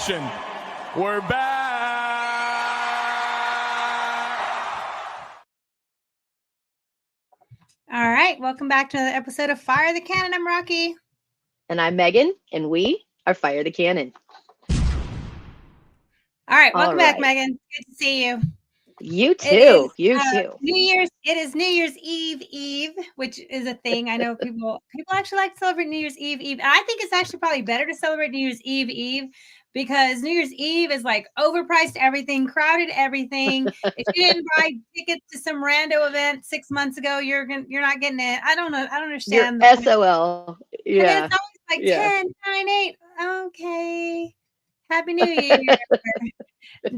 Nation, we're back. All right, welcome back to another episode of Fire the Cannon. I'm Rocky. And I'm Megan, and we are Fire the Cannon. All right, welcome back, Megan. Good to see you. You too. New Year's. It is New Year's Eve, which is a thing. I know people actually like to celebrate New Year's Eve. And I think it's actually probably better to celebrate New Year's Eve because New Year's Eve is like overpriced everything, crowded everything. If you didn't buy tickets to some rando event 6 months ago, you're not getting it. I don't know. I don't understand. You're SOL. Yeah. And it's always like 10, 9, 8. Okay. Happy New Year.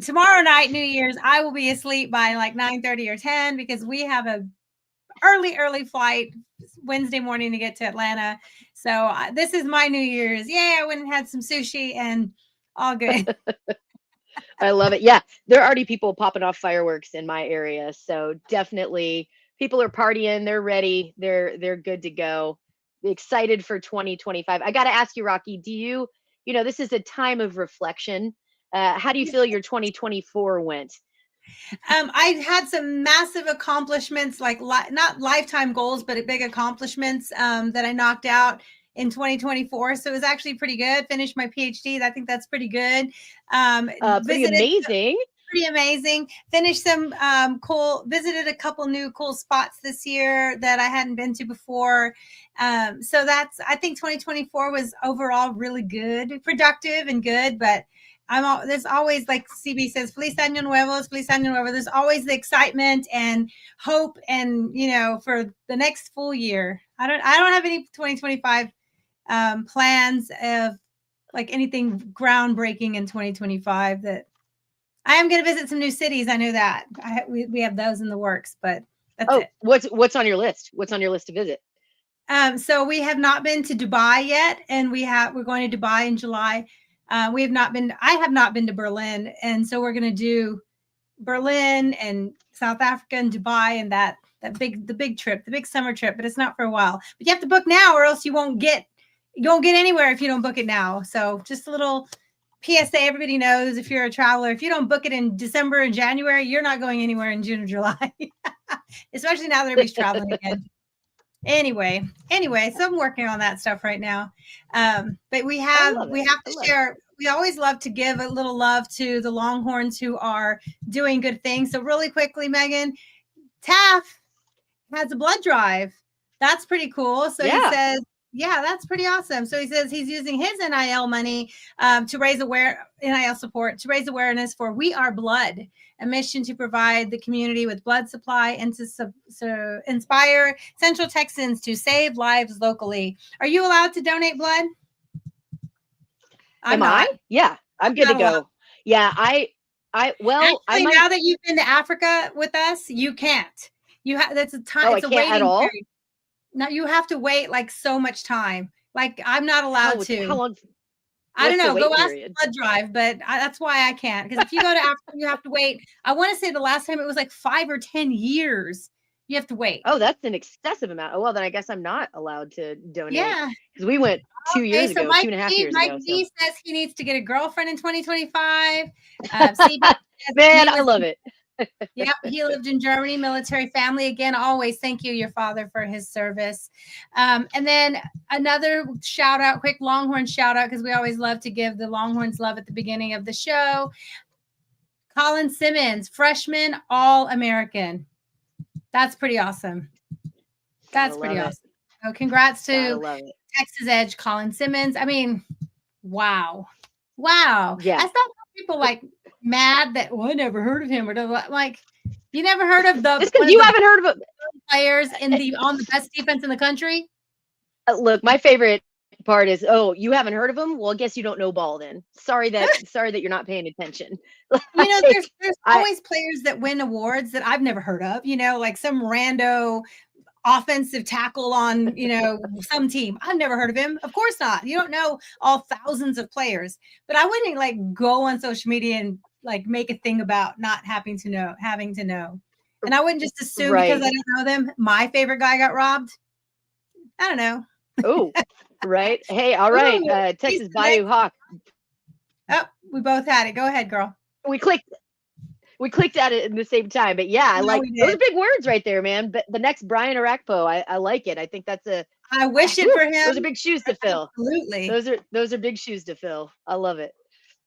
Tomorrow night, New Year's, I will be asleep by like 9:30 or 10 because we have a early flight Wednesday morning to get to Atlanta. So this is my New Year's. Yeah, I went and had some sushi and all good. I love it. Yeah, there are already people popping off fireworks in my area. So definitely people are partying. They're ready. They're good to go. Excited for 2025. I got to ask you, Rocky, do you know, this is a time of reflection. How do you feel your 2024 went? I had some massive accomplishments, like not lifetime goals, but big accomplishments that I knocked out in 2024. So it was actually pretty good. Finished my PhD. I think that's pretty good. Pretty amazing. Finished some visited a couple new cool spots this year that I hadn't been to before. So I think 2024 was overall really good, productive and good, but there's always, like CB says, Feliz Año Nuevo. There's always the excitement and hope and, you know, for the next full year. I don't have any 2025 plans of like anything groundbreaking in 2025. That I am going to visit some new cities. I know that we have those in the works, but that's it. What's on your list? What's on your list to visit? So we have not been to Dubai yet, and we're going to Dubai in July. I have not been to Berlin. And so we're going to do Berlin and South Africa and Dubai and the big trip, the big summer trip, but it's not for a while, but you have to book now or else you won't get anywhere if you don't book it now. So just a little PSA, everybody knows if you're a traveler, if you don't book it in December and January, you're not going anywhere in June or July, especially now that everybody's traveling again. Anyway, so I'm working on that stuff right now. But we have to share. We always love to give a little love to the Longhorns who are doing good things. So really quickly, Megan, Taff has a blood drive. That's pretty cool. So he says, yeah, that's pretty awesome. So he says he's using his NIL money to raise NIL support to raise awareness for We Are Blood, a mission to provide the community with blood supply and to inspire Central Texans to save lives locally. Are you allowed to donate blood? Am I? Yeah, I'm good to go. Allowed. Yeah, Actually, now that you've been to Africa with us, you can't. You have that's a time. Oh, it's a waiting period. No, you have to wait like so much time. Like I'm not allowed to. How long? I don't know. Go ask the blood drive, but that's why I can't. Because if you go to Africa, you have to wait. I want to say the last time it was like 5 or 10 years. You have to wait. Oh, that's an excessive amount. Oh, well, then I guess I'm not allowed to donate. Yeah. Because we went 2 years ago, 2.5 years ago. Mike D says he needs to get a girlfriend in 2025. Man, I love it. Yep, he lived in Germany, military family. Again, always thank you, your father, for his service. And then another shout out, quick Longhorn shout out, because we always love to give the Longhorns love at the beginning of the show. Colin Simmons, freshman All-American. That's pretty awesome. That's pretty awesome. So congrats to Texas Edge, Colin Simmons. I mean, wow. Yeah. I thought people like mad that I never heard of him or like you never heard of the. It's because you haven't heard of players on the best defense in the country. Look, my favorite part is, you haven't heard of him? Well, I guess you don't know ball then. Sorry that you're not paying attention. You know, there's always players that win awards that I've never heard of, you know, like some rando offensive tackle on, you know, some team. I've never heard of him. Of course not. You don't know all thousands of players, but I wouldn't like go on social media and like make a thing about not having to know. And I wouldn't just assume because I don't know them. My favorite guy got robbed. I don't know. Oh, right. Hey, all right. Texas Bayou Hawk. Oh, we both had it. Go ahead, girl. We clicked at it in the same time. But yeah, I No, like we those did. are big words right there, man. But the next Brian Arakpo, I like it. I think that's I wish it whew, for him. those are big shoes to fill. Absolutely. Those are big shoes to fill. I love it.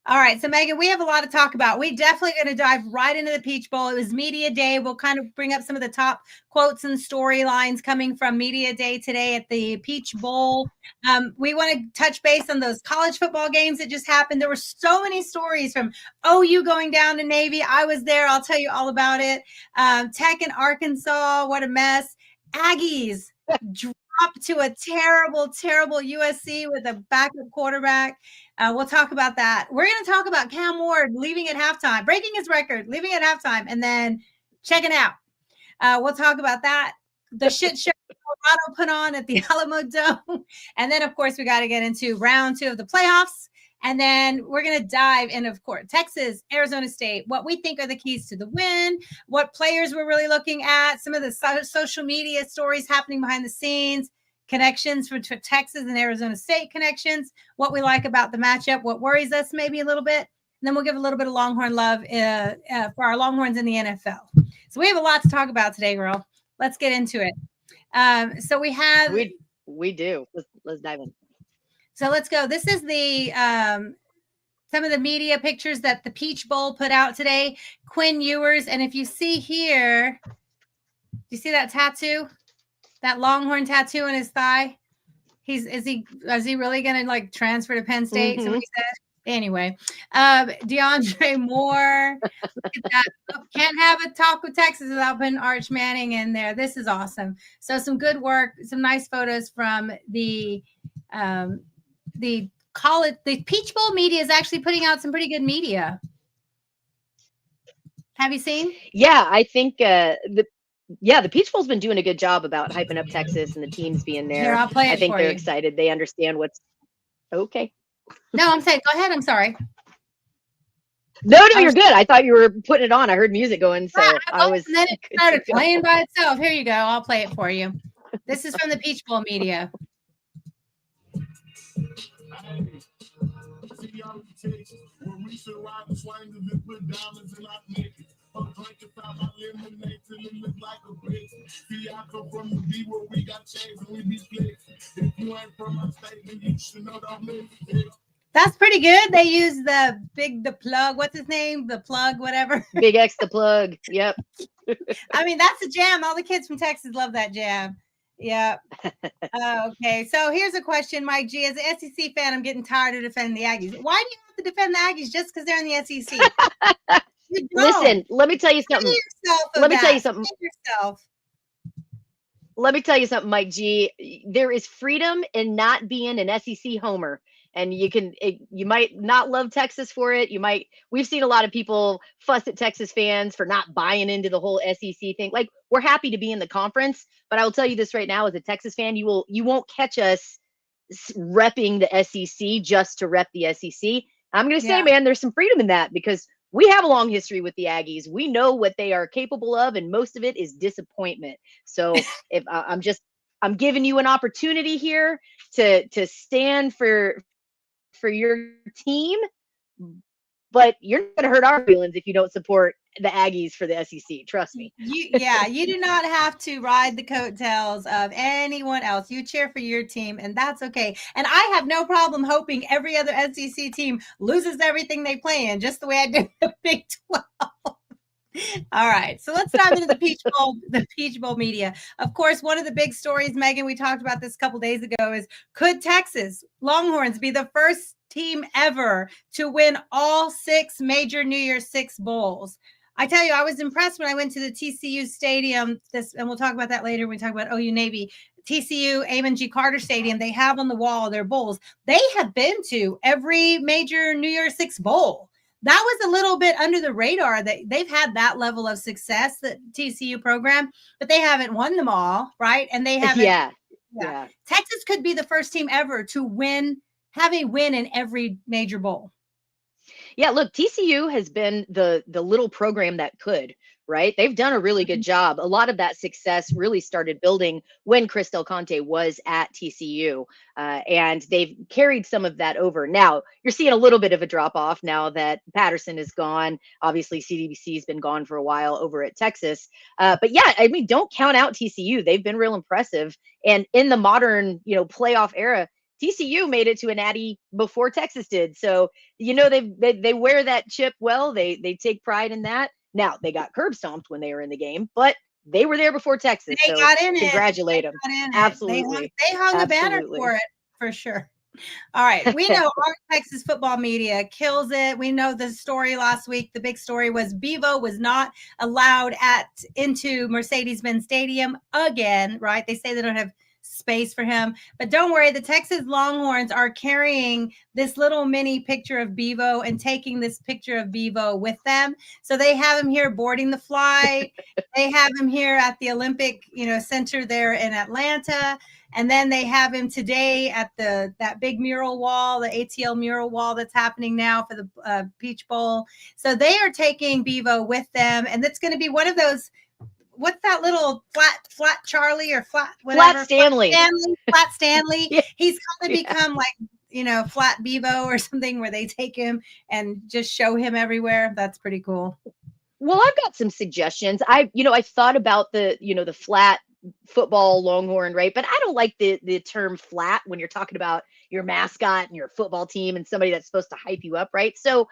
All right. So, Megan, we have a lot to talk about. We definitely going to dive right into the Peach Bowl. It was Media Day. We'll kind of bring up some of the top quotes and storylines coming from Media Day today at the Peach Bowl. We want to touch base on those college football games that just happened. There were so many stories from OU going down to Navy. I was there. I'll tell you all about it. Tech in Arkansas. What a mess. Aggies dropped to a terrible, terrible USC with a backup quarterback. We'll talk about that. We're going to talk about Cam Ward leaving at halftime, breaking his record, leaving at halftime, and then checking out. We'll talk about that. The shit show Colorado put on at the Alamo Dome. And then, of course, we got to get into round 2 of the playoffs. And then we're going to dive in, of course, Texas, Arizona State, what we think are the keys to the win, what players we're really looking at, some of the social media stories happening behind the scenes, connections for Texas and Arizona State connections, what we like about the matchup, what worries us maybe a little bit. And then we'll give a little bit of Longhorn love for our Longhorns in the NFL. So we have a lot to talk about today, girl. Let's get into it. So we have... We do. Let's dive in. So let's go. This is the some of the media pictures that the Peach Bowl put out today. Quinn Ewers. And if you see here, do you see that tattoo? That Longhorn tattoo on his thigh? Is he really going to like transfer to Penn State? Mm-hmm. Anyway, DeAndre Moore. Look at that. Can't have a talk with Texas without putting Arch Manning in there. This is awesome. So some good work, some nice photos from the college. The Peach Bowl media is actually putting out some pretty good media. Have you seen? Yeah, I think the Peach Bowl's been doing a good job about hyping up Texas and the teams being there. Here, I'll play it I think for they're you. excited. They understand what's okay. No, I'm saying, go ahead. I'm sorry. No, you're good. I thought you were putting it on. I heard music going, so I was. And then it started playing by itself. Here you go. I'll play it for you. This is from the Peach Bowl media. That's pretty good. They use the plug. What's his name? The plug, whatever. Big X the plug. Yep. I mean, that's a jam. All the kids from Texas love that jam. Yeah. Okay. So here's a question, Mike G. As an SEC fan, I'm getting tired of defending the Aggies. Why do you have to defend the Aggies just because they're in the SEC? Listen, let me tell you something. Let me tell you something, Mike G. There is freedom in not being an SEC homer. And you might not love Texas for it. We've seen a lot of people fuss at Texas fans for not buying into the whole SEC thing. Like, we're happy to be in the conference, but I will tell you this right now, as a Texas fan, you won't catch us repping the SEC just to rep the SEC. I'm going to say, man, there's some freedom in that because we have a long history with the Aggies. We know what they are capable of, and most of it is disappointment. So if I'm giving you an opportunity here to stand for your team, but you're going to hurt our feelings if you don't support the Aggies for the SEC. Trust me. You do not have to ride the coattails of anyone else. You cheer for your team, and that's okay. And I have no problem hoping every other SEC team loses everything they play in, just the way I did the Big 12. All right, so let's dive into the Peach Bowl media. Of course, one of the big stories, Megan, we talked about this a couple days ago, is could Texas Longhorns be the first team ever to win all 6 major New Year's Six bowls? I tell you, I was impressed when I went to the TCU stadium, and we'll talk about that later when we talk about OU Navy. TCU, Amon G. Carter Stadium, they have on the wall their bowls. They have been to every major New Year's Six bowl. That was a little bit under the radar that they've had that level of success, the TCU program, but they haven't won them all, right? And they haven't. Yeah. Texas could be the first team ever to have a win in every major bowl. Yeah, look, TCU has been the little program that could, right? They've done a really good job. A lot of that success really started building when Chris Del Conte was at TCU, and they've carried some of that over. Now you're seeing a little bit of a drop off now that Patterson is gone. Obviously, CDBC has been gone for a while over at Texas, but yeah, I mean, don't count out TCU. They've been real impressive, and in the modern, playoff era, TCU made it to a natty before Texas did. So they wear that chip well. They take pride in that. Now they got curb stomped when they were in the game, but they were there before Texas. They So got in it. congratulate them. Got in it. Absolutely. They hung the banner Absolutely. for it for sure. All right. We know our Texas football media kills it. We know the story last week. The big story was Bevo was not allowed into Mercedes-Benz Stadium again, right? They say they don't have space for him, but don't worry, the Texas Longhorns are carrying this little mini picture of Bevo and taking this picture of Bevo with them. So they have him here boarding the flight. They have him here at the Olympic, Center there in Atlanta. And then they have him today at that big mural wall, the ATL mural wall that's happening now for the Peach Bowl. So they are taking Bevo with them, and it's going to be one of those. What's that little flat Charlie or flat whatever? Flat Stanley. Flat Stanley. Yeah. He's going to become like, Flat Bevo or something where they take him and just show him everywhere. That's pretty cool. Well, I've got some suggestions. I thought about the flat football Longhorn, right? But I don't like the term flat when you're talking about your mascot and your football team and somebody that's supposed to hype you up, right? So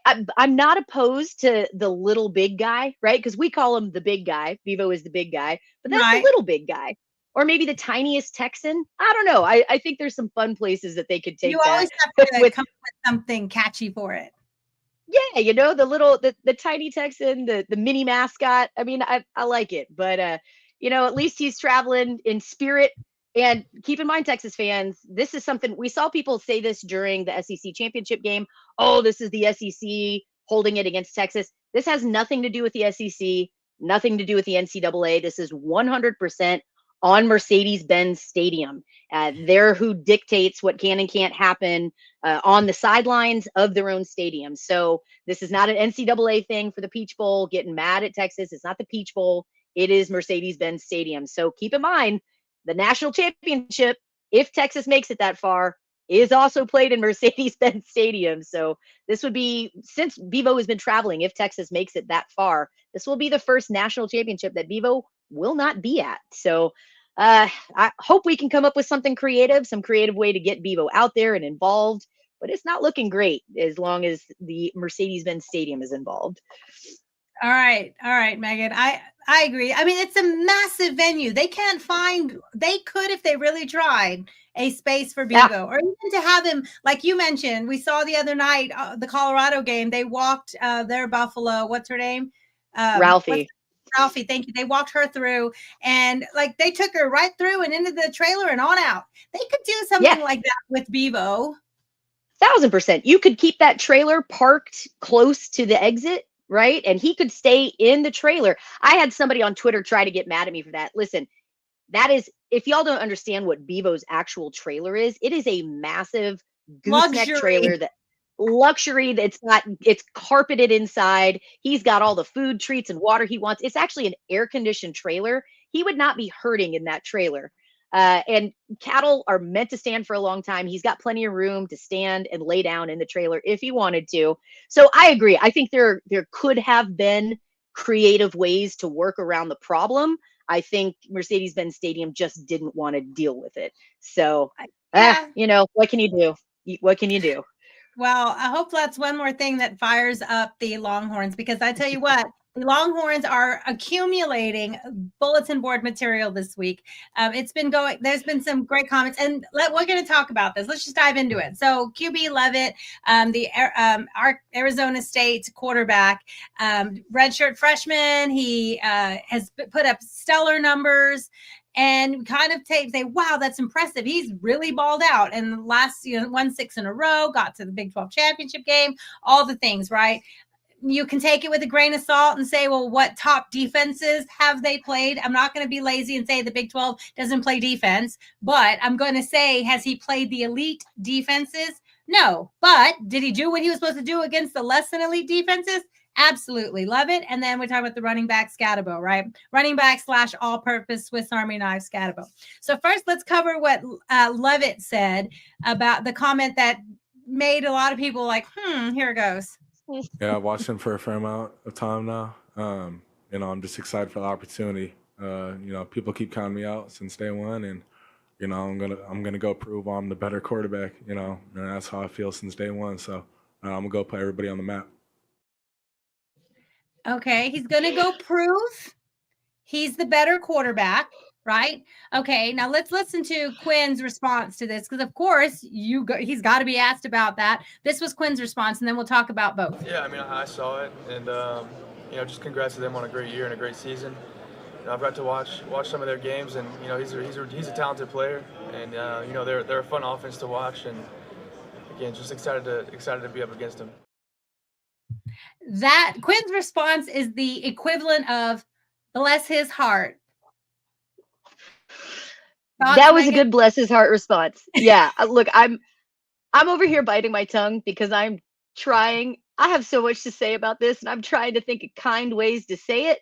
I'm not opposed to the little big guy, right? Because we call him the big guy. Bevo is the big guy, but that's Right. the little big guy. Or maybe the tiniest Texan. I don't know. I think there's some fun places that they could take You that. always have to come up with something catchy for it. Yeah, the tiny Texan, the mini mascot. I mean, I like it, but at least he's traveling in spirit. And keep in mind, Texas fans, this is something we saw people say this during the SEC championship game. Oh, this is the SEC holding it against Texas. This has nothing to do with the SEC, nothing to do with the NCAA. This is 100% on Mercedes-Benz Stadium. They're who dictates what can and can't happen on the sidelines of their own stadium. So this is not an NCAA thing for the Peach Bowl, getting mad at Texas. It's not the Peach Bowl. It is Mercedes-Benz Stadium. So keep in mind, the national championship, if Texas makes it that far, is also played in Mercedes-Benz Stadium. So this would be, since Bevo has been traveling, if Texas makes it that far, this will be the first national championship that Bevo will not be at. So I hope we can come up with something creative, some creative way to get Bevo out there and involved, but it's not looking great as long as the Mercedes-Benz Stadium is involved. All right, Megan. I agree. I mean, it's a massive venue. They could, if they really tried, a space for Bevo, or even to have him, like you mentioned, we saw the other night, the Colorado game, they walked their Buffalo, what's her name? Ralphie, thank you. They walked her through, and they took her right through and into the trailer and on out. They could do something like that with Bevo. 1000%. You could keep that trailer parked close to the exit, right? And he could stay in the trailer. I had somebody on Twitter try to get mad at me for that. Listen, that is, if y'all don't understand what Bevo's actual trailer is, it is a massive gooseneck trailer that luxury. It's carpeted inside. He's got all the food, treats, and water he wants. It's actually an air-conditioned trailer. He would not be hurting in that trailer. And cattle are meant to stand for a long time. He's got plenty of room to stand and lay down in the trailer if he wanted to. So I agree. I think there could have been creative ways to work around the problem. I think Mercedes-Benz Stadium just didn't want to deal with it. So, what can you do? What can you do? Well, I hope that's one more thing that fires up the Longhorns, because I tell you what, the Longhorns are accumulating bulletin board material this week. It's been going, there's been some great comments, and we're going to talk about this. Let's just dive into it. So QB Levitt, our Arizona State quarterback, redshirt freshman, he has put up stellar numbers. And kind of say, wow, that's impressive. He's really balled out. And last, won 6 in a row, got to the Big 12 championship game, all the things, right? You can take it with a grain of salt and say, well, what top defenses have they played? I'm not going to be lazy and say the Big 12 doesn't play defense, but I'm going to say, has he played the elite defenses? No, but did he do what he was supposed to do against the less than elite defenses? Absolutely. Love it. And then we're talking about the running back Scatabo, right? Running back / all-purpose Swiss Army knife Scatabo. So first, let's cover what Levitt said about the comment that made a lot of people like, here it goes. Yeah, I've watched him for a fair amount of time now. I'm just excited for the opportunity. People keep counting me out since day one, and I'm gonna go prove I'm the better quarterback. And that's how I feel since day one. So I'm gonna go put everybody on the map. Okay, he's gonna go prove he's the better quarterback, right? Okay, now let's listen to Quinn's response to this, because of course he's got to be asked about that. This was Quinn's response, and then we'll talk about both. Yeah, I mean, I saw it, and just congrats to them on a great year and a great season. I've got to watch some of their games, and he's a talented player, and they're a fun offense to watch, and again, just excited to be up against him. That Quinn's response is the equivalent of "bless his heart." That was a good bless his heart response. Yeah, look, I'm over here biting my tongue because I'm trying. I have so much to say about this, and I'm trying to think of kind ways to say it.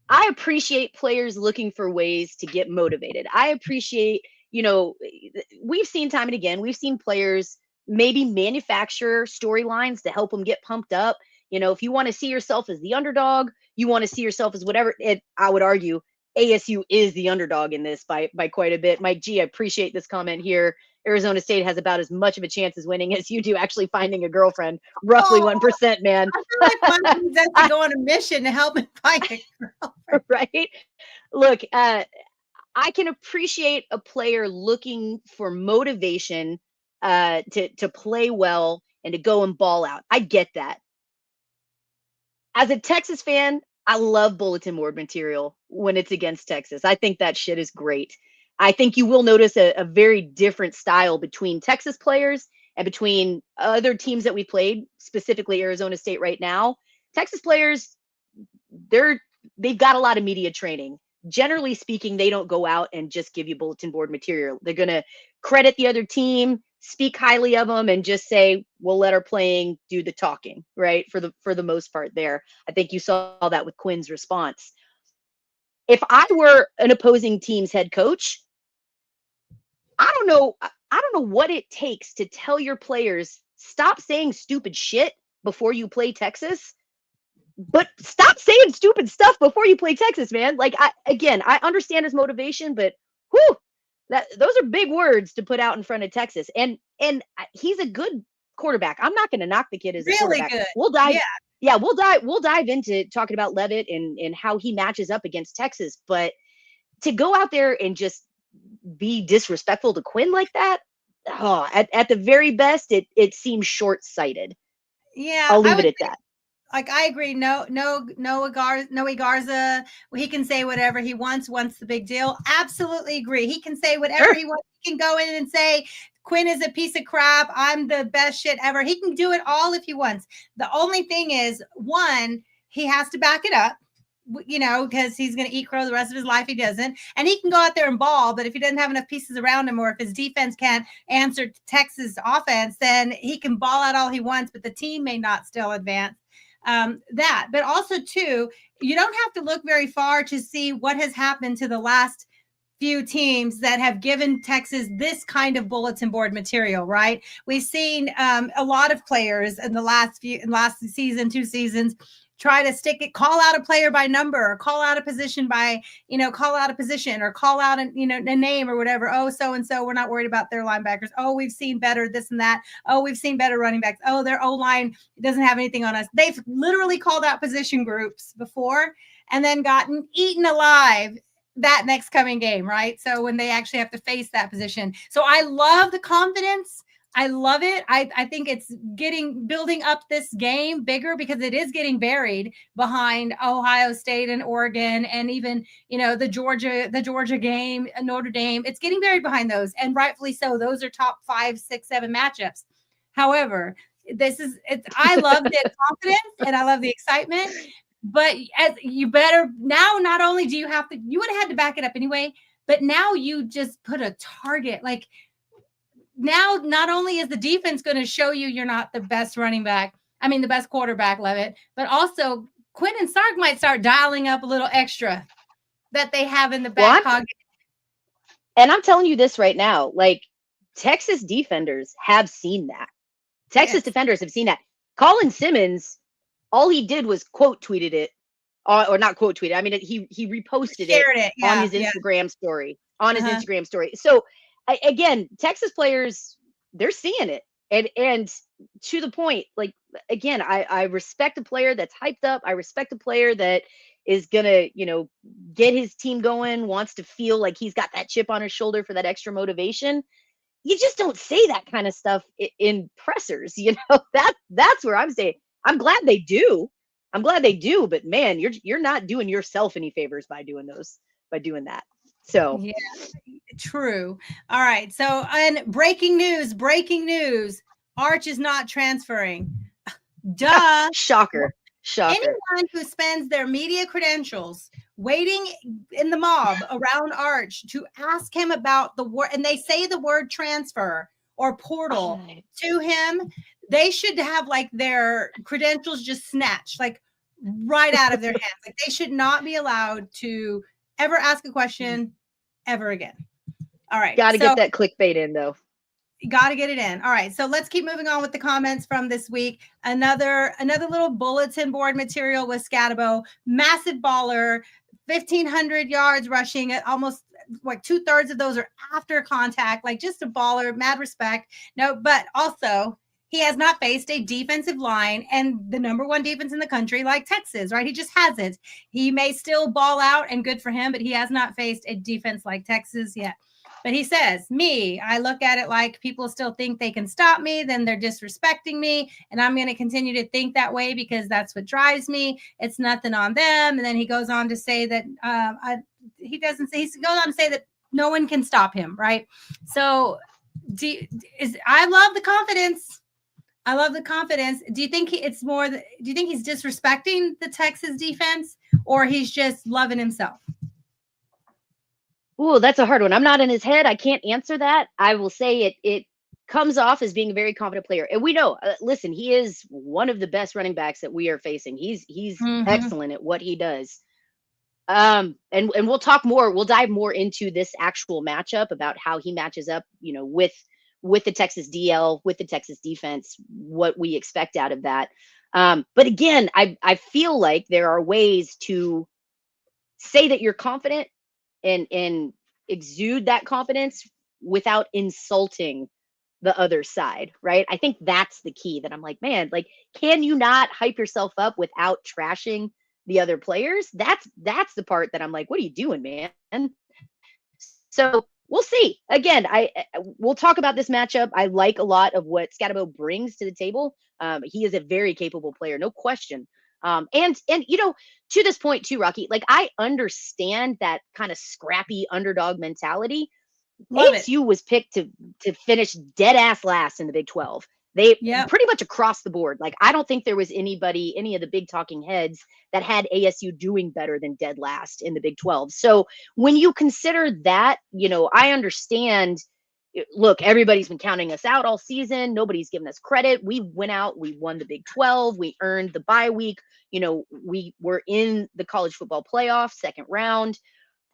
I appreciate players looking for ways to get motivated. I appreciate, we've seen time and again, we've seen players maybe manufacture storylines to help them get pumped up. If you want to see yourself as the underdog, you want to see yourself as whatever, I would argue ASU is the underdog in this by quite a bit. Mike G, I appreciate this comment here. Arizona State has about as much of a chance as winning as you do actually finding a girlfriend. Roughly 1%, man. I feel like one has to go on a mission to help him find a girlfriend. Right? Look, I can appreciate a player looking for motivation to play well and to go and ball out. I get that. As a Texas fan, I love bulletin board material when it's against Texas. I think that shit is great. I think you will notice a very different style between Texas players and between other teams that we played, specifically Arizona State right now. Texas players, they've got a lot of media training. Generally speaking, they don't go out and just give you bulletin board material. They're going to credit the other team, speak highly of them, and just say, we'll let our playing do the talking, right? For the most part there. I think you saw that with Quinn's response. If I were an opposing team's head coach, I don't know what it takes to tell your players, stop saying stupid shit before you play Texas, but stop saying stupid stuff before you play Texas, man. Like, I understand his motivation, but those are big words to put out in front of Texas. And he's a good quarterback. I'm not going to knock the kid as a quarterback. Good. We'll dive into talking about Levitt and how he matches up against Texas. But to go out there and just be disrespectful to Quinn like that, at the very best, it seems short-sighted. Yeah, I'll leave it at that. Like, I agree. No Garza. He can say whatever he wants. The big deal. Absolutely agree. He can say whatever he wants. He can go in and say Quinn is a piece of crap. I'm the best shit ever. He can do it all if he wants. The only thing is, one, he has to back it up, because he's going to eat crow the rest of his life. He doesn't. And he can go out there and ball, but if he doesn't have enough pieces around him, or if his defense can't answer Texas offense, then he can ball out all he wants, but the team may not still advance. But also too, you don't have to look very far to see what has happened to the last few teams that have given Texas this kind of bulletin board material, right? We've seen a lot of players in the last season, 2 seasons, try to call out a player by number, or call out a position by, call out a position, or call out a name or whatever. Oh, so-and-so, we're not worried about their linebackers. Oh, we've seen better this and that. Oh, we've seen better running backs. Oh, their O-line doesn't have anything on us. They've literally called out position groups before and then gotten eaten alive that next coming game, right? So when they actually have to face that position. So I love the confidence. I love it. I think it's building up this game bigger, because it is getting buried behind Ohio State and Oregon, and even, the Georgia game, Notre Dame. It's getting buried behind those, and rightfully so. Those are top 5, 6, 7 matchups. However, I love the confidence and I love the excitement, but as you better now, not only do you have to, you would have had to back it up anyway, but now you just put a target, like, now not only is the defense going to show you you're not the best running back, the best quarterback, Levitt, but also Quinn and Sark might start dialing up a little extra that they have in the back pocket. And I'm telling you this right now, like Texas defenders have seen that. Texas defenders have seen that. Colin Simmons, all he did was quote tweeted it, or not quote tweeted. I mean, he reposted it on his Instagram story. Instagram story. So again, Texas players, they're seeing it, and to the point, like again, I respect a player that's hyped up. I respect a player that is gonna, get his team going, wants to feel like he's got that chip on his shoulder for that extra motivation. You just don't say that kind of stuff in pressers, that's where I'm saying I'm glad they do. But man, you're not doing yourself any favors by doing that. So yeah, true. All right. So, and breaking news, Arch is not transferring. Duh. Shocker. Anyone who spends their media credentials waiting in the mob around Arch to ask him about the word, and they say the word transfer or portal to him, they should have like their credentials just snatched, like right out of their hands. Like they should not be allowed to ever ask a question ever again. All right. Got to get that clickbait in though. Got to get it in. All right. So let's keep moving on with the comments from this week. Another little bulletin board material with Scatabo. Massive baller, 1,500 yards rushing. Almost like 2/3 of those are after contact. Like just a baller. Mad respect. No, but also he has not faced a defensive line and the number one defense in the country like Texas, right? He just hasn't. He may still ball out and good for him, but he has not faced a defense like Texas yet. But he says, I look at it like people still think they can stop me, then they're disrespecting me. And I'm going to continue to think that way because that's what drives me. It's nothing on them. And then he goes on to say that he goes on to say that no one can stop him. Right. So I love the confidence. Do you think do you think he's disrespecting the Texas defense or he's just loving himself? Ooh, that's a hard one. I'm not in his head. I can't answer that. I will say it comes off as being a very confident player. And we know, listen, he is one of the best running backs that we are facing. He's excellent at what he does. And we'll talk more. We'll dive more into this actual matchup about how he matches up, with the Texas DL, with the Texas defense, what we expect out of that. But again, I feel like there are ways to say that you're confident and exude that confidence without insulting the other side, right? I think that's the key that I'm like, man, like, can you not hype yourself up without trashing the other players? That's the part that I'm like, what are you doing, man? So we'll see. Again, we'll talk about this matchup. I like a lot of what Scatabo brings to the table. He is a very capable player, no question. And to this point too, Rocky, like I understand that kind of scrappy underdog mentality. ASU was picked to finish dead ass last in the Big 12. They pretty much across the board. Like I don't think there was any of the big talking heads that had ASU doing better than dead last in the Big 12. So when you consider that, I understand. Look, everybody's been counting us out all season. Nobody's given us credit. We went out, we won the Big 12, we earned the bye week. We were in the college football playoff, second round.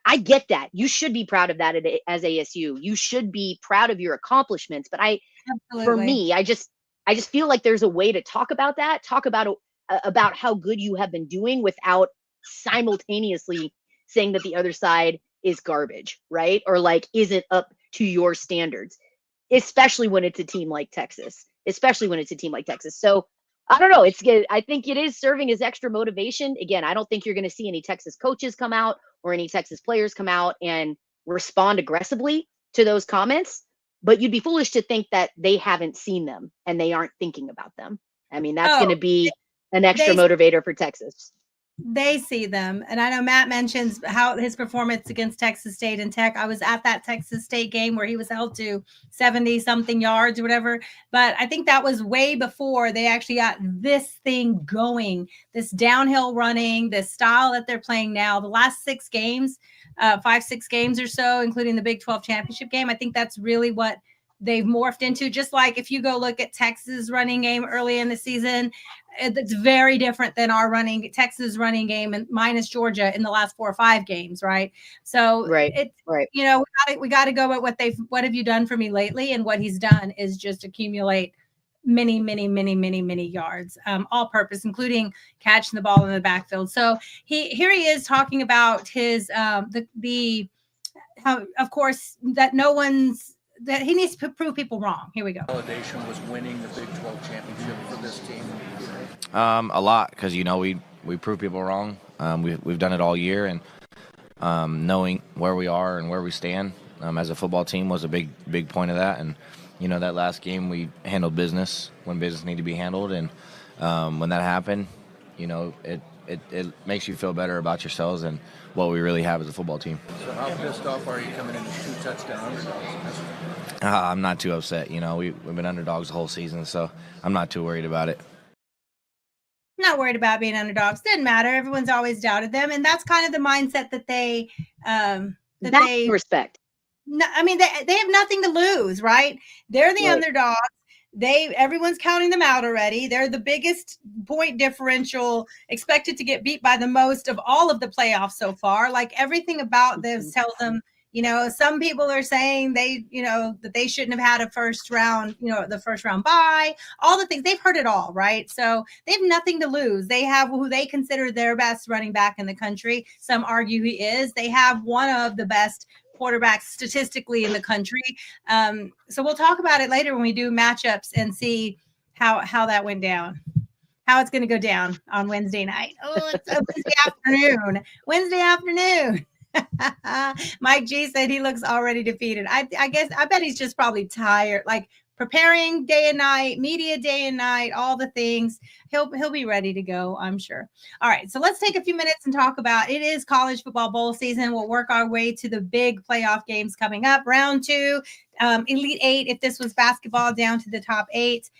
I get that. You should be proud of that as ASU. You should be proud of your accomplishments. But for me, I just feel like there's a way to talk about that, talk about how good you have been doing without simultaneously saying that the other side is garbage, right? Or like isn't up to your standards, especially when it's a team like Texas. So I don't know. It's good. I think it is serving as extra motivation. Again, I don't think you're going to see any Texas coaches come out or any Texas players come out and respond aggressively to those comments, but you'd be foolish to think that they haven't seen them and they aren't thinking about them. I mean, that's going to be an extra motivator for Texas. They see them. And I know Matt mentions how his performance against Texas State and Tech. I was at that Texas State game where he was held to 70 something yards or whatever. But I think that was way before they actually got this thing going, this downhill running, this style that they're playing now. The last 6 games, 5-6 games or so, including the Big 12 championship game. I think that's really what they've morphed into. Just like if you go look at Texas running game early in the season, it's very different than our Texas running game and minus Georgia in the last 4 or 5 games, right? So Right. we got to go at what have you done for me lately? And what he's done is just accumulate many yards, all purpose, including catching the ball in the backfield. So here he is talking about his how, of course, that he needs to prove people wrong. Here we go. Validation was winning the Big 12 championship for this team. A lot, because we prove people wrong. We've done it all year, and knowing where we are and where we stand as a football team was a big point of that. And that last game we handled business when business needed to be handled, and when that happened, it makes you feel better about yourselves and what we really have as a football team. So how pissed off are you coming into 2 touchdown underdogs? I'm not too upset. We've been underdogs the whole season, so I'm not too worried about it. Not worried about being underdogs. Didn't matter. Everyone's always doubted them, and that's kind of the mindset that they respect. No, I mean, they have nothing to lose, right? They're the underdogs. Everyone's counting them out already. They're the biggest point differential, expected to get beat by the most of all of the playoffs so far. Like, everything about this tells them, some people are saying that they shouldn't have had a first round bye, all the things. They've heard it all, right? So they have nothing to lose. They have who they consider their best running back in the country. Some argue he is. They have one of the best quarterbacks statistically in the country. So we'll talk about it later when we do matchups and see how that went down, how it's going to go down on Wednesday night. Oh, it's a Wednesday afternoon. Mike G said he looks already defeated. I bet he's just probably tired, like preparing day and night, media day and night, all the things. He'll be ready to go, I'm sure. All right, so let's take a few minutes and talk about it. Is college football bowl season. We'll work our way to the big playoff games coming up. Round 2, Elite 8. If this was basketball, down to the top 8.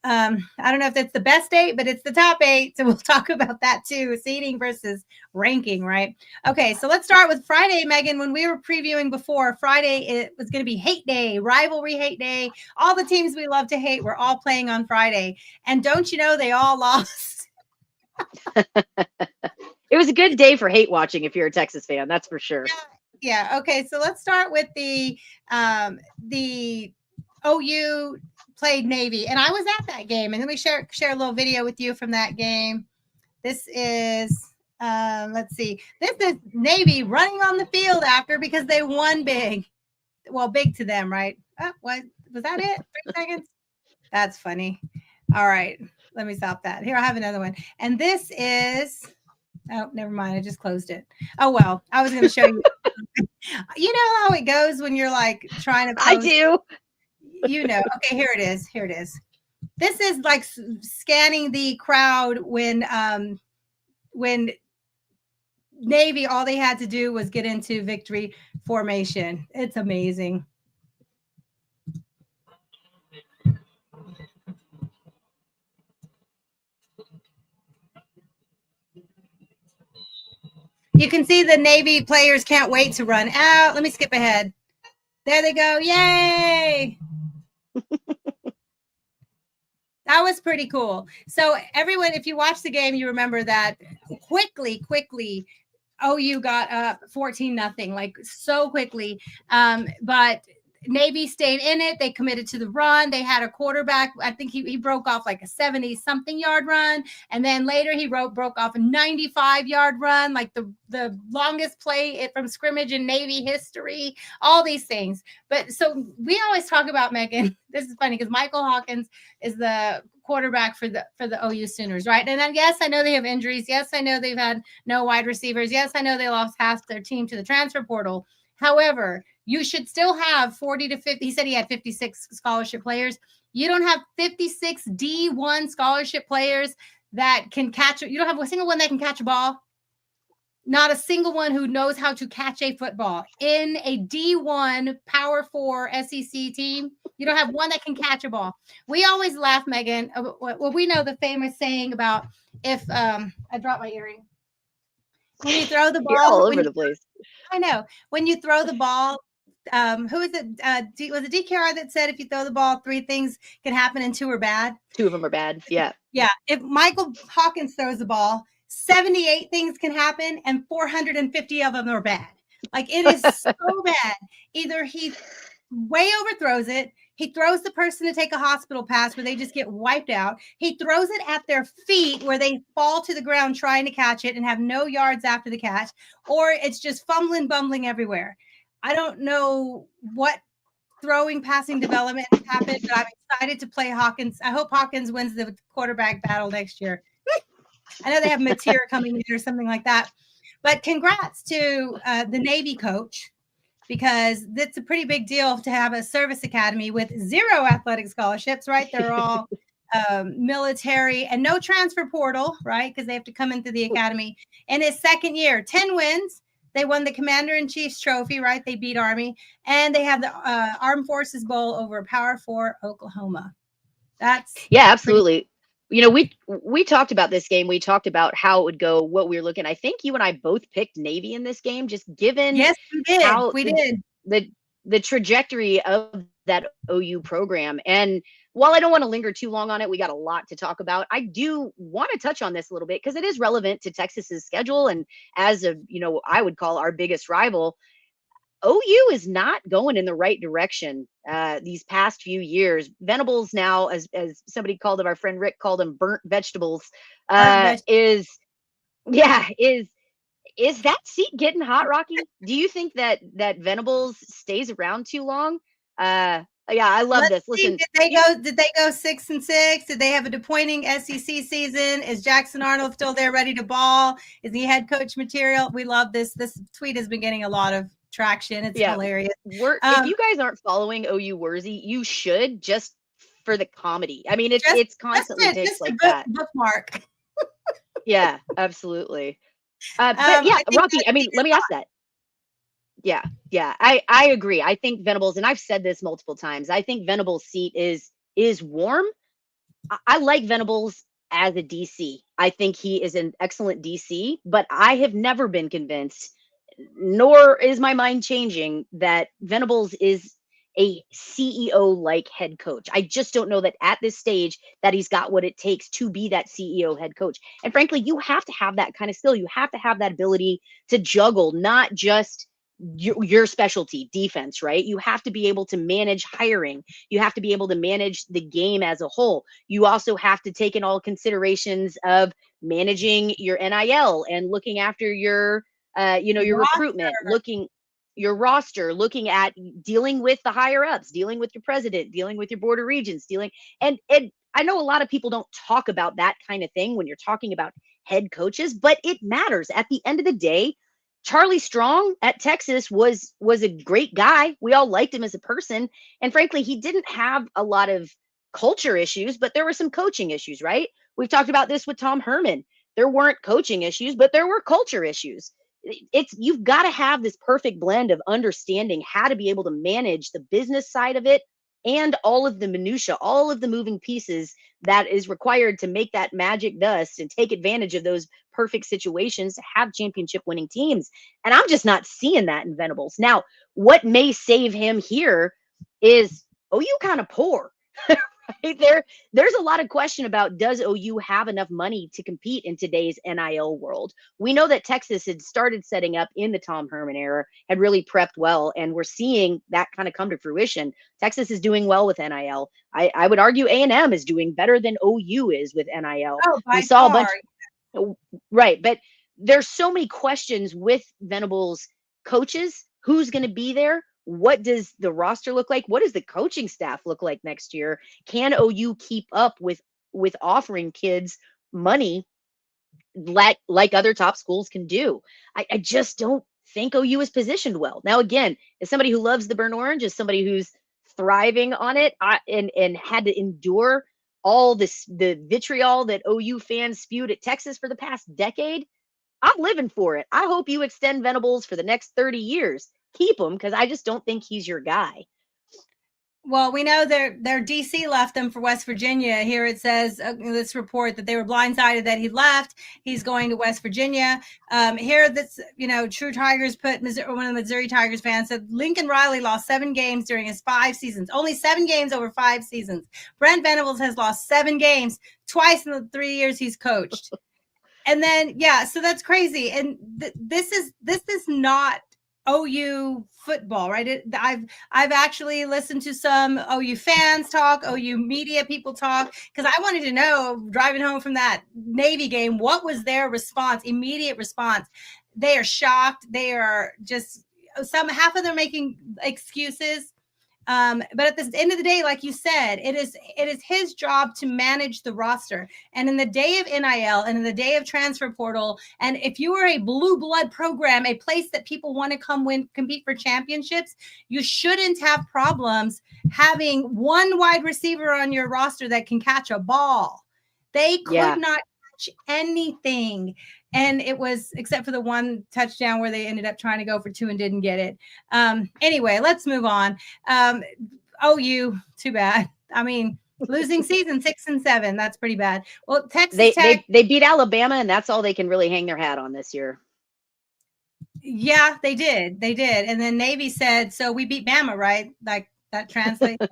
I don't know if that's the best 8, but it's the top 8. So we'll talk about that too. Seeding versus ranking, right? Okay, so let's start with Friday, Megan. When we were previewing before, Friday, it was going to be hate day, rivalry hate day. All the teams we love to hate were all playing on Friday. And don't you know, they all lost. It was a good day for hate watching if you're a Texas fan, that's for sure. Yeah. Okay, so let's start with the OU played Navy, and I was at that game, and then we share a little video with you from that game. This is let's see, this is Navy running on the field after, because they won big. Well, big to them, right? What was that? It 3 seconds. That's funny. All right, let me stop that. Here, I have another one, and this is, oh, never mind, I just closed it. Oh well, I was going to show you. You know how it goes when you're like trying to post. I do. Okay, here it is. This is like scanning the crowd when Navy, all they had to do was get into victory formation. It's amazing. You can see the Navy players can't wait to run out. Let me skip ahead. There they go. Yay. That was pretty cool. So everyone, if you watch the game, you remember that quickly, OU got up 14-0, like so quickly. But Navy stayed in it. They committed to the run. They had a quarterback. I think he broke off like a 70-something yard run. And then later he broke off a 95-yard run, like the longest play from scrimmage in Navy history, all these things. But so we always talk about, Megan, this is funny because Michael Hawkins is the quarterback for the OU Sooners, right? And then, yes, I know they have injuries. Yes, I know they've had no wide receivers. Yes, I know they lost half their team to the transfer portal. However, you should still have 40 to 50. He said he had 56 scholarship players. You don't have 56 D1 scholarship players that can catch. You don't have a single one that can catch a ball. Not a single one who knows how to catch a football in a D1 Power 4 SEC team. You don't have one that can catch a ball. We always laugh, Megan. Well, we know the famous saying about if I dropped my earring. When you throw the ball, you're all over the place. I know. When you throw the ball who is it? Was it DKR that said if you throw the ball, 3 things can happen and 2 are bad? 2 of them are bad. Yeah. Yeah. If Michael Hawkins throws the ball, 78 things can happen and 450 of them are bad. Like, it is so bad. Either he way overthrows it, he throws the person to take a hospital pass where they just get wiped out. He throws it at their feet where they fall to the ground trying to catch it and have no yards after the catch, or it's just fumbling, bumbling everywhere. I don't know what throwing, passing development has happened, but I'm excited to play Hawkins. I hope Hawkins wins the quarterback battle next year. I know they have Mateer coming in or something like that. But congrats to the Navy coach, because that's a pretty big deal to have a service academy with 0 athletic scholarships, right? They're all military and no transfer portal, right? Because they have to come into the academy. In his second year, 10 wins. They won the Commander-in-Chief's trophy, right? They beat Army. And they have the Armed Forces Bowl over Power 4 Oklahoma. That's absolutely. You know, we talked about this game. We talked about how it would go, what we were looking. I think you and I both picked Navy in this game, just given yes, we did. how We did. the trajectory of that OU program. And while I don't want to linger too long on it, we got a lot to talk about. I do want to touch on this a little bit because it is relevant to Texas's schedule. And as of, I would call our biggest rival, OU is not going in the right direction these past few years. Venables now, as somebody called them, our friend Rick called them burnt vegetables, is that seat getting hot, Rocky? Do you think that Venables stays around too long? I love this. Listen, did they go 6-6? Did they have a disappointing SEC season? Is Jackson Arnold still there ready to ball? Is he head coach material? We love this. This tweet has been getting a lot of traction. It's hilarious. If you guys aren't following OU Wurzy, you should, just for the comedy. I mean, it's constantly takes like that. Bookmark. Yeah, absolutely. But Rocky, I mean, let me ask that. Yeah, I agree. I think Venables, and I've said this multiple times, I think Venables' seat is warm. I like Venables as a DC. I think he is an excellent DC, but I have never been convinced, nor is my mind changing, that Venables is a CEO-like head coach. I just don't know that at this stage that he's got what it takes to be that CEO head coach. And frankly, you have to have that kind of skill. You have to have that ability to juggle, not just your specialty, defense, right? You have to be able to manage hiring. You have to be able to manage the game as a whole. You also have to take in all considerations of managing your NIL and looking after your your recruitment, your roster, looking at dealing with the higher ups, dealing with your president, dealing with your board of regents, and I know a lot of people don't talk about that kind of thing when you're talking about head coaches, but it matters. At the end of the day, Charlie Strong at Texas was a great guy. We all liked him as a person. And frankly, he didn't have a lot of culture issues, but there were some coaching issues, right? We've talked about this with Tom Herman. There weren't coaching issues, but there were culture issues. You've got to have this perfect blend of understanding how to be able to manage the business side of it and all of the minutia, all of the moving pieces that is required to make that magic dust and take advantage of those perfect situations to have championship winning teams. And I'm just not seeing that in Venables. Now, what may save him here is OU kind of poor. Right? There's a lot of question about, does OU have enough money to compete in today's NIL world? We know that Texas had started setting up in the Tom Herman era, had really prepped well, and we're seeing that kind of come to fruition. Texas is doing well with NIL. I would argue A&M is doing better than OU is with NIL. We saw a bunch. Right, but there's so many questions with Venables' coaches. Who's going to be there? What does the roster look like? What does the coaching staff look like next year? Can OU keep up with offering kids money like other top schools can do? I just don't think OU is positioned well. Now, again, as somebody who loves the burnt orange, as somebody who's thriving on it, and had to endure all the vitriol that OU fans spewed at Texas for the past decade, I'm living for it. I hope you extend Venables for the next 30 years. Keep him, because I just don't think he's your guy. Well, we know their DC left them for West Virginia. Here it says in this report that they were blindsided that he left. He's going to West Virginia. Here, this True Tigers put one of the Missouri Tigers fans said Lincoln Riley lost 7 games during his 5 seasons. Only 7 games over 5 seasons. Brent Venables has lost 7 games twice in the 3 years he's coached. And then so that's crazy. And this is not OU football, right? I've actually listened to some OU fans talk, OU media people talk, because I wanted to know, driving home from that Navy game, what was their response, immediate response. They are shocked. They are just half of them making excuses. But at the end of the day, like you said, it is his job to manage the roster. And in the day of NIL and in the day of transfer portal, and if you are a blue blood program, a place that people want to come compete for championships, you shouldn't have problems having one wide receiver on your roster that can catch a ball. They could not catch anything. And it was, except for the one touchdown where they ended up trying to go for 2 and didn't get it. Anyway, let's move on. OU, too bad. I mean, losing season 6-7, that's pretty bad. Well, Texas Tech, they beat Alabama, and that's all they can really hang their hat on this year. Yeah, they did. And then Navy said, so we beat Bama, right? Like that translates.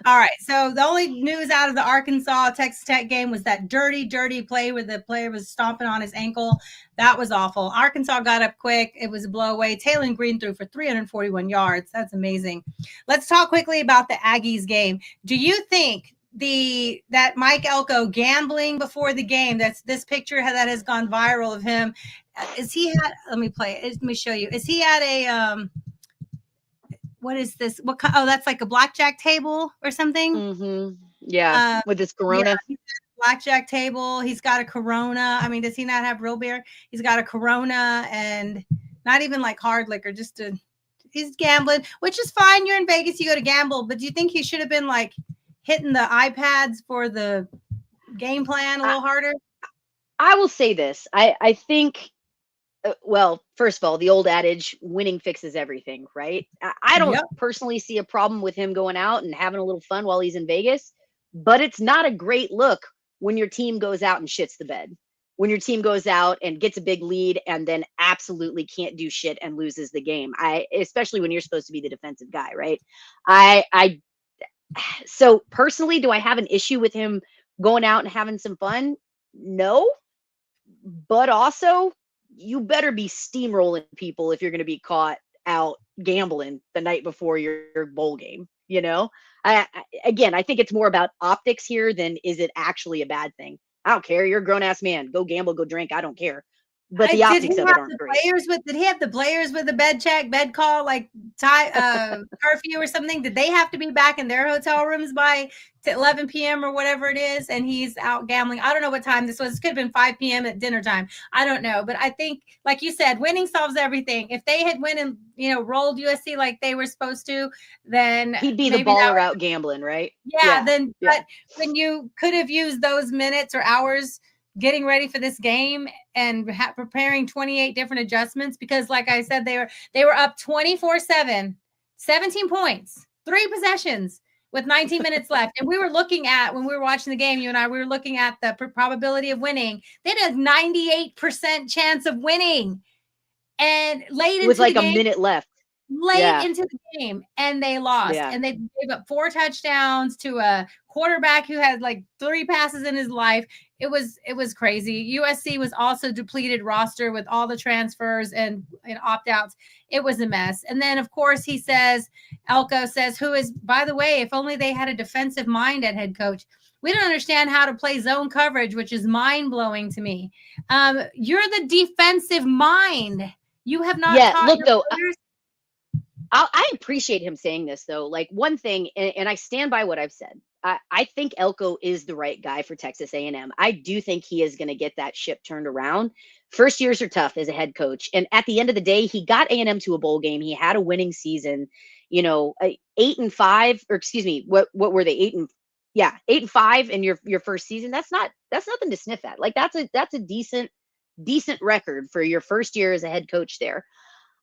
All right. So the only news out of the Arkansas Texas Tech game was that dirty play where the player was stomping on his ankle. That was awful. Arkansas got up quick. It was a blowaway. Taylor Green threw for 341 yards. That's amazing. Let's talk quickly about the Aggies game. Do you think that Mike Elko gambling before the game, that's this picture that has gone viral of him, let me play it. Let me show you. Is he at a what is this? That's like a blackjack table or something. Mm-hmm. Yeah, with his Corona. Yeah, blackjack table. He's got a Corona. I mean, does he not have real beer? He's got a Corona and not even like hard liquor. He's gambling, which is fine. You're in Vegas, you go to gamble. But do you think he should have been like hitting the iPads for the game plan a little harder? I will say this. I think. Well, first of all, the old adage, winning fixes everything, right? I don't personally see a problem with him going out and having a little fun while he's in Vegas, but it's not a great look when your team goes out and shits the bed, when your team goes out and gets a big lead and then absolutely can't do shit and loses the game. Especially when you're supposed to be the defensive guy, right? So personally, do I have an issue with him going out and having some fun? No, but also, you better be steamrolling people if you're going to be caught out gambling the night before your bowl game. I think it's more about optics here than is it actually a bad thing. I don't care. You're a grown ass man. Go gamble, go drink. I don't care. But the optics of it aren't great. Did he have the players with the bed call, like curfew or something? Did they have to be back in their hotel rooms by 11 p.m. or whatever it is? And he's out gambling. I don't know what time this was. It could have been 5 p.m. at dinner time. I don't know. But I think, like you said, winning solves everything. If they had went and, rolled USC like they were supposed to, then he'd be the baller out gambling, right? Yeah. But when you could have used those minutes or hours getting ready for this game and preparing 28 different adjustments, because like I said, they were up 24-7, 17 points, 3 possessions with 19 minutes left. And we were looking at, when we were watching the game, you and I, we were looking at the probability of winning. They had a 98% chance of winning. And late into with like the game, a minute left. Into the game, and they lost. And they gave up 4 touchdowns to a quarterback who had like 3 passes in his life. It was crazy. USC was also depleted roster with all the transfers and opt-outs. It was a mess. And then, of course, Elko says, who is, by the way, if only they had a defensive mind at head coach. We don't understand how to play zone coverage, which is mind-blowing to me. You're the defensive mind. You have not taught your players. I appreciate him saying this, though. Like, one thing, and I stand by what I've said. I think Elko is the right guy for Texas A&M. I do think he is going to get that ship turned around. First years are tough as a head coach. And at the end of the day, he got A&M to a bowl game. He had a winning season, 8-5, or excuse me, what were they? 8-5 in your first season. That's nothing to sniff at. Like, that's a decent record for your first year as a head coach there.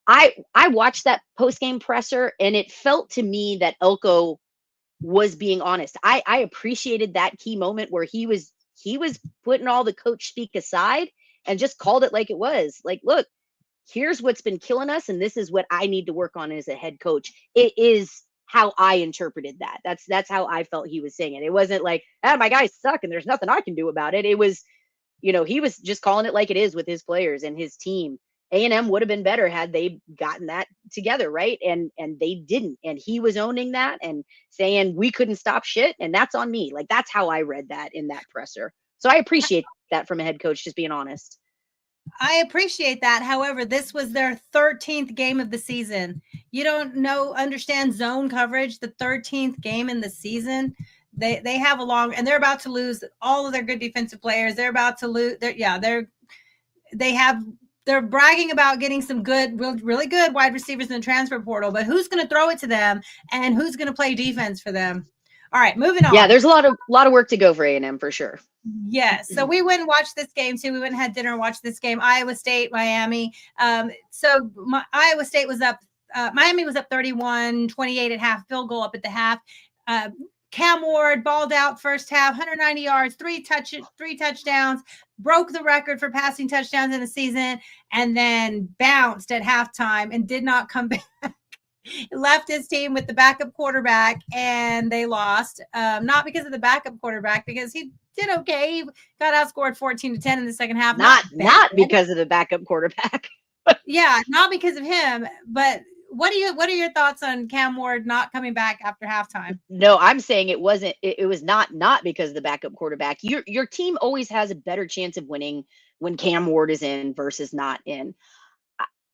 I watched that post game presser, and it felt to me that Elko was being honest. I appreciated that key moment where he was putting all the coach speak aside and just called it like it was. Like, look, here's what's been killing us, and this is what I need to work on as a head coach. It is how I interpreted that. That's how I felt he was saying it. It wasn't like, ah, my guys suck and there's nothing I can do about it. It was, he was just calling it like it is with his players and his team. A&M would have been better had they gotten that together, right? And they didn't. And he was owning that and saying we couldn't stop shit, and that's on me. Like, that's how I read that in that presser. So I appreciate that from a head coach, just being honest. I appreciate that. However, this was their 13th game of the season. You don't understand zone coverage, the 13th game in the season. They have a long, and they're about to lose all of their good defensive players. They're about to lose. They're bragging about getting some good, really good wide receivers in the transfer portal, but who's going to throw it to them and who's going to play defense for them? All right, moving on. Yeah, there's a lot of work to go for A&M for sure. Yes. So we went and watched this game too. We went and had dinner and watched this game. Iowa State, Miami. Iowa State was up. Miami was up 31-28 at half, field goal up at the half. Cam Ward balled out first half, 190 yards, three touchdowns, broke the record for passing touchdowns in the season, and then bounced at halftime and did not come back. Left his team with the backup quarterback, and they lost. Not because of the backup quarterback, because he did okay. He got outscored 14-10 in the second half. Not because of the backup quarterback. Yeah, not because of him. But what are your thoughts on Cam Ward not coming back after halftime? No, I'm saying it wasn't. It was not because of the backup quarterback. Your team always has a better chance of winning when Cam Ward is in versus not in.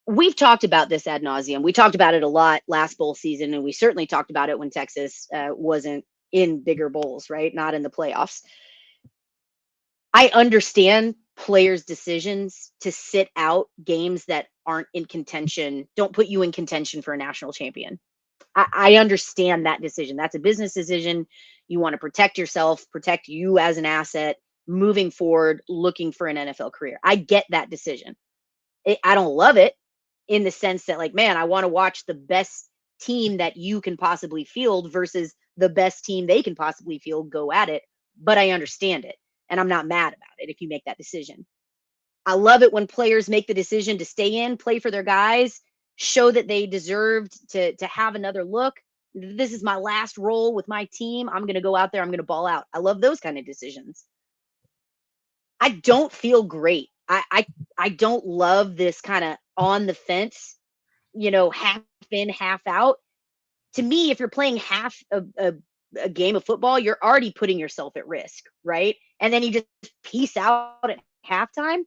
We've talked about this ad nauseum. We talked about it a lot last bowl season, and we certainly talked about it when Texas wasn't in bigger bowls, right? Not in the playoffs. I understand players' decisions to sit out games that aren't in contention, don't put you in contention for a national champion. I understand that decision. That's a business decision. You want to protect yourself, protect you as an asset, moving forward, looking for an NFL career. I get that decision. I don't love it, in the sense that, like, man, I want to watch the best team that you can possibly field versus the best team they can possibly field go at it. But I understand it, and I'm not mad about it if you make that decision. I love it when players make the decision to stay in, play for their guys, show that they deserved to have another look. This is my last role with my team. I'm going to go out there. I'm going to ball out. I love those kind of decisions. I don't feel great. I don't love this kind of on the fence, half in, half out. To me, if you're playing half a game of football, you're already putting yourself at risk, right? And then you just peace out at halftime.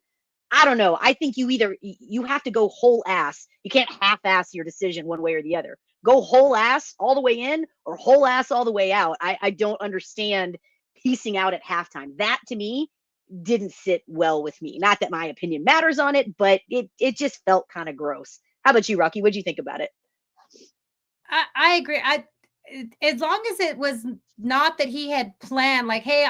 I don't know. I think you have to go whole ass. You can't half ass your decision one way or the other. Go whole ass all the way in or whole ass all the way out. I don't understand piecing out at halftime. That, to me, didn't sit well with me. Not that my opinion matters on it, but it just felt kind of gross. How about you, Rocky? What'd you think about it? I agree. As long as it was not that he had planned, like, hey,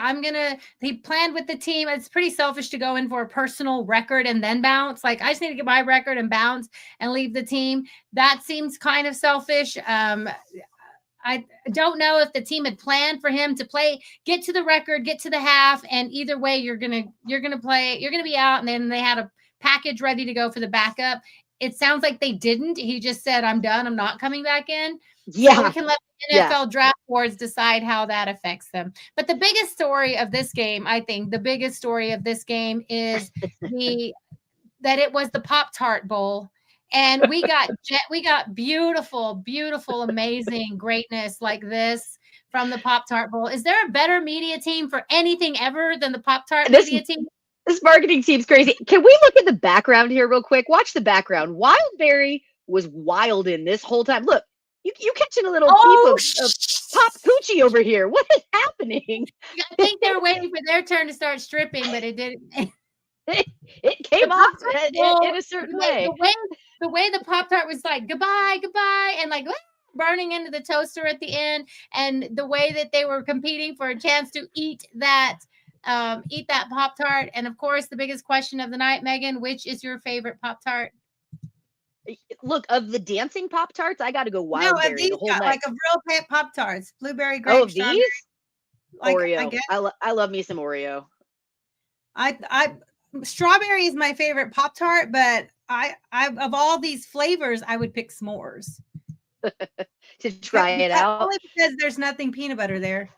he planned with the team. It's pretty selfish to go in for a personal record and then bounce. Like, I just need to get my record and bounce and leave the team. That seems kind of selfish. I don't know if the team had planned for him to get to the record, get to the half, and either way, you're gonna be out, and then they had a package ready to go for the backup. It sounds like they didn't. He just said, "I'm done. I'm not coming back in." Yeah, so we can let the NFL draft boards decide how that affects them. But the biggest story of this game, I think, is that it was the Pop-Tart Bowl. And we got beautiful, beautiful, amazing greatness like this from the Pop-Tart Bowl. Is there a better media team for anything ever than the Pop-Tart media team? This marketing team's crazy. Can we look at the background here real quick? Watch the background. Wildberry was wild in this whole time. Look, you catching a little peep of Pop Poochie over here. What is happening? I think they were waiting for their turn to start stripping, but it didn't. It came off in a certain way. The way the Pop-Tart was like, goodbye, and like burning into the toaster at the end, and the way that they were competing for a chance to eat that Pop-Tart. And of course, the biggest question of the night, Megan, which is your favorite Pop-Tart? Look, of the dancing Pop-Tarts, I got to go No, Wildberry these the whole got night. like a real Pop Tarts, blueberry, Oh, grape, of strawberry. these? Like I Oreo. guess I love me some Oreo. I strawberry is my favorite Pop Tart, but I of all these flavors, I would pick s'mores. To try it out. Only because there's nothing peanut butter there.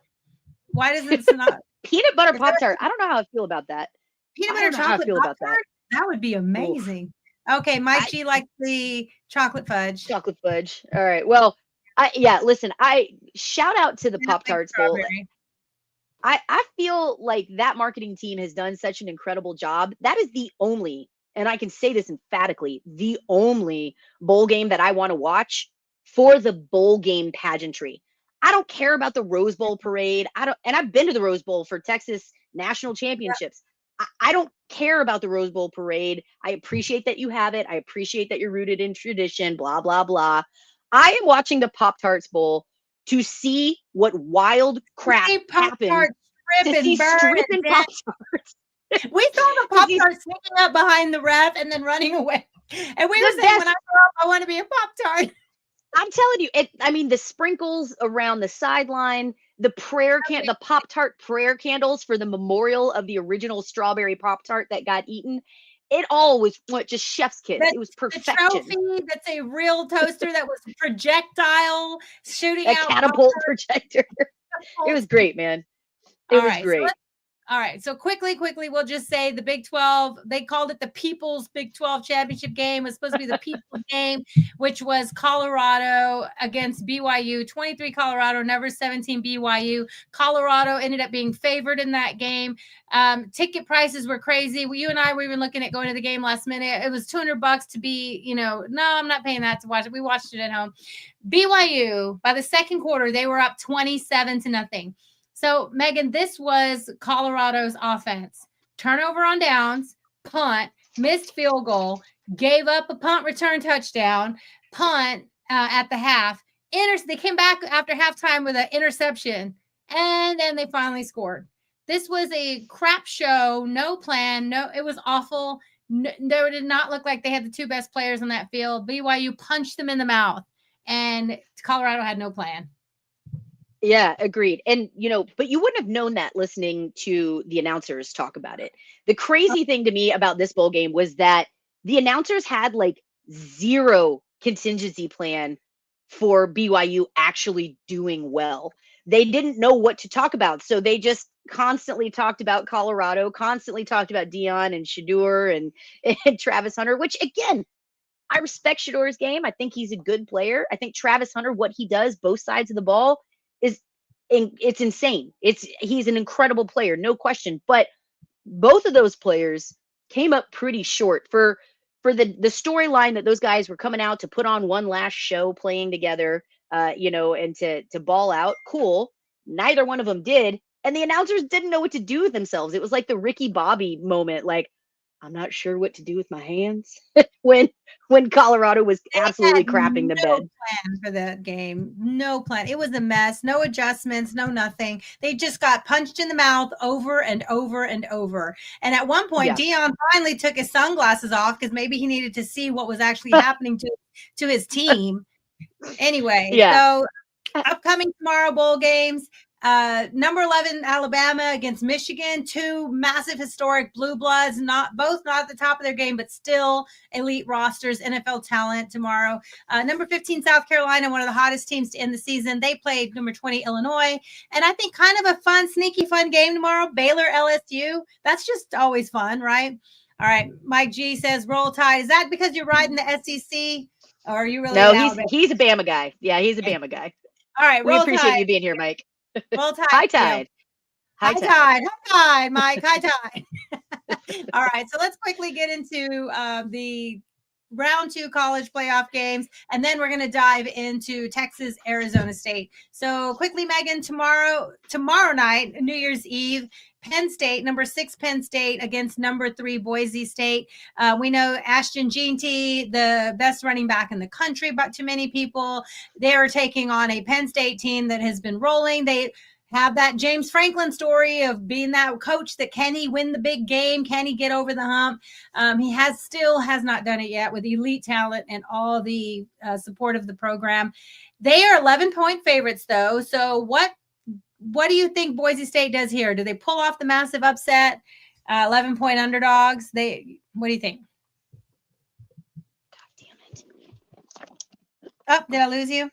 Why doesn't it not Peanut butter if there was Pop-Tart. I don't know how I feel about that. peanut I butter don't know how I chocolate feel Pop about that. Tart? That would be Oof. amazing. Okay, Mike I- G likes the chocolate fudge. Chocolate fudge. All right. Well, listen, I shout out to the And I like Pop-Tarts Bowl. strawberry. I feel like that marketing team has done such an incredible job. That is the only, and I can say this emphatically, the only bowl game that I want to watch for the bowl game pageantry. I don't care about the Rose Bowl parade. And I've been to the Rose Bowl for Texas national championships. I don't care about the Rose Bowl parade. I appreciate that you have it. I appreciate that you're rooted in tradition, blah, blah, blah. I am watching the Pop-Tarts Bowl to see what wild crap See Pop happens. Tart To strip see and burn stripping and dance. Pop-Tarts. We saw the To Pop see- Tart sneaking up behind the ref and then running away. And we were The saying, best- when I grow up, I want to be a Pop Tart. I'm telling you, the sprinkles around the sideline, the the Pop-Tart prayer candles for the memorial of the original strawberry Pop-Tart that got eaten. It all was just chef's kiss. It was The perfection. trophy that's a real toaster that was projectile shooting A out. catapult projector. It was great, man. It All was right, great. All right. So quickly, we'll just say the Big 12, they called it the People's Big 12 Championship game. It was supposed to be the People's game, which was Colorado against BYU, 23 Colorado, never 17 BYU. Colorado ended up being favored in that game. Ticket prices were crazy. You and I were even looking at going to the game last minute. It was $200 to be, no, I'm not paying that to watch it. We watched it at home. BYU, by the second quarter, they were up 27-0. So, Megan, this was Colorado's offense. Turnover on downs, punt, missed field goal, gave up a punt return touchdown, punt at the half. They came back after halftime with an interception, and then they finally scored. This was a crap show, no plan. It was awful. They did not look like they had the two best players on that field. BYU punched them in the mouth, and Colorado had no plan. Yeah, agreed. And, but you wouldn't have known that listening to the announcers talk about it. The crazy thing to me about this bowl game was that the announcers had like zero contingency plan for BYU actually doing well. They didn't know what to talk about. So they just constantly talked about Colorado, constantly talked about Dion and Shador and Travis Hunter, which again, I respect Shador's game. I think he's a good player. I think Travis Hunter, what he does, both sides of the ball, it's insane. He's an incredible player, no question. But both of those players came up pretty short for the storyline that those guys were coming out to put on one last show playing together, and to ball out. Cool. Neither one of them did. And the announcers didn't know what to do with themselves. It was like the Ricky Bobby moment, like, I'm not sure what to do with my hands when Colorado was absolutely crapping the bed. No plan for that game. No plan. It was a mess. No adjustments. No nothing. They just got punched in the mouth over and over and over. And at one point, Dion finally took his sunglasses off because maybe he needed to see what was actually happening to his team. Anyway, so upcoming tomorrow bowl games. Number 11 Alabama against Michigan, two massive historic blue bloods, not at the top of their game, but still elite rosters, NFL talent tomorrow. Number 15 South Carolina, one of the hottest teams to end the season. They played number 20 Illinois, and I think kind of a fun, sneaky fun game tomorrow. Baylor LSU. That's just always fun, right? All right. Mike G says roll tide. Is that because you're riding the SEC, or are you really? No, he's a Bama guy. Yeah, he's a Bama guy. All right. We appreciate you being here, Mike. Roll tide. High tide. High tide, Mike. High tide. All right. So let's quickly get into the round 2 college playoff games, and then we're going to dive into Texas, Arizona State. So quickly, Megan, tomorrow night, New Year's Eve, Penn State, number 6 Penn State against number 3 Boise State. We know Ashton Jeanty, the best running back in the country, but to many people, they are taking on a Penn State team that has been rolling. They have that James Franklin story of being that coach that can he win the big game? Can he get over the hump? He still has not done it yet with elite talent and all the support of the program. They are 11-point favorites though. So what do you think Boise State does here? Do they pull off the massive upset? 11-point underdogs. What do you think? God damn it. Oh, did I lose you?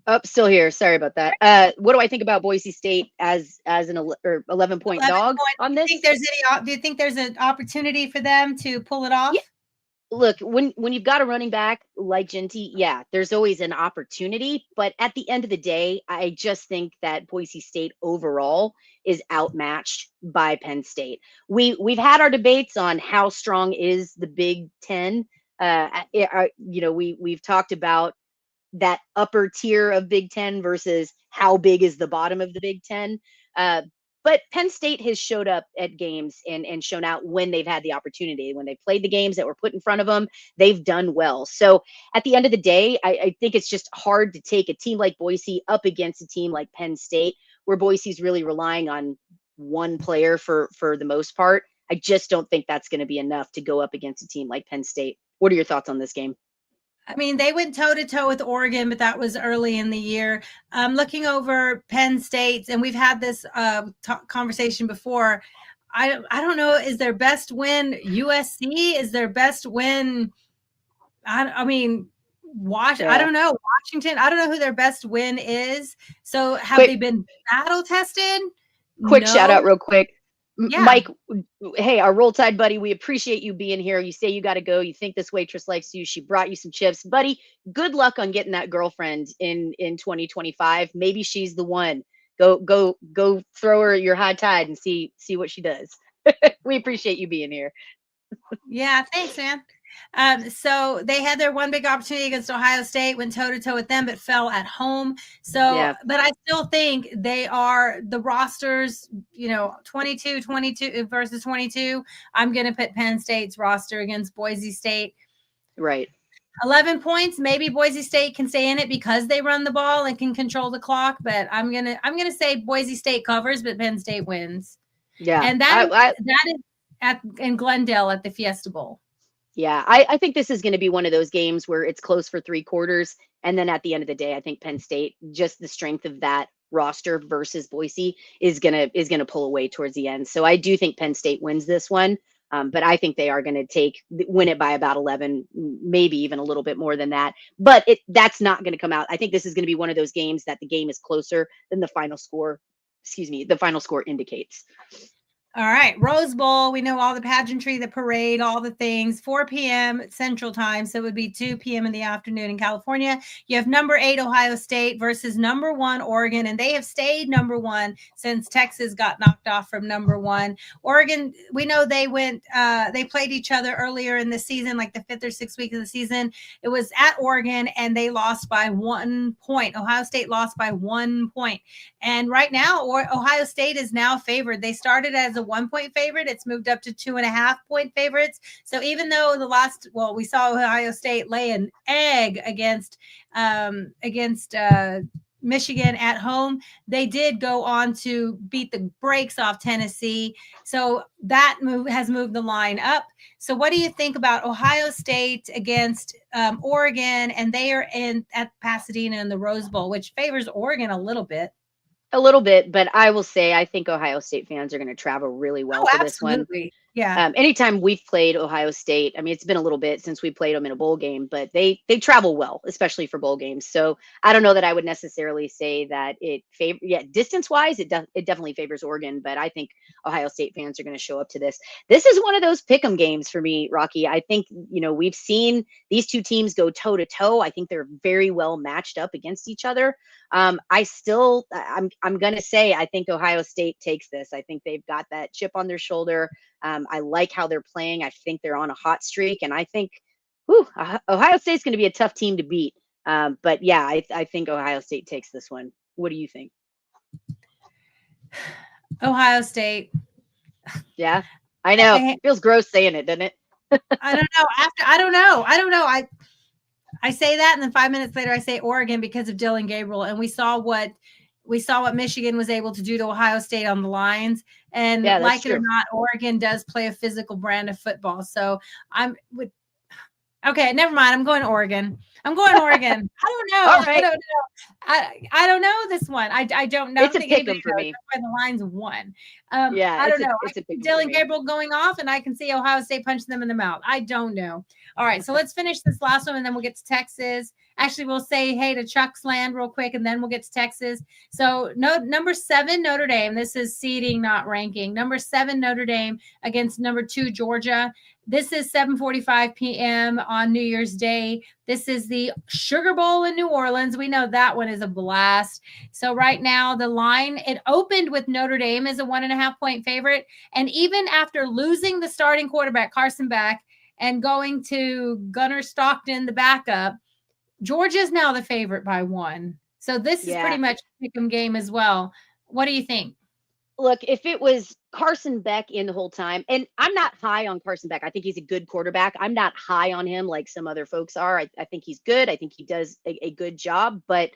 Oh, still here. Sorry about that. What do I think about Boise State as an 11-point dog on this? Do you think there's an opportunity for them to pull it off? Yeah. Look, when you've got a running back like Genty, yeah, there's always an opportunity. But at the end of the day, I just think that Boise State overall is outmatched by Penn State. We've had our debates on how strong is the Big Ten. We've talked about that upper tier of Big Ten versus how big is the bottom of the Big Ten. But Penn State has showed up at games and shown out when they've had the opportunity. When they played the games that were put in front of them, they've done well. So at the end of the day, I think it's just hard to take a team like Boise up against a team like Penn State, where Boise's really relying on one player for the most part. I just don't think that's going to be enough to go up against a team like Penn State. What are your thoughts on this game? I mean, they went toe-to-toe with Oregon, but that was early in the year. Looking over Penn State, and we've had this conversation before, I don't know, is their best win USC? Is their best win I mean, I don't know, Washington. I don't know who their best win is. So have they been battle tested? Quick shout out real quick. Yeah. Mike, hey, our Roll Tide buddy, we appreciate you being here. You say you got to go. You think this waitress likes you. She brought you some chips. Buddy, good luck on getting that girlfriend in 2025. Maybe she's the one. Go throw her your high tide and see what she does. We appreciate you being here. Yeah, thanks, man. So they had their one big opportunity against Ohio State, went toe-to-toe with them, but fell at home. So, but I still think they are the rosters, 22 versus 22. I'm going to put Penn State's roster against Boise State. Right. 11 points. Maybe Boise State can stay in it because they run the ball and can control the clock. But I'm gonna say Boise State covers, but Penn State wins. Yeah, and that is in Glendale at the Fiesta Bowl. Yeah, I think this is going to be one of those games where it's close for 3 quarters. And then at the end of the day, I think Penn State, just the strength of that roster versus Boise is gonna pull away towards the end. So I do think Penn State wins this one. But I think they are going to win it by about 11, maybe even a little bit more than that. But that's not going to come out. I think this is going to be one of those games that the game is closer than the final score. The final score indicates. All right, Rose Bowl. We know all the pageantry, the parade, all the things. 4 p.m. Central Time, so it would be 2 p.m. in the afternoon in California. You have number 8 Ohio State versus number 1 Oregon, and they have stayed number 1 since Texas got knocked off from number 1. Oregon, we know they played each other earlier in the season, like the 5th or 6th week of the season. It was at Oregon, and they lost by 1 point. Ohio State lost by 1 point, and right now, Ohio State is now favored. They started as a 1-point favorite. It's moved up to 2.5-point favorites. So even though we saw Ohio State lay an egg against Michigan at home, they did go on to beat the brakes off Tennessee. So that has moved the line up. So what do you think about Ohio State against Oregon? And they are at Pasadena in the Rose Bowl, which favors Oregon a little bit. A little bit, but I will say I think Ohio State fans are going to travel really well for this one. Yeah. Anytime we've played Ohio State, I mean, it's been a little bit since we played them in a bowl game, but they travel well, especially for bowl games. So I don't know that I would necessarily say that distance wise, it definitely favors Oregon, but I think Ohio State fans are going to show up to this. This is one of those pick'em games for me, Rocky. I think, we've seen these two teams go toe to toe. I think they're very well matched up against each other. I'm going to say, I think Ohio State takes this. I think they've got that chip on their shoulder. I like how they're playing. I think they're on a hot streak, and I think Ohio State's going to be a tough team to beat. But yeah, I think Ohio State takes this one. What do you think? Ohio State. Yeah, I know. It feels gross saying it, doesn't it? I don't know. I don't know. I say that, and then 5 minutes later, I say Oregon because of Dylan Gabriel, and we saw what We saw what Michigan was able to do to Ohio State on the lines. And Yeah, that's like it or true. not, Oregon does play a physical brand of football. So I'm with, okay, never mind. I'm going Oregon. I'm going Oregon. I don't know. All I right. don't know. I don't know this one. I don't It's a think pick 'em anybody for knows. me. That's why the line's 1. Yeah, I don't know. I it's a can see pick 'em for Dylan me. Gabriel going off, and I can see Ohio State punching them in the mouth. I don't know. All right, so let's finish this last one, and then we'll get to Texas. Actually, we'll say hey to Chuck's Land real quick, and then we'll get to Texas. So number 7, Notre Dame. This is seeding, not ranking. Number 7, Notre Dame against number 2, Georgia. This is 7:45 p.m. on New Year's Day. This is the Sugar Bowl in New Orleans. We know that one is a blast. So right now, the line, it opened with Notre Dame as a 1.5-point favorite. And even after losing the starting quarterback, Carson Beck, and going to Gunnar Stockton, the backup, Georgia's now the favorite by 1. So this is pretty much a pick 'em game as well. What do you think? Look, if it was Carson Beck in the whole time, and I'm not high on Carson Beck. I think he's a good quarterback. I'm not high on him like some other folks are. I think he's good. I think he does a good job, but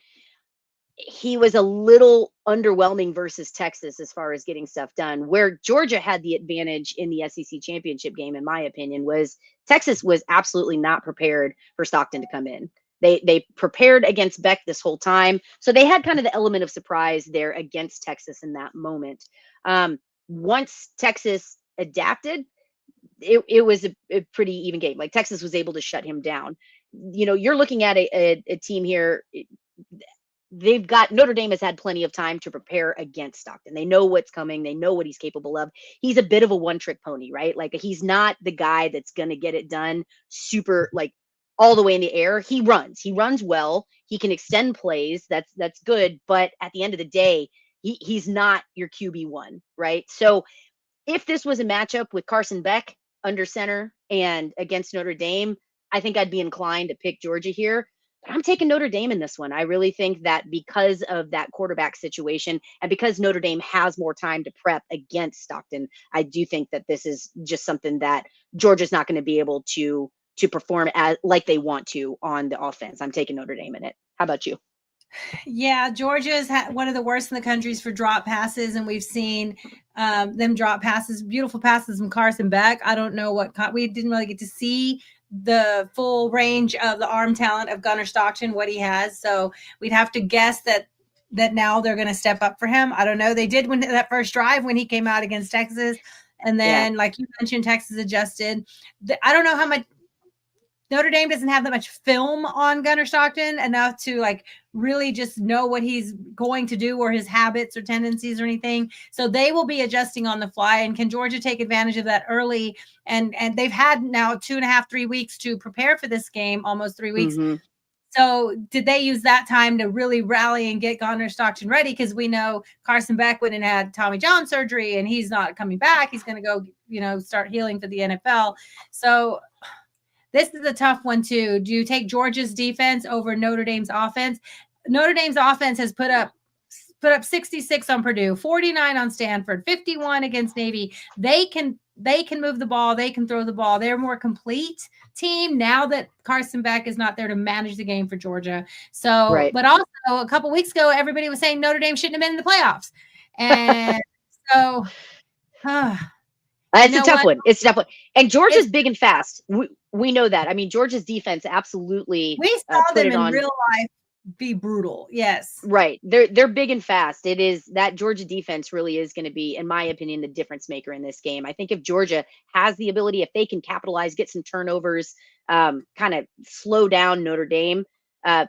he was a little underwhelming versus Texas as far as getting stuff done. Where Georgia had the advantage in the SEC championship game, in my opinion, was Texas was absolutely not prepared for Stockton to come in. They prepared against Beck this whole time. So they had kind of the element of surprise there against Texas in that moment. Once Texas adapted, it was a pretty even game. Like Texas was able to shut him down. You know, you're looking at a team here. They've got Notre Dame has had plenty of time to prepare against Stockton. They know what's coming. They know what he's capable of. He's a bit of a one-trick pony, right? Like he's not the guy that's going to get it done super like all the way in the air. He runs well. He can extend plays. That's good. But at the end of the day, he's not your QB1, right? So if this was a matchup with Carson Beck under center and against Notre Dame, I think I'd be inclined to pick Georgia here. But I'm taking Notre Dame in this one. I really think that because of that quarterback situation and because Notre Dame has more time to prep against Stockton, I do think that this is just something that Georgia's not going to be able to perform as like they want to on the offense. I'm taking Notre Dame in it. How about you? Yeah, Georgia is one of the worst in the countries for drop passes, and we've seen them drop passes, beautiful passes from Carson Beck. I don't know we didn't really get to see the full range of the arm talent of Gunnar Stockton, what he has. So we'd have to guess that now they're going to step up for him. I don't know. They did when that first drive when he came out against Texas, and then like you mentioned, Texas adjusted. I don't know how much. Notre Dame doesn't have that much film on Gunnar Stockton enough to like really just know what he's going to do or his habits or tendencies or anything. So they will be adjusting on the fly. And can Georgia take advantage of that early? And they've had now 2.5, 3 weeks to prepare for this game, almost 3 weeks. Mm-hmm. So did they use that time to really rally and get Gunnar Stockton ready? Because we know Carson Beck went and had Tommy John surgery and he's not coming back. He's going to go, start healing for the NFL. So this is a tough one too. Do you take Georgia's defense over Notre Dame's offense? Notre Dame's offense has put up 66 on Purdue, 49 on Stanford, 51 against Navy. They can move the ball. They can throw the ball. They're a more complete team now that Carson Beck is not there to manage the game for Georgia. So, right. But also a couple weeks ago, everybody was saying Notre Dame shouldn't have been in the playoffs. And so, it's a tough one. It's a tough one. And Georgia's big and fast. We know that. I mean, Georgia's defense absolutely. We saw them in real life be brutal. Yes. Right. They're big and fast. It is that Georgia defense really is going to be, in my opinion, the difference maker in this game. I think if Georgia has the ability, if they can capitalize, get some turnovers, kind of slow down Notre Dame,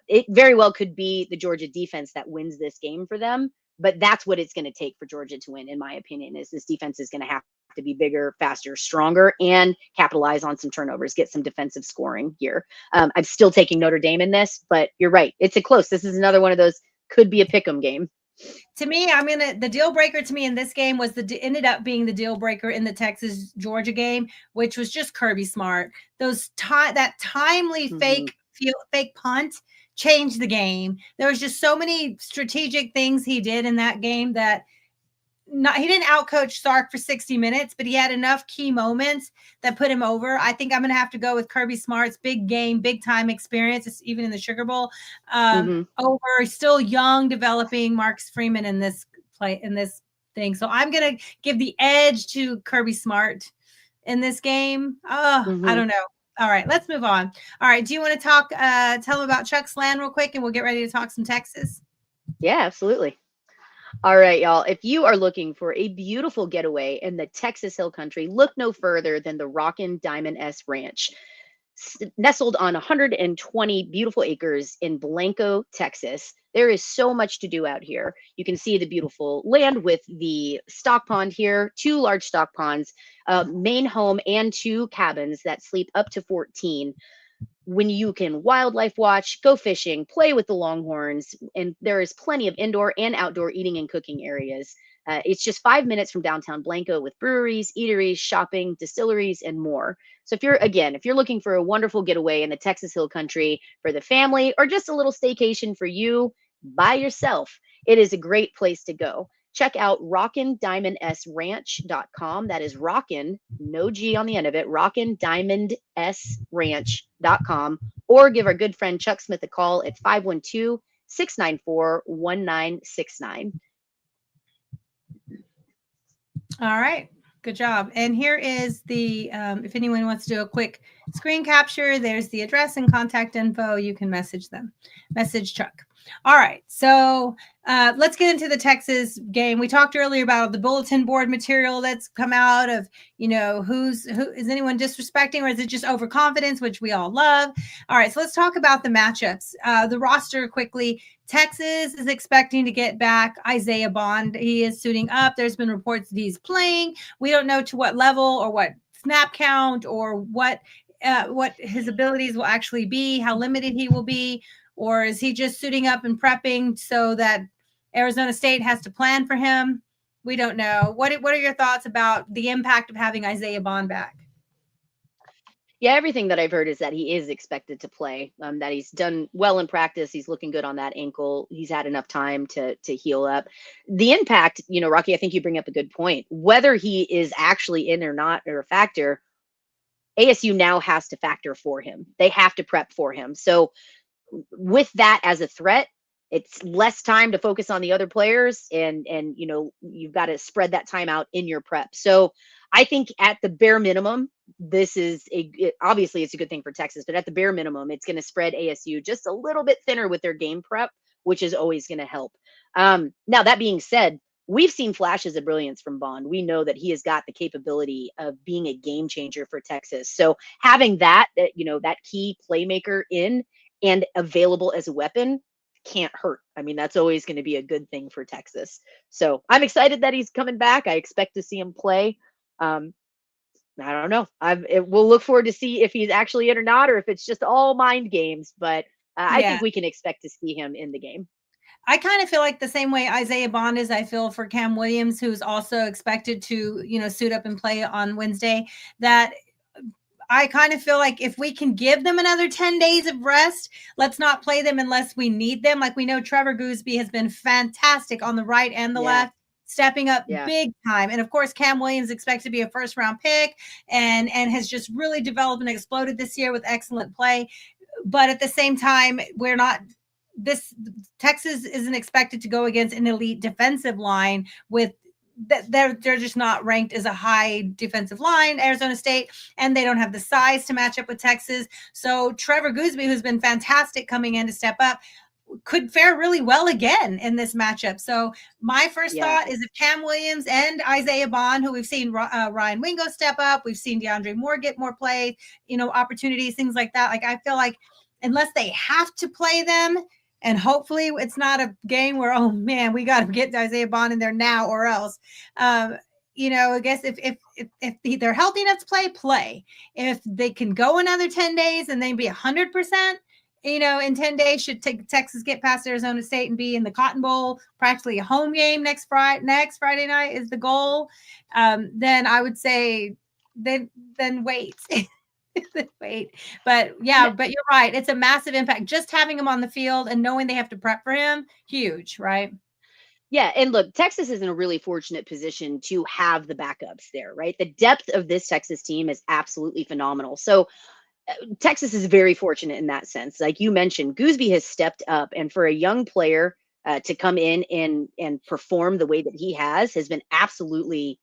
it very well could be the Georgia defense that wins this game for them. But that's what it's going to take for Georgia to win, in my opinion, is this defense is going to have to be bigger, faster, stronger, and capitalize on some turnovers, get some defensive scoring here. I'm still taking Notre Dame in this, but you're right. It's a close. This is another one of those could be a pick 'em game. To me, the deal breaker to me in this game was ended up being the deal breaker in the Texas Georgia game, which was just Kirby Smart. That timely fake punt changed the game. There was just so many strategic things he did in that game that he didn't outcoach Sark for 60 minutes, but he had enough key moments that put him over. I think I'm going to have to go with Kirby Smart's big game, big time experience, even in the Sugar Bowl, over still young, developing Marcus Freeman in this thing. So I'm going to give the edge to Kirby Smart in this game. Oh, I don't know. All right, let's move on. All right, do you want to tell them about Chuck Slan real quick, and we'll get ready to talk some Texas? Yeah, absolutely. All right, y'all. If you are looking for a beautiful getaway in the Texas Hill Country, look no further than the Rockin' Diamond S Ranch. Nestled on 120 beautiful acres in Blanco, Texas. There is so much to do out here. You can see the beautiful land with the stock pond here, 2 large stock ponds, main home, and 2 cabins that sleep up to 14. When you can wildlife watch, go fishing, play with the Longhorns, and there is plenty of indoor and outdoor eating and cooking areas. It's just 5 minutes from downtown Blanco with breweries, eateries, shopping, distilleries, and more. So if you're looking for a wonderful getaway in the Texas Hill Country for the family or just a little staycation for you by yourself, it is a great place to go. Check out rockindiamondsranch.com. That is rockin, no G on the end of it, rockindiamondsranch.com, or give our good friend Chuck Smith a call at 512-694-1969. All right. Good job. And here is the, if anyone wants to do a quick screen capture, there's the address and contact info. You can message Chuck. All right. So let's get into the Texas game. We talked earlier about the bulletin board material that's come out of, who is anyone disrespecting, or is it just overconfidence, which we all love? All right. So let's talk about the matchups. The roster quickly. Texas is expecting to get back Isaiah Bond. He is suiting up. There's been reports that he's playing. We don't know to what level or what snap count or what his abilities will actually be, how limited he will be, or is he just suiting up and prepping so that Arizona State has to plan for him? We don't know. What are your thoughts about the impact of having Isaiah Bond back? Yeah, everything that I've heard is that he is expected to play, that he's done well in practice. He's looking good on that ankle. He's had enough time to heal up. The impact, Rocky, I think you bring up a good point. Whether he is actually in or not or a factor, ASU now has to factor for him. They have to prep for him. So with that as a threat, it's less time to focus on the other players, and you've got to spread that time out in your prep. So I think at the bare minimum, this is obviously it's a good thing for Texas, but at the bare minimum, it's going to spread ASU just a little bit thinner with their game prep, which is always going to help. Now, that being said, we've seen flashes of brilliance from Bond. We know that he has got the capability of being a game changer for Texas. So having that key playmaker in and available as a weapon can't hurt. I mean, that's always going to be a good thing for Texas. So I'm excited that he's coming back. I expect to see him play. I don't know. We'll look forward to see if he's actually in or not, or if it's just all mind games. But I think we can expect to see him in the game. I kind of feel like the same way Isaiah Bond is, I feel for Cam Williams, who's also expected to, suit up and play on Wednesday, that I kind of feel like if we can give them another 10 days of rest, let's not play them unless we need them. Like we know Trevor Gooseby has been fantastic on the right and the left, stepping up big time. And of course, Cam Williams expects to be a first round pick and has just really developed and exploded this year with excellent play. But at the same time, Texas isn't expected to go against an elite defensive line with they're just not ranked as a high defensive line, Arizona State, and they don't have the size to match up with Texas. So Trevor Gooseby, who's been fantastic coming in to step up, could fare really well again in this matchup. So my first thought is if Cam Williams and Isaiah Bond, who we've seen Ryan Wingo step up, we've seen DeAndre Moore get more play, opportunities, things like that. Like I feel like unless they have to play them, and hopefully it's not a game where, oh man, we got to get Isaiah Bond in there now or else. I guess if they're healthy enough to play. If they can go another 10 days and then be 100%, in 10 days, should Texas get past Arizona State and be in the Cotton Bowl, practically a home game next Friday night is the goal. Then I would say then wait. Wait, but you're right. It's a massive impact. Just having him on the field and knowing they have to prep for him, huge, right? Yeah, and look, Texas is in a really fortunate position to have the backups there, right? The depth of this Texas team is absolutely phenomenal. So Texas is very fortunate in that sense. Like you mentioned, Gooseby has stepped up, and for a young player to come in and perform the way that he has been absolutely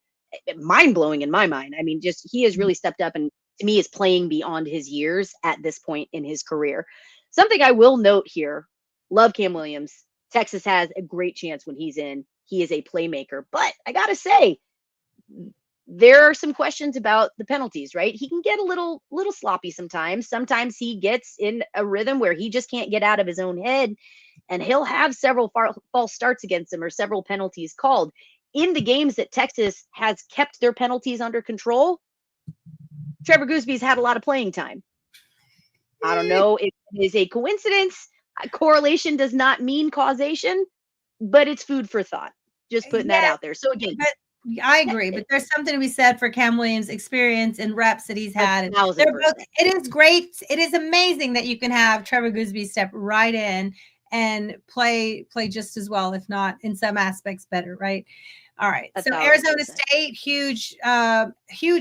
mind blowing in my mind. I mean, just he has really stepped up, and to me, is playing beyond his years at this point in his career. Something I will note here: love Cam Williams. Texas has a great chance when he's in. He is a playmaker, but I gotta say, there are some questions about the penalties, right? He can get a little sloppy sometimes. Sometimes he gets in a rhythm where he just can't get out of his own head, and he'll have several false starts against him or several penalties called. In the games that Texas has kept their penalties under control, Trevor Gooseby's had a lot of playing time. I don't know if it is a coincidence. Correlation does not mean causation, but it's food for thought. Just putting that Yes, out there. So again, but I agree. But there's something to be said for Cam Williams' experience and reps that he's had. And they're both. 1,000%. It is great. It is amazing that you can have Trevor Gooseby step right in and play just as well, if not in some aspects better, right? All right. So 1,000%. Arizona State, huge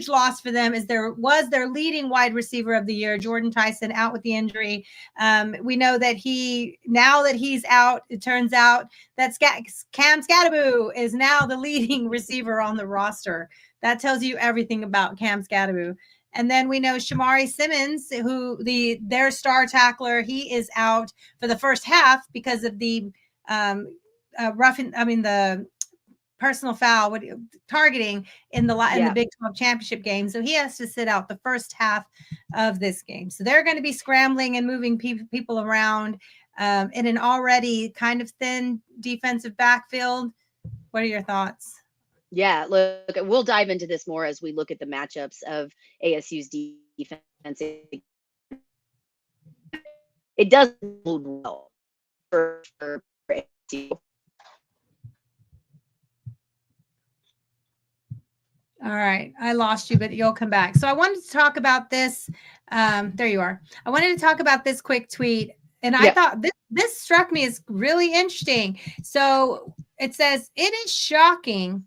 loss for them, as there was their leading wide receiver of the year, Jordan Tyson, out with the injury. We know that now that he's out, it turns out that Cam Scadaboo is now the leading receiver on the roster. That tells you everything about Cam Scadaboo. And then we know Shamari Simmons, who their star tackler, he is out for the first half because of the the personal foul targeting in the Big 12 championship game. So he has to sit out the first half of this game. So they're going to be scrambling and moving people around in an already kind of thin defensive backfield. What are your thoughts? Yeah, look, we'll dive into this more as we look at the matchups of ASU's defense. It does bode well for ASU. All right. I lost you, but you'll come back. So I wanted to talk about this. There you are. I wanted to talk about this quick tweet. And I thought this struck me as really interesting. So it says, it is shocking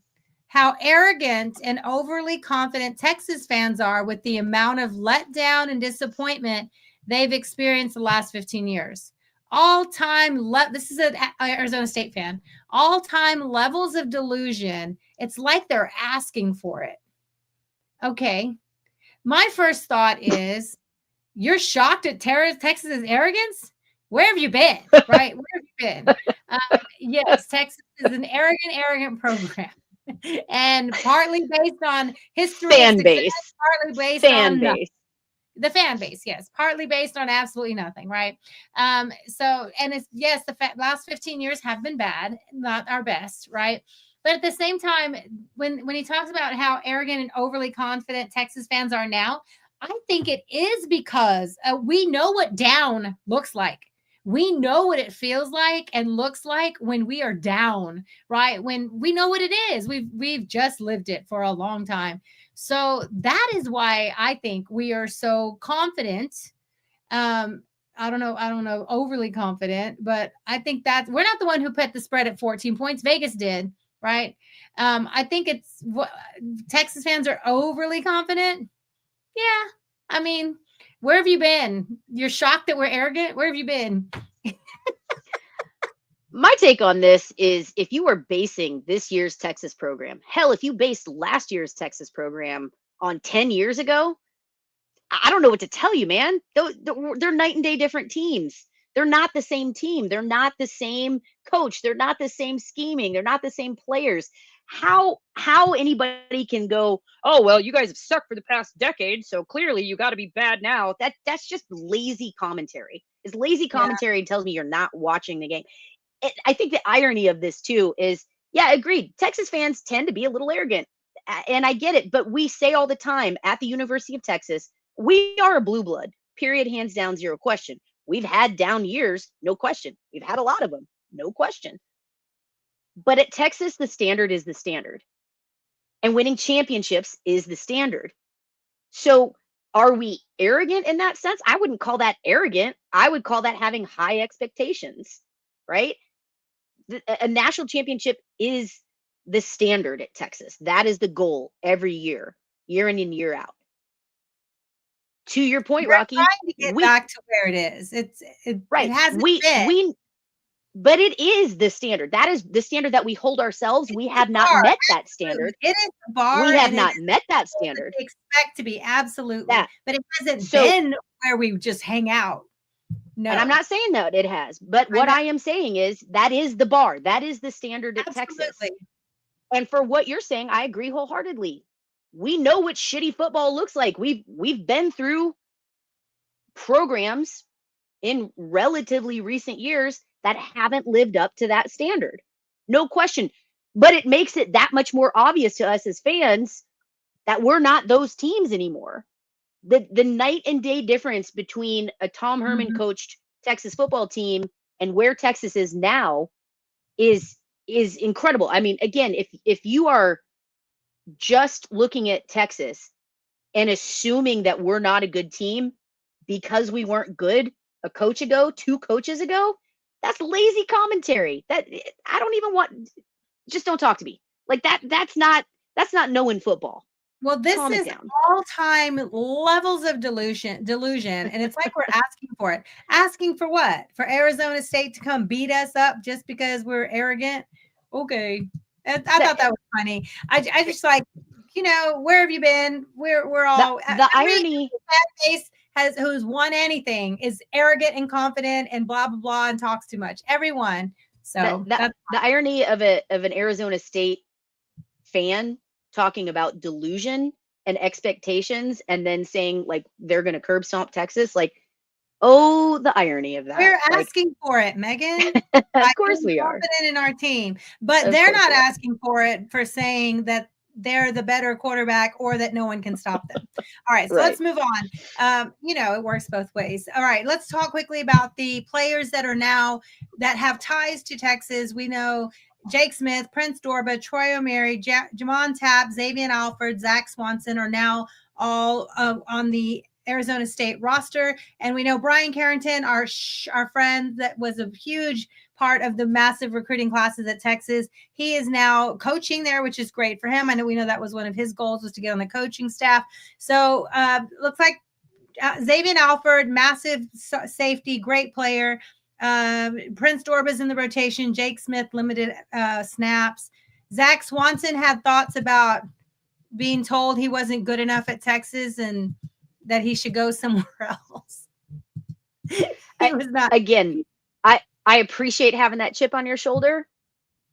how arrogant and overly confident Texas fans are with the amount of letdown and disappointment they've experienced the last 15 years. This is an Arizona State fan. All-time levels of delusion. It's like they're asking for it. Okay. My first thought is, you're shocked at Texas's arrogance? Where have you been? Right? Where have you been? Yes, Texas is an arrogant program. And partly based on history, fan base, partly based on the fan base, yes, partly based on absolutely nothing, right? So, and it's the last 15 years have been bad, not our best, right? But at the same time, when he talks about how arrogant and overly confident Texas fans are now, I think it is because we know what down looks like. We know what it feels like and looks like when we are down, right? When we know what it is. We've just lived it for a long time. So that is why I think we are so confident. I don't know, overly confident, but I think that we're not the one who put the spread at 14 points. Vegas did, right? I think it's what Texas fans are overly confident. Yeah. I mean, where have you been? You're shocked that we're arrogant? Where have you been? My take on this is, if you were basing this year's Texas program, hell, if you based last year's Texas program on 10 years ago, I don't know what to tell you, man. They're night and day different teams. They're not the same team. They're not the same coach. They're not the same scheming. They're not the same players. How anybody can go, oh, well, you guys have sucked for the past decade, so clearly you got to be bad now. That's just lazy commentary. It's lazy commentary and tells me you're not watching the game. I think the irony of this too is, agreed. Texas fans tend to be a little arrogant, and I get it. But we say all the time at the University of Texas, we are a blue blood, period, hands down, zero question. We've had down years, no question. We've had a lot of them, no question. But at Texas, the standard is the standard. And winning championships is the standard. So are we arrogant in that sense? I wouldn't call that arrogant. I would call that having high expectations, right? a national championship is the standard at Texas. That is the goal every year in and year out. To your point, We're Rocky, trying to get back to where it is. It hasn't been. But it is the standard. That is the standard that we hold ourselves. We have not met that standard. It is the bar. We have not met that standard. We expect to be, absolutely. That. But it hasn't been where we just hang out. No. And I'm not saying that it has, but what I am saying is that is the bar. That is the standard at Texas. And for what you're saying, I agree wholeheartedly. We know what shitty football looks like. We've been through programs in relatively recent years that haven't lived up to that standard. No question. But it makes it that much more obvious to us as fans that we're not those teams anymore. The night and day difference between a Tom Herman coached Texas football team and where Texas is now is incredible. I mean, again, if you are just looking at Texas and assuming that we're not a good team because we weren't good a coach ago, 2 coaches ago, that's lazy commentary. That I don't even want. Just don't talk to me like that. That's not knowing football. Well, this is all-time levels of delusion, and it's like we're asking for it. Asking for what? For Arizona State to come beat us up just because we're arrogant? Okay, I thought that was funny. I just like, where have you been? We're all the irony. Who's won anything is arrogant and confident and blah blah blah and talks too much. Everyone. So the irony of an Arizona State fan talking about delusion and expectations and then saying like they're going to curb stomp Texas, like, oh, the irony of that. We're asking for it, Megan. Of course we are. Confident in our team, but they're not asking for it for saying that they're the better quarterback or that no one can stop them. All right, so let's move on. It works both ways. All right, let's talk quickly about the players that have ties to Texas. We know Jake Smith, Prince Dorba, Troy O'Meary, Jamon Tapp, Xavier Alford, Zach Swanson are now all on the Arizona State roster. And we know Brian Carrington, our friend that was a huge part of the massive recruiting classes at Texas. He is now coaching there, which is great for him. I know we know that was one of his goals, was to get on the coaching staff. So looks like Xavier Alford, massive safety, great player. Prince Dorba's in the rotation. Jake Smith, limited snaps. Zach Swanson had thoughts about being told he wasn't good enough at Texas and that he should go somewhere else. He was not. Again, I appreciate having that chip on your shoulder,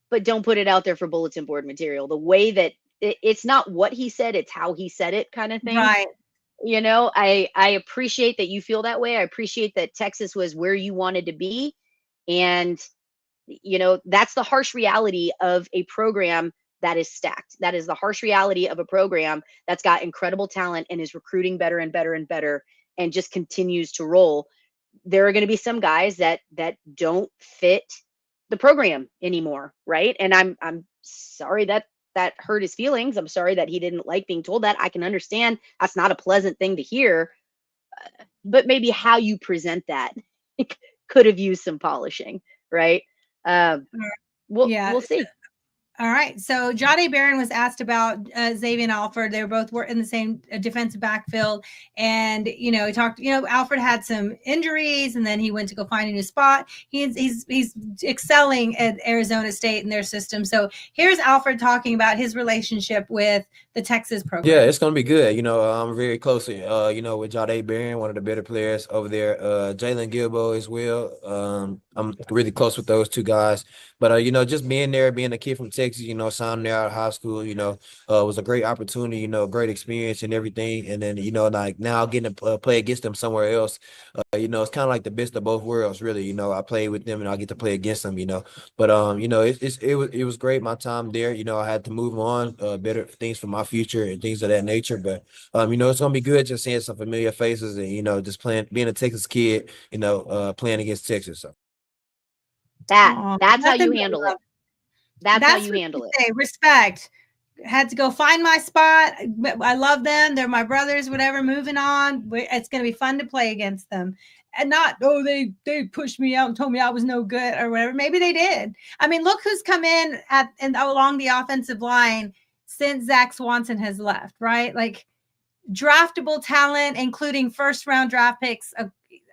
but don't put it out there for bulletin board material. The way that it's not what he said, it's how he said it, kind of thing. Right. I appreciate that you feel that way. I appreciate that Texas was where you wanted to be. And, that's the harsh reality of a program that is stacked. That is the harsh reality of a program that's got incredible talent and is recruiting better and better and better and just continues to roll. There are going to be some guys that don't fit the program anymore, right? And I'm sorry that hurt his feelings. I'm sorry that he didn't like being told that. I can understand that's not a pleasant thing to hear, but maybe how you present that could have used some polishing, right? We'll see. All right. So Jahdae Barron was asked about Xavier Alford. They both were in the same defensive backfield. And, he talked, Alford had some injuries and then he went to go find a new spot. He's excelling at Arizona State in their system. So here's Alford talking about his relationship with the Texas program. Yeah, it's going to be good. I'm very close, with Jahdae Barron, one of the better players over there. Jalen Gilbo as well. I'm really close with those 2 guys. But, just being there, being a kid from Texas, signing there out of high school, was a great opportunity, great experience and everything. And then, like now getting to play against them somewhere else, it's kind of like the best of both worlds, really. I play with them and I get to play against them, But, it was great, my time there. I had to move on, better things for my future and things of that nature. But, it's going to be good just seeing some familiar faces and, just being a Texas kid, playing against Texas. So. That's how you handle it. That's how you handle it. Respect. had to go find my spot. I love them. They're my brothers, whatever, moving on. It's going to be fun to play against them. And not, oh, they pushed me out and told me I was no good or whatever. Maybe they did. I mean, look who's come in and along the offensive line since Zach Swanson has left, right? Like draftable talent, including first round draft picks.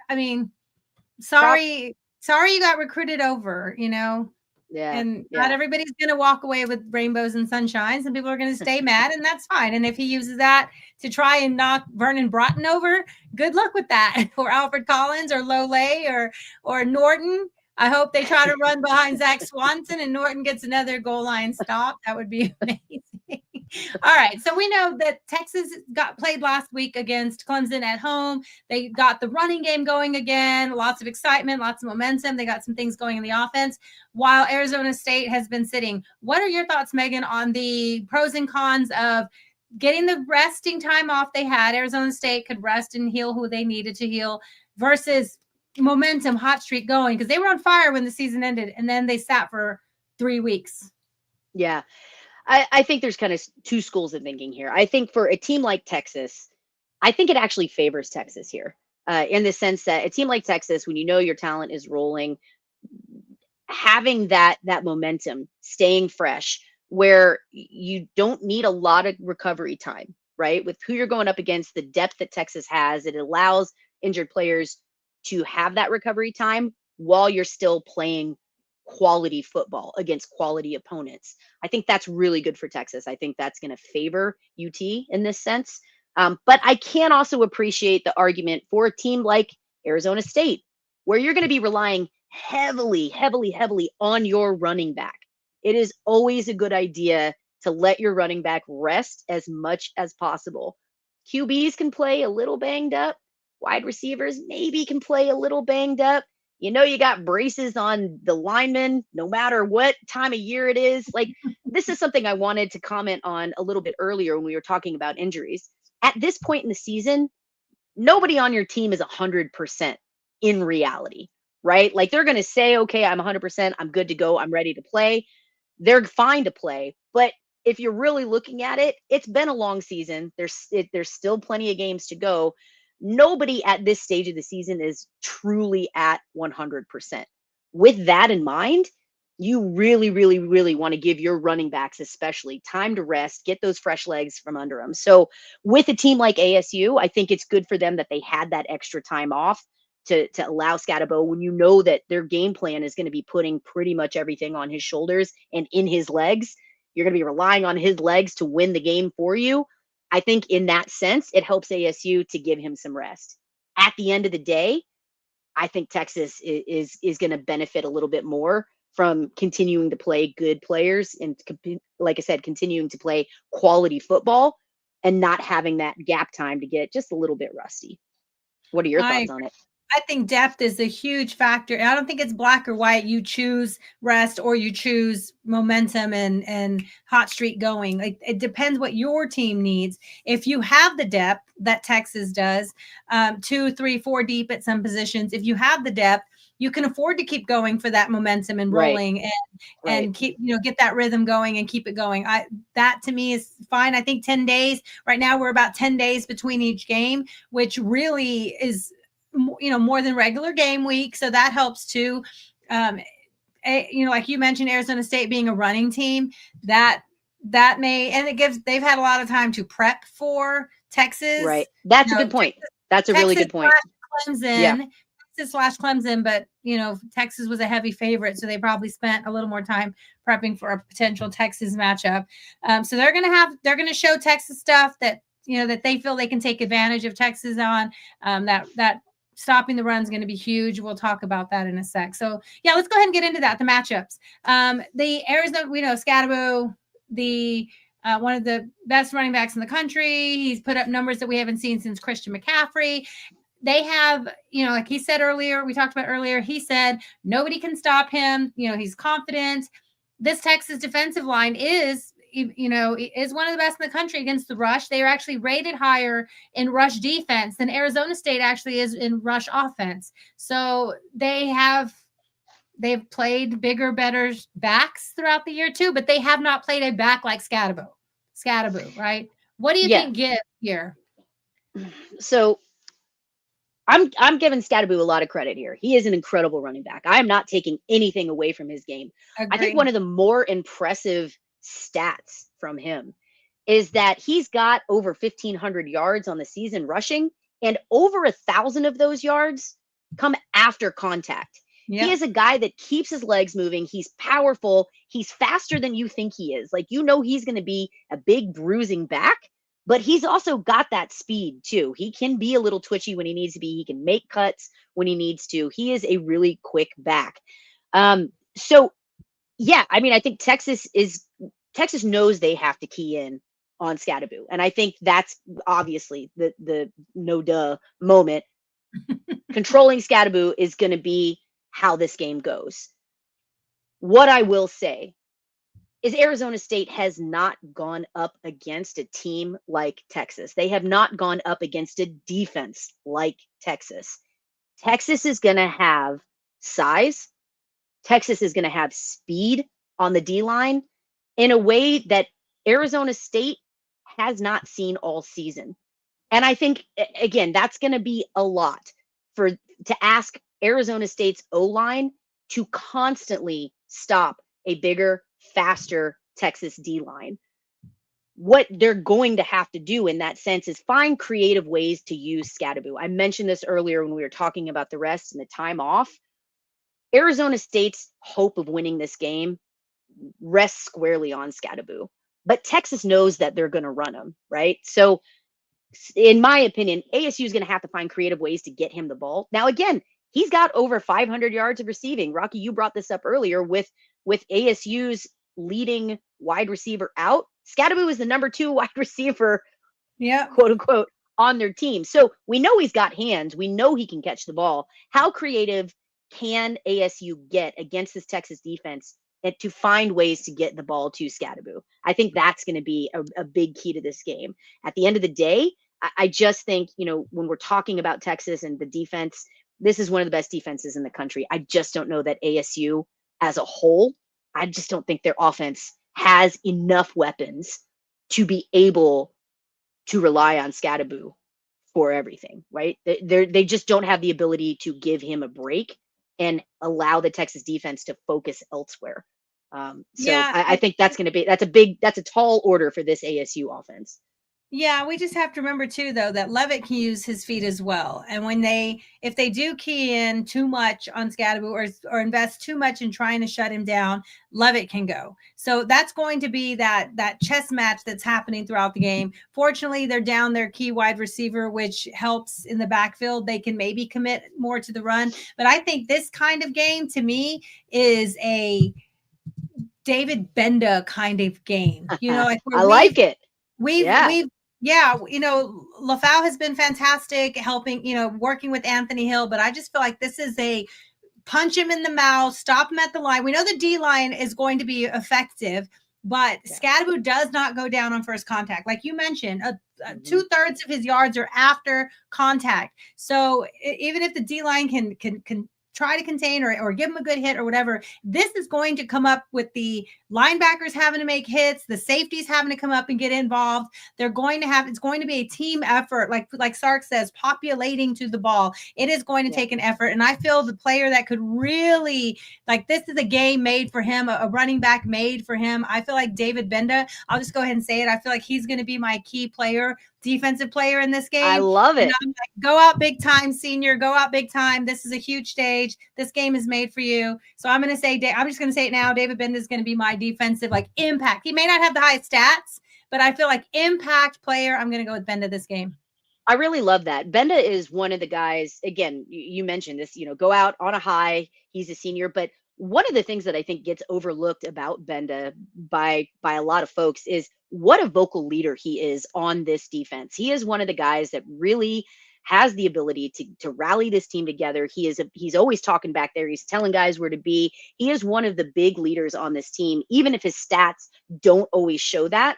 I mean, sorry you got recruited over, Yeah. and Yeah. not everybody's going to walk away with rainbows and sunshines, and people are going to stay mad, and that's fine. And if he uses that to try and knock Vernon Broughton over, good luck with that. Or Alfred Collins or Lole or Norton. I hope they try to run behind Zach Swanson and Norton gets another goal line stop. That would be amazing. All right. So we know that Texas got played last week against Clemson at home. They got the running game going again. Lots of excitement, lots of momentum. They got some things going in the offense while Arizona State has been sitting. What are your thoughts, Megan, on the pros and cons of getting the resting time off they had? Arizona State could rest and heal who they needed to heal versus momentum, hot streak going, because they were on fire when the season ended and then they sat for 3 weeks. Yeah. I think there's kind of two schools of thinking here. I think for a team like Texas, I think it actually favors Texas here in the sense that a team like Texas, when you know your talent is rolling, having that momentum, staying fresh, where you don't need a lot of recovery time, right? With who you're going up against, the depth that Texas has, it allows injured players to have that recovery time while you're still playing quality football against quality opponents. I think that's really good for Texas. I think that's going to favor UT in this sense. But I can also appreciate the argument for a team like Arizona State, where you're going to be relying heavily on your running back. It is always a good idea to let your running back rest as much as possible. QBs can play a little banged up. Wide receivers maybe can play a little banged up. You got braces on the linemen, no matter what time of year it is. Like, this is something I wanted to comment on a little bit earlier when we were talking about injuries. At this point in the season, nobody on your team is 100% in reality, right? Like, they're going to say, okay, I'm 100%, I'm good to go, I'm ready to play. They're fine to play. But if you're really looking at it, it's been a long season. There's still plenty of games to go. Nobody at this stage of the season is truly at 100%. With that in mind, you really, really, really want to give your running backs, especially, time to rest, get those fresh legs from under them. So with a team like ASU, I think it's good for them that they had that extra time off to allow Scatabo, when you know that their game plan is going to be putting pretty much everything on his shoulders and in his legs. You're going to be relying on his legs to win the game for you. I think in that sense, it helps ASU to give him some rest. At the end of the day, I think Texas is going to benefit a little bit more from continuing to play good players and, like I said, continuing to play quality football and not having that gap time to get just a little bit rusty. What are your thoughts on it? I think depth is a huge factor. And I don't think it's black or white. You choose rest or you choose momentum and hot streak going. Like, it depends what your team needs. If you have the depth that Texas does, 2, 3, 4 deep at some positions, if you have the depth, you can afford to keep going for that momentum and rolling and keep, get that rhythm going and keep it going. That to me is fine. I think 10 days right now, we're about 10 days between each game, which really is, more than regular game week. So that helps too. Like you mentioned, Arizona State being a running team, that may, and they've had a lot of time to prep for Texas. Right. That's a good point. That's a really good point. Clemson, Texas/Clemson, but Texas was a heavy favorite, so they probably spent a little more time prepping for a potential Texas matchup. So they're going to show Texas stuff that that they feel they can take advantage of Texas on. That stopping the run is going to be huge. We'll talk about that in a sec. So yeah, let's go ahead and get into that. The matchups. The Arizona, we know Scatabo, the one of the best running backs in the country. He's put up numbers that we haven't seen since Christian McCaffrey. They have, like he said earlier, we talked about earlier, he said nobody can stop him. He's confident. This Texas defensive line is one of the best in the country against the rush. They are actually rated higher in rush defense than Arizona State actually is in rush offense. So they've played bigger, better backs throughout the year too, but they have not played a back like Scatabo. Scatterboo, right? What do you Yeah. think gives here? So I'm giving Scatterboo a lot of credit here. He is an incredible running back. I am not taking anything away from his game. I think Agree. one of the more impressive stats from him is that he's got over 1,500 yards on the season rushing, and over 1,000 of those yards come after contact. He Yep. is a guy that keeps his legs moving. He's powerful. He's faster than you think he is. Like, he's going to be a big bruising back, but he's also got that speed too. He can be a little twitchy when he needs to be. He can make cuts when he needs to. He is a really quick back. So yeah, I mean, I think Texas knows they have to key in on Scatterboo, and I think that's obviously the no duh moment. Controlling Scatterboo is going to be how this game goes. What I will say is Arizona State has not gone up against a team like Texas. They have not gone up against a defense like Texas. Texas is going to have size. Texas is going to have speed on the D line in a way that Arizona State has not seen all season. And I think, again, that's going to be a lot to ask Arizona State's O-line to constantly stop a bigger, faster Texas D-line. What they're going to have to do in that sense is find creative ways to use Scatterboo. I mentioned this earlier when we were talking about the rest and the time off. Arizona State's hope of winning this game rests squarely on Scatterboo. But Texas knows that they're going to run him, right? So in my opinion, ASU is going to have to find creative ways to get him the ball. Now, again, he's got over 500 yards of receiving. Rocky, you brought this up earlier with ASU's leading wide receiver out. Scatterboo is the number 2 wide receiver, quote unquote, on their team. So we know he's got hands. We know he can catch the ball. How creative can ASU get against this Texas defense and to find ways to get the ball to Scatterboo? I think that's going to be a big key to this game. At the end of the day, I just think, when we're talking about Texas and the defense, this is one of the best defenses in the country. I just don't know that ASU as a whole, I just don't think their offense has enough weapons to be able to rely on Scatterboo for everything, right? They just don't have the ability to give him a break and allow the Texas defense to focus elsewhere. I think that's a tall order for this ASU offense. Yeah, we just have to remember too, though, that Levitt can use his feet as well. And if they do key in too much on Scatterboo or invest too much in trying to shut him down, Levitt can go. So that's going to be that chess match that's happening throughout the game. Fortunately, they're down their key wide receiver, which helps in the backfield. They can maybe commit more to the run. But I think this kind of game, to me, is a David Benda kind of game. I like it. LaFau has been fantastic helping, working with Anthony Hill, but I just feel like this is a punch him in the mouth, stop him at the line. We know the D line is going to be effective, but Scatterboo does not go down on first contact. Like you mentioned, 2/3 of his yards are after contact. So even if the D line can try to contain or give him a good hit or whatever, this is going to come up with the linebackers having to make hits, the safeties having to come up and get involved. It's going to be a team effort, like Sark says, populating to the ball. It is going to take an effort. And I feel the player that could really, this is a game made for him, a running back made for him. I feel like David Benda, I'll just go ahead and say it. I feel like he's going to be my key player, defensive player in this game. I love it. And I'm like, go out big time, senior. Go out big time. This is a huge stage. This game is made for you. So I'm just going to say it now. David Benda is going to be my defensive impact. He may not have the highest stats, but I feel like impact player. I'm going to go with Benda this game. I really love that. Benda is one of the guys, again, you mentioned this, go out on a high. He's a senior, but one of the things that I think gets overlooked about Benda by a lot of folks is what a vocal leader he is on this defense. He is one of the guys that really has the ability to rally this team together. He's always talking back there. He's telling guys where to be. He is one of the big leaders on this team, even if his stats don't always show that.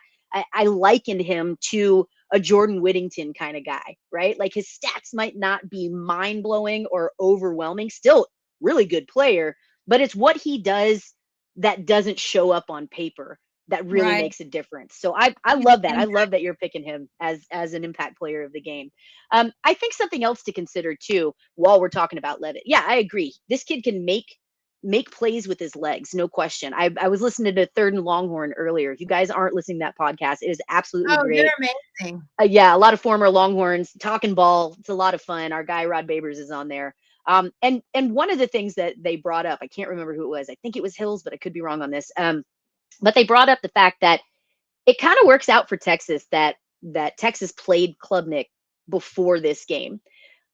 I likened him to a Jordan Whittington kind of guy, right? Like his stats might not be mind-blowing or overwhelming, still really good player, but it's what he does that doesn't show up on paper that really Right. makes a difference. So I He's love that. an I love that you're picking him as an impact player of the game. I think something else to consider too while we're talking about Levitt. Yeah, I agree. This kid can make plays with his legs, no question. I was listening to Third and Longhorn earlier. If you guys aren't listening to that podcast, it is absolutely Oh, they're great. amazing. Yeah, a lot of former Longhorns talking ball. It's a lot of fun. Our guy Rod Babers is on there. And one of the things that they brought up, I can't remember who it was. I think it was Hills, but I could be wrong on this. But they brought up the fact that it kind of works out for Texas that Texas played Klubnik before this game,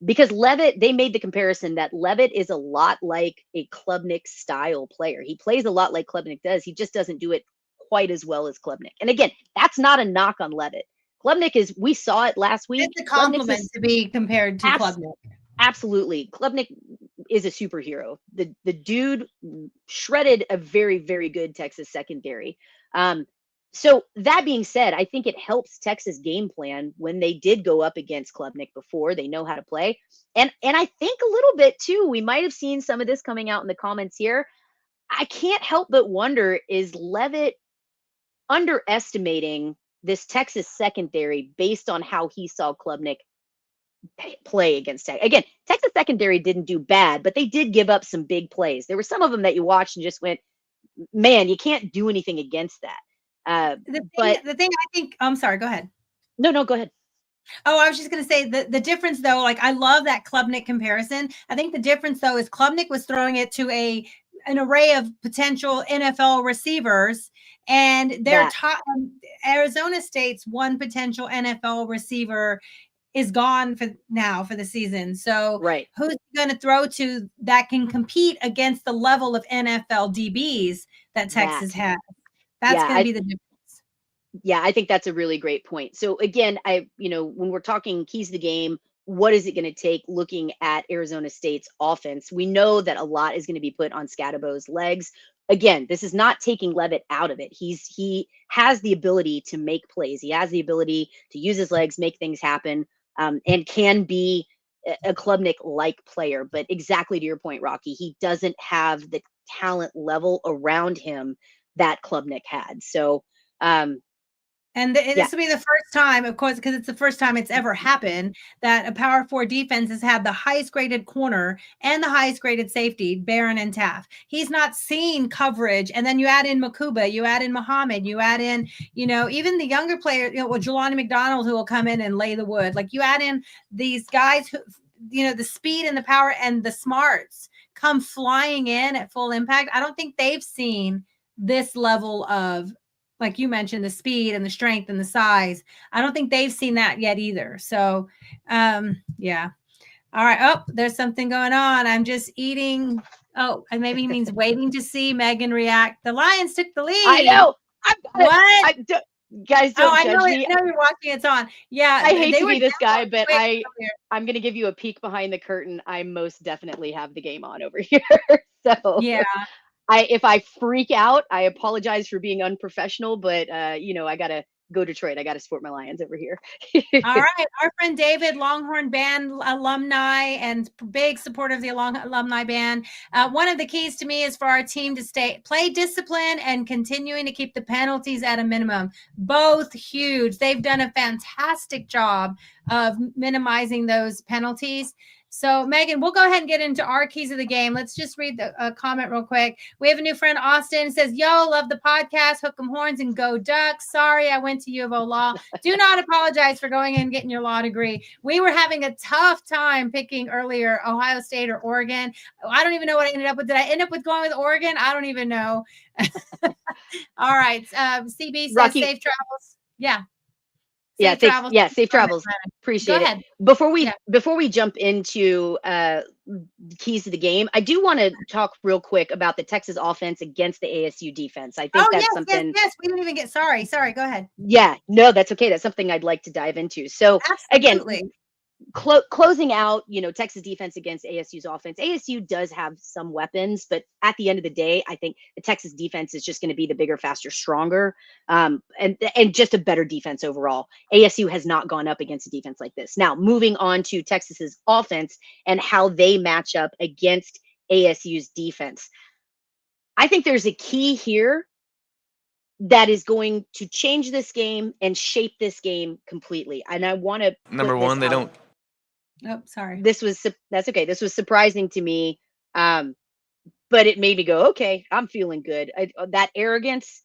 because Levitt, they made the comparison that Levitt is a lot like a Klubnik style player. He plays a lot like Klubnik does. He just doesn't do it quite as well as Klubnik. And again, that's not a knock on Levitt. Klubnik is, we saw it last week. It's a compliment to be compared to Klubnik. Absolutely. Klubnik is a superhero. The dude shredded a very, very good Texas secondary. So that being said, I think it helps Texas game plan when they did go up against Klubnik before. They know how to play. And I think a little bit too, we might have seen some of this coming out in the comments here. I can't help but wonder, is Levitt underestimating this Texas secondary based on how he saw Klubnik play against Texas? Again, Texas secondary didn't do bad, but they did give up some big plays. There were some of them that you watched and just went, man, you can't do anything against that. The thing I think, I'm sorry, go ahead. No, go ahead. Oh, I was just going to say the difference though, like I love that Klubnik comparison. I think the difference though is Klubnik was throwing it to an array of potential NFL receivers, and their top Arizona State's one potential NFL receiver is gone for the season. So who's going to throw to that can compete against the level of NFL DBs that Texas has? That's going to be the difference. Yeah, I think that's a really great point. So again, when we're talking keys to the game, what is it going to take looking at Arizona State's offense? We know that a lot is going to be put on Scadabo's legs. Again, this is not taking Levitt out of it. He has the ability to make plays. He has the ability to use his legs, make things happen, and can be a Klubnik-like player. But exactly to your point, Rocky, he doesn't have the talent level around him that Klubnik had. So, this will be the first time, of course, because it's the first time it's ever happened that a Power 4 defense has had the highest graded corner and the highest graded safety, Barron and Taff. He's not seen coverage. And then you add in Makuba, you add in Muhammad, you add in, even the younger player, Jelani McDonald, who will come in and lay the wood. Like you add in these guys who, the speed and the power and the smarts come flying in at full impact. I don't think they've seen this level of, like you mentioned, the speed and the strength and the size. I don't think they've seen that yet either. So, yeah. All right. Oh, there's something going on. I'm just eating. Oh, and maybe he means waiting to see Megan react. The Lions took the lead. I know. What? Guys, don't judge me. I know you're watching. It's on. Yeah. I hate to be this guy, but I'm going to give you a peek behind the curtain. I most definitely have the game on over here. So yeah. If I freak out, I apologize for being unprofessional, but I gotta go Detroit. I gotta support my Lions over here. All right, our friend David, Longhorn Band alumni and big supporter of the alumni band. One of the keys to me is for our team to play discipline and continuing to keep the penalties at a minimum. Both huge. They've done a fantastic job of minimizing those penalties. So, Megan, we'll go ahead and get into our keys of the game. Let's just read the comment real quick. We have a new friend, Austin. It says, yo, love the podcast, hook 'em horns and go Ducks. Sorry, I went to U of O Law. Do not apologize for going in and getting your law degree. We were having a tough time picking earlier Ohio State or Oregon. I don't even know what I ended up with. Did I end up with going with Oregon? I don't even know. All right. CB says Rocky. Safe travels. Yeah. Safe travels. Appreciate it. Before we jump into keys to the game, I do want to talk real quick about the Texas offense against the ASU defense. I think that's something. Yes, we didn't even get. Sorry. Go ahead. Yeah, no, that's okay. That's something I'd like to dive into. So Absolutely. Again, closing out, Texas defense against ASU's offense. ASU does have some weapons, but at the end of the day, I think the Texas defense is just going to be the bigger, faster, stronger, and just a better defense overall. ASU has not gone up against a defense like this. Now, moving on to Texas's offense and how they match up against ASU's defense. I think there's a key here that is going to change this game and shape this game completely. And I want to Number one, they don't. Oh, sorry. That's okay. This was surprising to me, but it made me go, okay, I'm feeling good. That arrogance,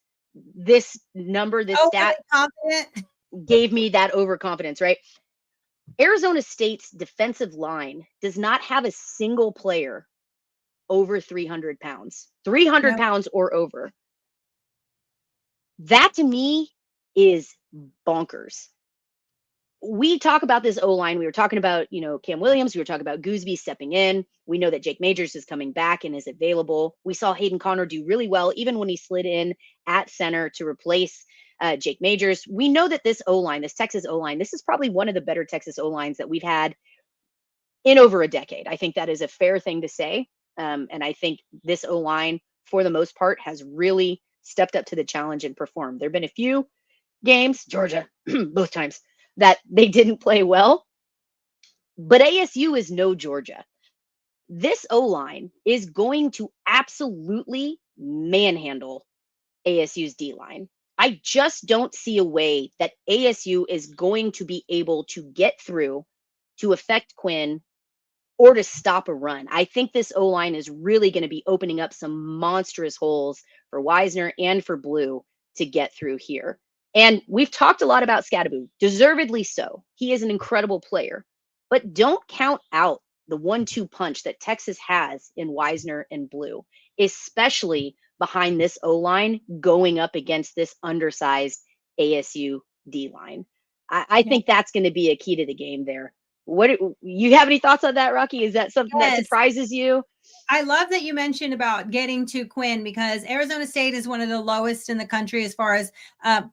this stat Confident. gave me that overconfidence, right? Arizona State's defensive line does not have a single player over 300 pounds, 300 Nope. pounds or over. That to me is bonkers. We talk about this O-line. We were talking about, Cam Williams. We were talking about Gooseby stepping in. We know that Jake Majors is coming back and is available. We saw Hayden Connor do really well, even when he slid in at center to replace Jake Majors. We know that this O-line, this Texas O-line, this is probably one of the better Texas O-lines that we've had in over a decade. I think that is a fair thing to say. And I think this O-line, for the most part, has really stepped up to the challenge and performed. There have been a few games, Georgia, both times, that they didn't play well. But ASU is no Georgia. This O-line is going to absolutely manhandle ASU's D-line. I just don't see a way that ASU is going to be able to get through to affect Quinn or to stop a run. I think this O-line is really going to be opening up some monstrous holes for Wisner and for Blue to get through here. And we've talked a lot about Scadaboo, deservedly so. He is an incredible player. But don't count out the 1-2 punch that Texas has in Wisner and Blue, especially behind this O-line going up against this undersized ASU D-line. I think that's going to be a key to the game there. What you have any thoughts on that, Rocky? Is that something that surprises you? I love that you mentioned about getting to Quinn, because Arizona State is one of the lowest in the country as far as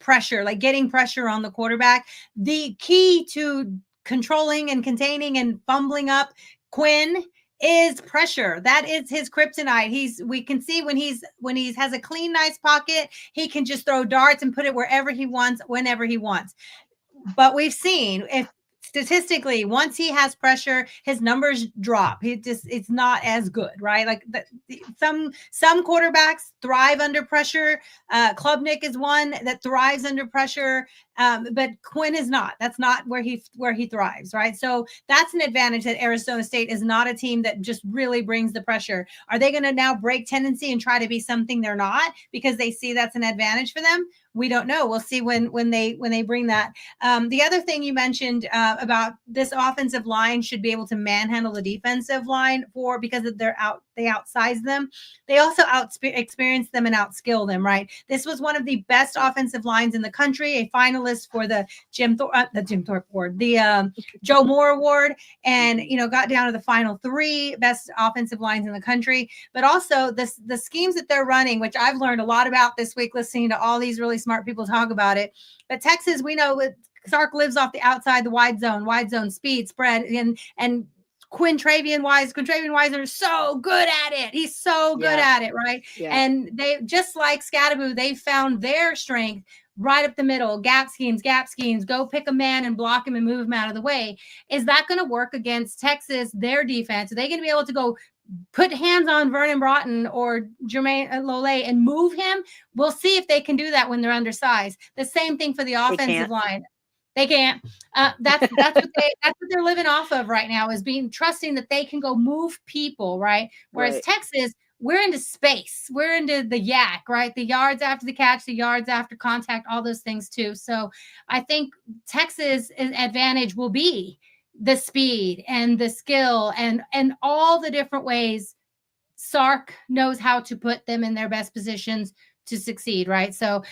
pressure, like getting pressure on the quarterback. The key to controlling and containing and fumbling up Quinn is pressure. That is his kryptonite. We can see when he has a clean, nice pocket, he can just throw darts and put it wherever he wants, whenever he wants. But we've seen, if statistically, once he has pressure, his numbers drop. It's not as good, right? Like some quarterbacks thrive under pressure. Klubnik is one that thrives under pressure, but Quinn is not. That's not where he thrives, right? So that's an advantage, that Arizona State is not a team that just really brings the pressure. Are they going to now break tendency and try to be something they're not because they see that's an advantage for them? We don't know. We'll see when they bring that. The other thing you mentioned about this offensive line should be able to manhandle the defensive line because of they outsize them. They also experience them and outskill them, right? This was one of the best offensive lines in the country, a finalist for the Jim Thorpe Award, the Joe Moore Award, and got down to the final 3 best offensive lines in the country. But also the schemes that they're running, which I've learned a lot about this week listening to all these really smart people talk about it. But Texas, we know Sark lives off the outside, the wide zone, speed, spread, and Quintravian Wisner is so good at it. He's so good at it, right? Yeah. And they, just like Scadaboo, they found their strength right up the middle, gap schemes, go pick a man and block him and move him out of the way. Is that going to work against Texas, their defense? Are they going to be able to go put hands on Vernon Broughton or Jermaine Lole and move him? We'll see if they can do that when they're undersized. The same thing for the offensive line. They can't. That's what they're living off of right now, is trusting that they can go move people, right? Whereas Texas, we're into space. We're into the yak, right? The yards after the catch, the yards after contact, all those things too. So I think Texas' advantage will be the speed and the skill and all the different ways Sark knows how to put them in their best positions to succeed, right? So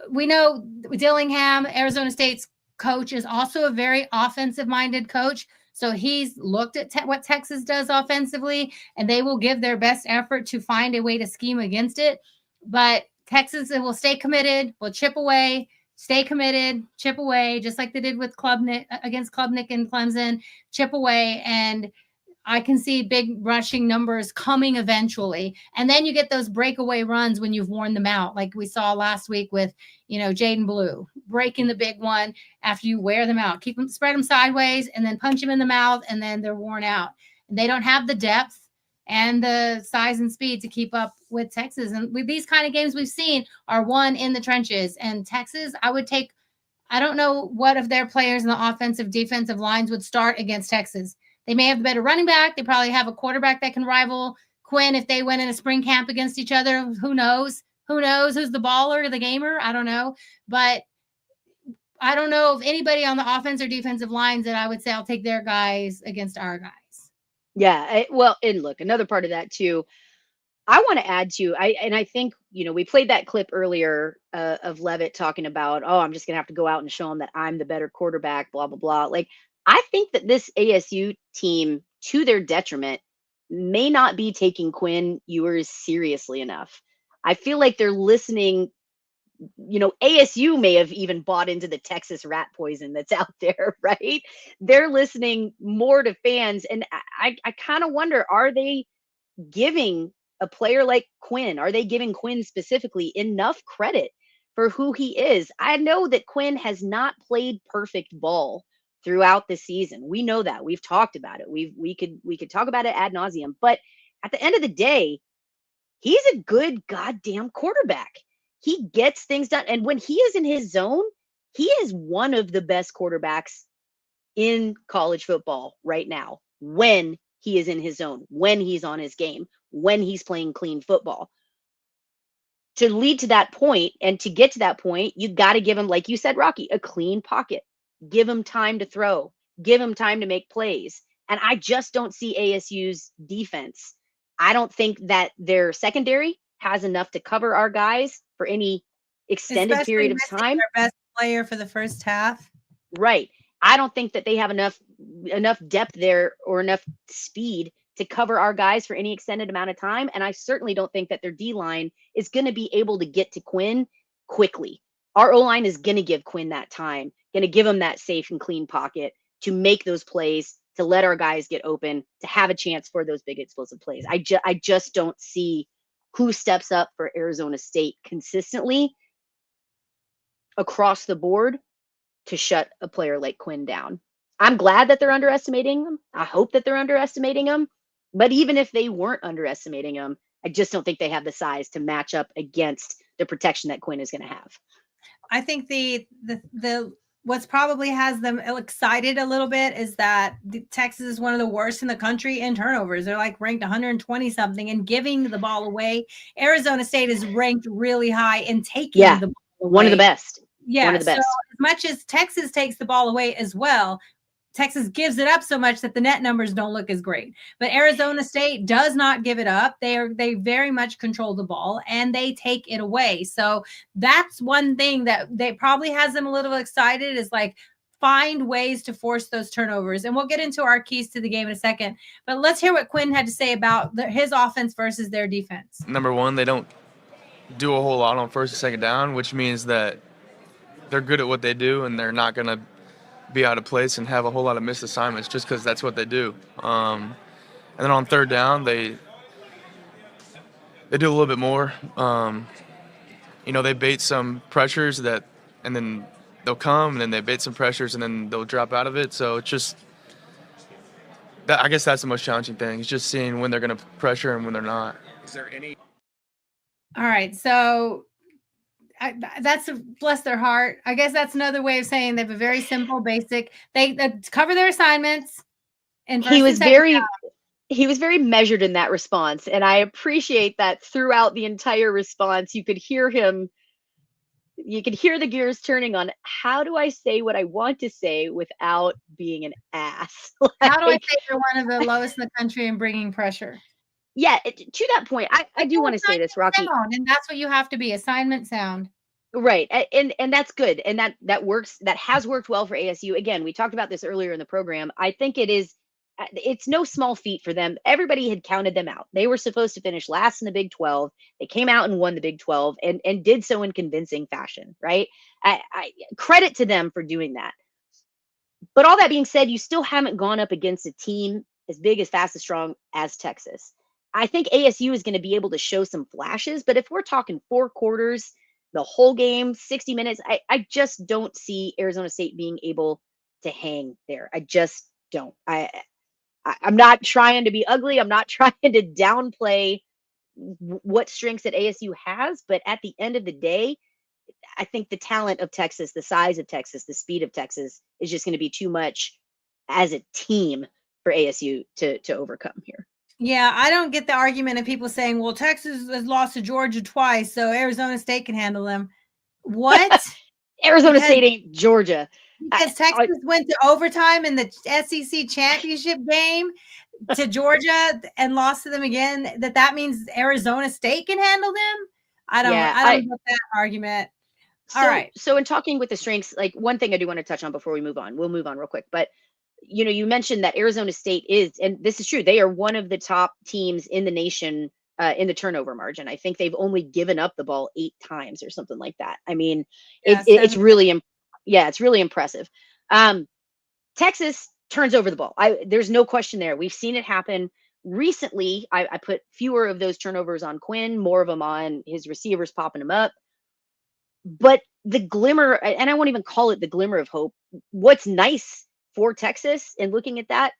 we know Dillingham, Arizona State's coach, is also a very offensive-minded coach. So he's looked at what Texas does offensively, and they will give their best effort to find a way to scheme against it. But Texas will stay committed, will chip away, stay committed, chip away, just like they did with Klubnik against Klubnik and Clemson, chip away. And I can see big rushing numbers coming eventually. And then you get those breakaway runs when you've worn them out, like we saw last week with, Jaden Blue breaking the big one after you wear them out. Spread them sideways and then punch them in the mouth, and then they're worn out. And they don't have the depth. and the size and speed to keep up with Texas. And with these kind of games we've seen are won in the trenches. And Texas, I don't know what of their players in the offensive, defensive lines would start against Texas. They may have a better running back. They probably have a quarterback that can rival Quinn if they went in a spring camp against each other. Who knows? Who knows who's the baller or the gamer? I don't know. But I don't know if anybody on the offense or defensive lines that I would say I'll take their guys against our guys. Yeah. Well, and look, another part of that too, I want to add to, I think, we played that clip earlier of Levitt talking about, oh, I'm just going to have to go out and show them that I'm the better quarterback, blah, blah, blah. Like, I think that this ASU team, to their detriment, may not be taking Quinn Ewers seriously enough. I feel like they're listening. ASU may have even bought into the Texas rat poison that's out there, right? They're listening more to fans. And I kind of wonder, are they giving a player like Quinn, are they giving Quinn specifically enough credit for who he is? I know that Quinn has not played perfect ball throughout the season. We know that. We've talked about it. We could talk about it ad nauseum. But at the end of the day, he's a good goddamn quarterback. He gets things done. And when he is in his zone, he is one of the best quarterbacks in college football right now. When he is in his zone, when he's on his game, when he's playing clean football. To lead to that point and to get to that point, you got to give him, like you said, Rocky, a clean pocket. Give him time to throw. Give him time to make plays. And I just don't see ASU's defense. I don't think that their secondary has enough to cover our guys for any extended Especially period of missing time. their best player for the first half. Right. I don't think that they have enough depth there or enough speed to cover our guys for any extended amount of time. And I certainly don't think that their D-line is going to be able to get to Quinn quickly. Our O-line is going to give Quinn that time, going to give him that safe and clean pocket to make those plays, to let our guys get open, to have a chance for those big explosive plays. I just don't see who steps up for Arizona State consistently across the board to shut a player like Quinn down. I'm glad that they're underestimating him. I hope that they're underestimating him. But even if they weren't underestimating him, I just don't think they have the size to match up against the protection that Quinn is going to have. I think the what's probably has them excited a little bit is that Texas is one of the worst in the country in turnovers. They're like ranked 120 something and giving the ball away. Arizona State is ranked really high in taking the ball away. One of the best. Yeah. One of the best. So as much as Texas takes the ball away as well, Texas gives it up so much that the net numbers don't look as great. But Arizona State does not give it up. They very much control the ball and they take it away. So that's one thing that they probably has them a little excited is like find ways to force those turnovers. And we'll get into our keys to the game in a second. But let's hear what Quinn had to say about his offense versus their defense. Number one, they don't do a whole lot on first and second down, which means that they're good at what they do and they're not going to be out of place and have a whole lot of missed assignments just because that's what they do. And then on third down, they do a little bit more. They bait some pressures and then they'll come, and then they bait some pressures, and then they'll drop out of it. So it's just that. I guess that's the most challenging thing. It's just seeing when they're going to pressure and when they're not. Is there any? All right, so. That's bless their heart. I guess that's another way of saying they have a very simple, basic. They cover their assignments. And he was very measured in that response, and I appreciate that throughout the entire response. You could hear him. You could hear the gears turning on. How do I say what I want to say without being an ass? How do I say they're one of the lowest in the country in bringing pressure? Yeah, to that point, I do want to say this, Rocky. Sound, and that's what you have to be, assignment sound. Right. And that's good. And that works. That has worked well for ASU. Again, we talked about this earlier in the program. I think it's no small feat for them. Everybody had counted them out. They were supposed to finish last in the Big 12. They came out and won the Big 12 and did so in convincing fashion, right? I credit to them for doing that. But all that being said, you still haven't gone up against a team as big, as fast, as strong as Texas. I think ASU is going to be able to show some flashes, but if we're talking 4 quarters, the whole game, 60 minutes, I just don't see Arizona State being able to hang there. I just don't. I'm not trying to be ugly. I'm not trying to downplay what strengths that ASU has, but at the end of the day, I think the talent of Texas, the size of Texas, the speed of Texas is just going to be too much as a team for ASU to overcome here. Yeah, I don't get the argument of people saying, well, Texas has lost to Georgia twice, so Arizona State can handle them. What? Arizona Because- State ain't Georgia. Because Texas went to overtime in the SEC championship game to Georgia and lost to them again, that means Arizona State can handle them? I don't get that argument. All right. So in talking with the strengths, like one thing I do want to touch on before we move on, we'll move on real quick, but you mentioned that Arizona State is, and this is true, they are one of the top teams in the nation in the turnover margin. I think they've only given up the ball 8 times or something like that. I mean, it's really, it's really impressive. Texas turns over the ball. There's no question there. We've seen it happen recently. I put fewer of those turnovers on Quinn, more of them on his receivers popping them up. But the glimmer, and I won't even call it the glimmer of hope. What's nice for Texas and looking at that,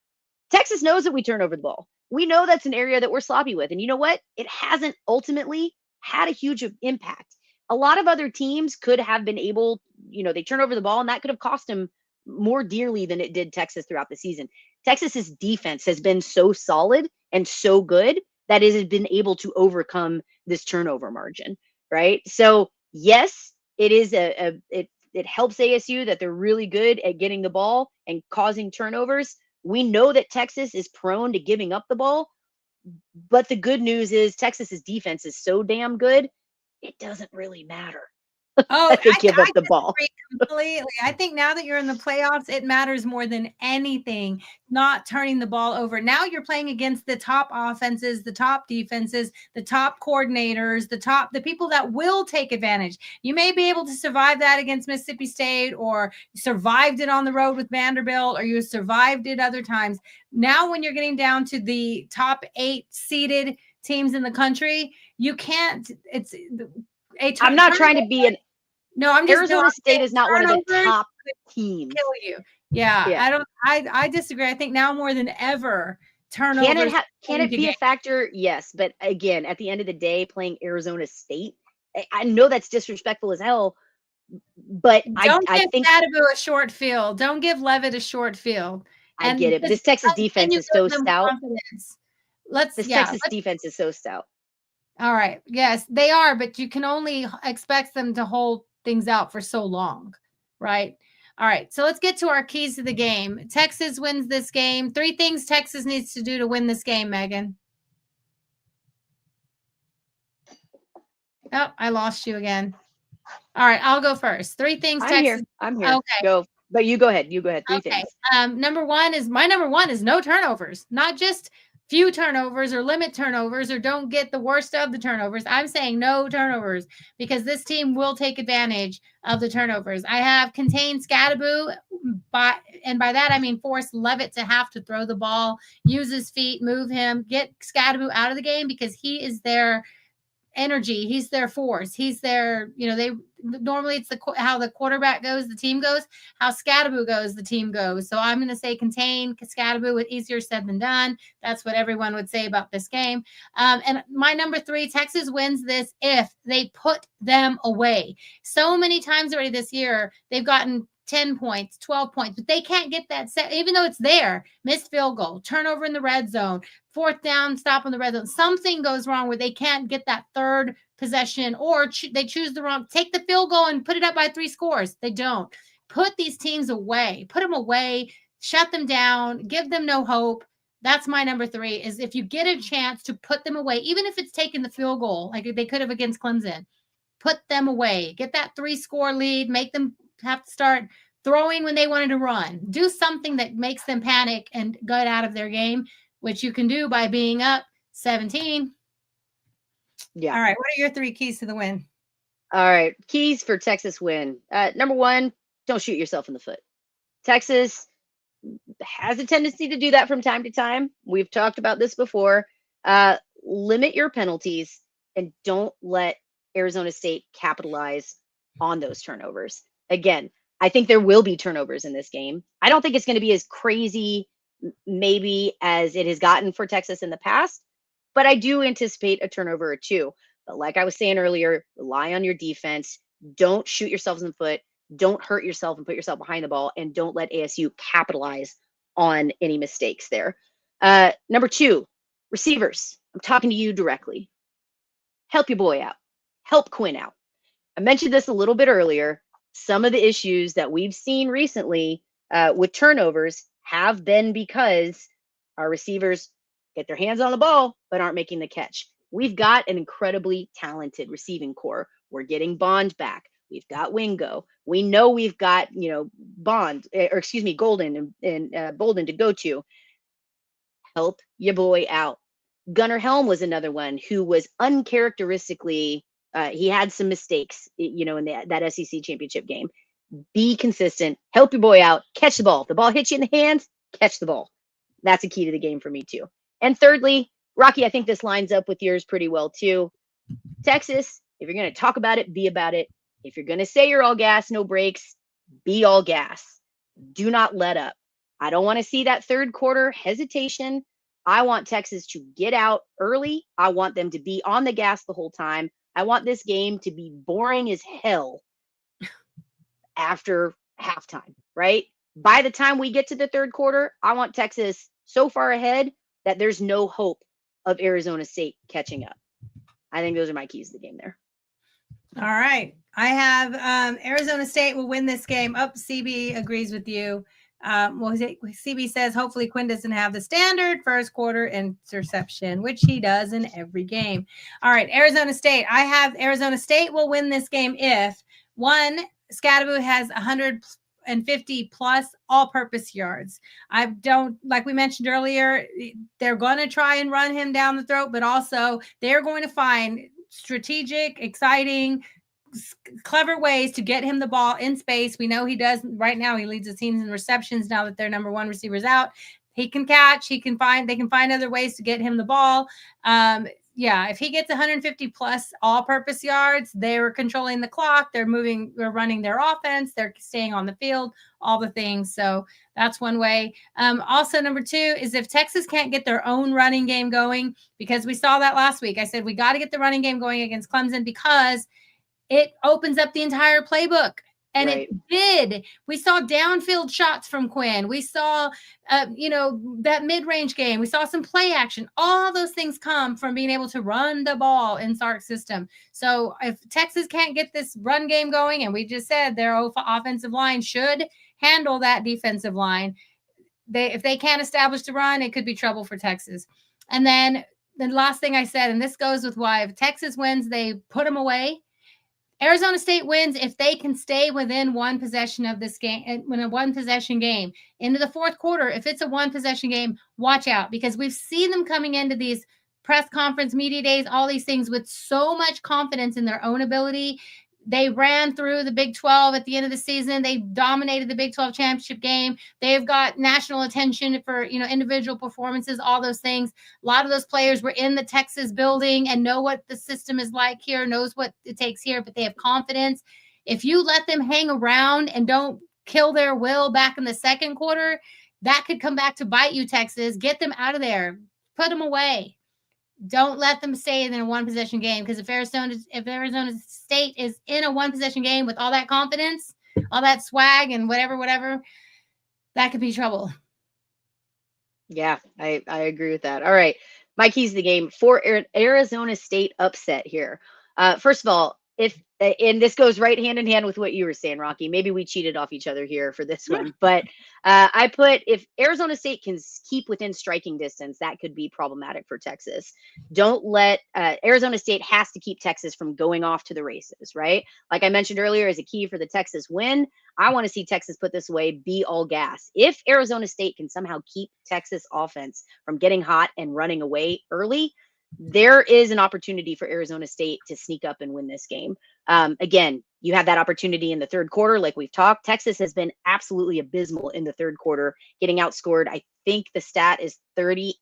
Texas knows that we turn over the ball. We know that's an area that we're sloppy with. And you know what? It hasn't ultimately had a huge impact. A lot of other teams could have been able, they turn over the ball and that could have cost them more dearly than it did Texas throughout the season. Texas's defense has been so solid and so good that it has been able to overcome this turnover margin, right? So yes, it is it helps ASU that they're really good at getting the ball and causing turnovers. We know that Texas is prone to giving up the ball, but the good news is Texas's defense is so damn good, it doesn't really matter. Oh, they give up the ball. Completely. I think now that you're in the playoffs, it matters more than anything, not turning the ball over. Now you're playing against the top offenses, the top defenses, the top coordinators, the people that will take advantage. You may be able to survive that against Mississippi State, or survived it on the road with Vanderbilt, or you survived it other times. Now, when you're getting down to the top 8 seeded teams in the country, you can't. I'm not trying to be an. No, I'm just Arizona State is not one of the top teams. Kill you. Yeah. I disagree. I think now more than ever, turnovers. Can it be a factor? Yes, but again, at the end of the day, playing Arizona State, I know that's disrespectful as hell, but don't I give think Sadabo a short field. Don't give Levitt a short field. I get it. But this Texas defense is so stout. Texas defense is so stout. All right. Yes, they are, but you can only expect them to hold things out for so long, right? All right. So let's get to our keys to the game. Texas wins this game. 3 things Texas needs to do to win this game, Megan. Oh, I lost you again. All right, I'll go first. 3 things Texas. I'm here. Okay. Go. But you go ahead. 3 things. My number one is no turnovers, not just few turnovers or limit turnovers or don't get the worst of the turnovers. I'm saying no turnovers because this team will take advantage of the turnovers. I have contained Scadaboo, by that I mean force Levitt to have to throw the ball, use his feet, move him, get Scadaboo out of the game because he is their energy. He's their force. He's their, they normally it's how the quarterback goes, the team goes, how Scadaboo goes, the team goes. So I'm going to say contain Scadaboo with easier said than done. That's what everyone would say about this game. And my number 3, Texas wins this if they put them away. So many times already this year, they've gotten 10 points, 12 points, but they can't get that set, even though it's there. Missed field goal, turnover in the red zone, 4th down, stop in the red zone. Something goes wrong where they can't get that 3rd possession, or they choose the wrong, take the field goal and put it up by 3 scores. They don't. Put these teams away, put them away, shut them down, give them no hope. That's my number 3 is if you get a chance to put them away, even if it's taking the field goal, like they could have against Clemson, put them away, get that 3-score lead, make them have to start throwing when they wanted to run. Do something that makes them panic and get out of their game, which you can do by being up 17. Yeah. All right. What are your 3 keys to the win? All right. Keys for Texas win. Number 1, don't shoot yourself in the foot. Texas has a tendency to do that from time to time. We've talked about this before. Limit your penalties and don't let Arizona State capitalize on those turnovers. Again, I think there will be turnovers in this game. I don't think it's going to be as crazy maybe as it has gotten for Texas in the past, but I do anticipate a turnover or two. But like I was saying earlier, rely on your defense. Don't shoot yourselves in the foot. Don't hurt yourself and put yourself behind the ball, and don't let ASU capitalize on any mistakes there. Number 2, receivers. I'm talking to you directly. Help your boy out. Help Quinn out. I mentioned this a little bit earlier. Some of the issues that we've seen recently with turnovers have been because our receivers get their hands on the ball but aren't making the catch. We've got an incredibly talented receiving core. We're getting Bond back. We've got Wingo. We know we've got, Golden and Bolden to go to. Help your boy out. Gunnar Helm was another one who was uncharacteristically, he had some mistakes, in that SEC championship game. Be consistent, help your boy out, catch the ball. If the ball hits you in the hands, catch the ball. That's a key to the game for me too. And thirdly, Rocky, I think this lines up with yours pretty well too. Texas, if you're going to talk about it, be about it. If you're going to say you're all gas, no brakes, be all gas. Do not let up. I don't want to see that third quarter hesitation. I want Texas to get out early. I want them to be on the gas the whole time. I want this game to be boring as hell after halftime, right? By the time we get to the third quarter, I want Texas so far ahead that there's no hope of Arizona State catching up. I think those are my keys to the game there. All right. I have Arizona State will win this game. CB agrees with you. CB says hopefully Quinn doesn't have the standard first quarter interception, which he does in every game. All right, Arizona State. I have Arizona State will win this game if, one, Scadaboo has 150 plus all-purpose yards. I don't, like we mentioned earlier, they're going to try and run him down the throat, but also they're going to find strategic, exciting, clever ways to get him the ball in space. We know he does right now. He leads the teams in receptions now that their number one receiver's out. He can catch. They can find other ways to get him the ball. If he gets 150 plus all-purpose yards, they're controlling the clock. They're running their offense. They're staying on the field, all the things. So that's one way. Also, number 2 is if Texas can't get their own running game going, because we saw that last week. I said we got to get the running game going against Clemson because it opens up the entire playbook. And It did. We saw downfield shots from Quinn. We saw, that mid-range game. We saw some play action. All those things come from being able to run the ball in Sark's system. So if Texas can't get this run game going, and we just said their offensive line should handle that defensive line, if they can't establish the run, it could be trouble for Texas. And then the last thing I said, and this goes with why if Texas wins, they put them away. Arizona State wins if they can stay within one possession of this game, when a one-possession game. Into the fourth quarter, if it's a one-possession game, watch out, because we've seen them coming into these press conference, media days, all these things with so much confidence in their own ability. They ran through the Big 12 at the end of the season. They dominated the Big 12 championship game. They've got national attention for, individual performances, all those things. A lot of those players were in the Texas building and know what the system is like here, knows what it takes here, but they have confidence. If you let them hang around and don't kill their will back in the second quarter, that could come back to bite you, Texas. Get them out of there. Put them away. Don't let them stay in a one-possession game, because if Arizona State is in a one-possession game with all that confidence, all that swag and whatever, that could be trouble. Yeah, I agree with that. All right, my keys to the game for Arizona State upset here. First of all, and this goes right hand in hand with what you were saying, Rocky. Maybe we cheated off each other here for this one, but I put if Arizona State can keep within striking distance, that could be problematic for Texas. Don't let Arizona State has to keep Texas from going off to the races, right? Like I mentioned earlier, as a key for the Texas win, I want to see Texas put this away, be all gas. If Arizona State can somehow keep Texas offense from getting hot and running away early, there is an opportunity for Arizona State to sneak up and win this game. Again, you have that opportunity in the third quarter, like we've talked. Texas has been absolutely abysmal in the third quarter, getting outscored. I think the stat is 38-6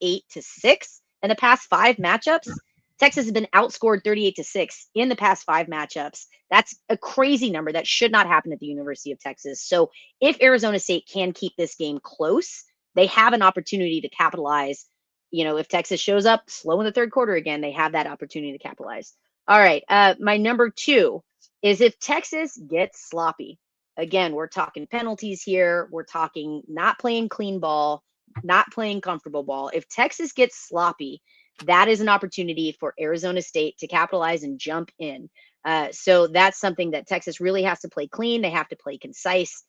in the past 5 matchups. Texas has been outscored 38-6 in the past 5 matchups. That's a crazy number. That should not happen at the University of Texas. So if Arizona State can keep this game close, they have an opportunity to capitalize. If Texas shows up slow in the third quarter again, they have that opportunity to capitalize. All right. My number 2 is if Texas gets sloppy. Again, we're talking penalties here. We're talking not playing clean ball, not playing comfortable ball. If Texas gets sloppy, that is an opportunity for Arizona State to capitalize and jump in. So that's something that Texas really has to play clean. They have to play concise.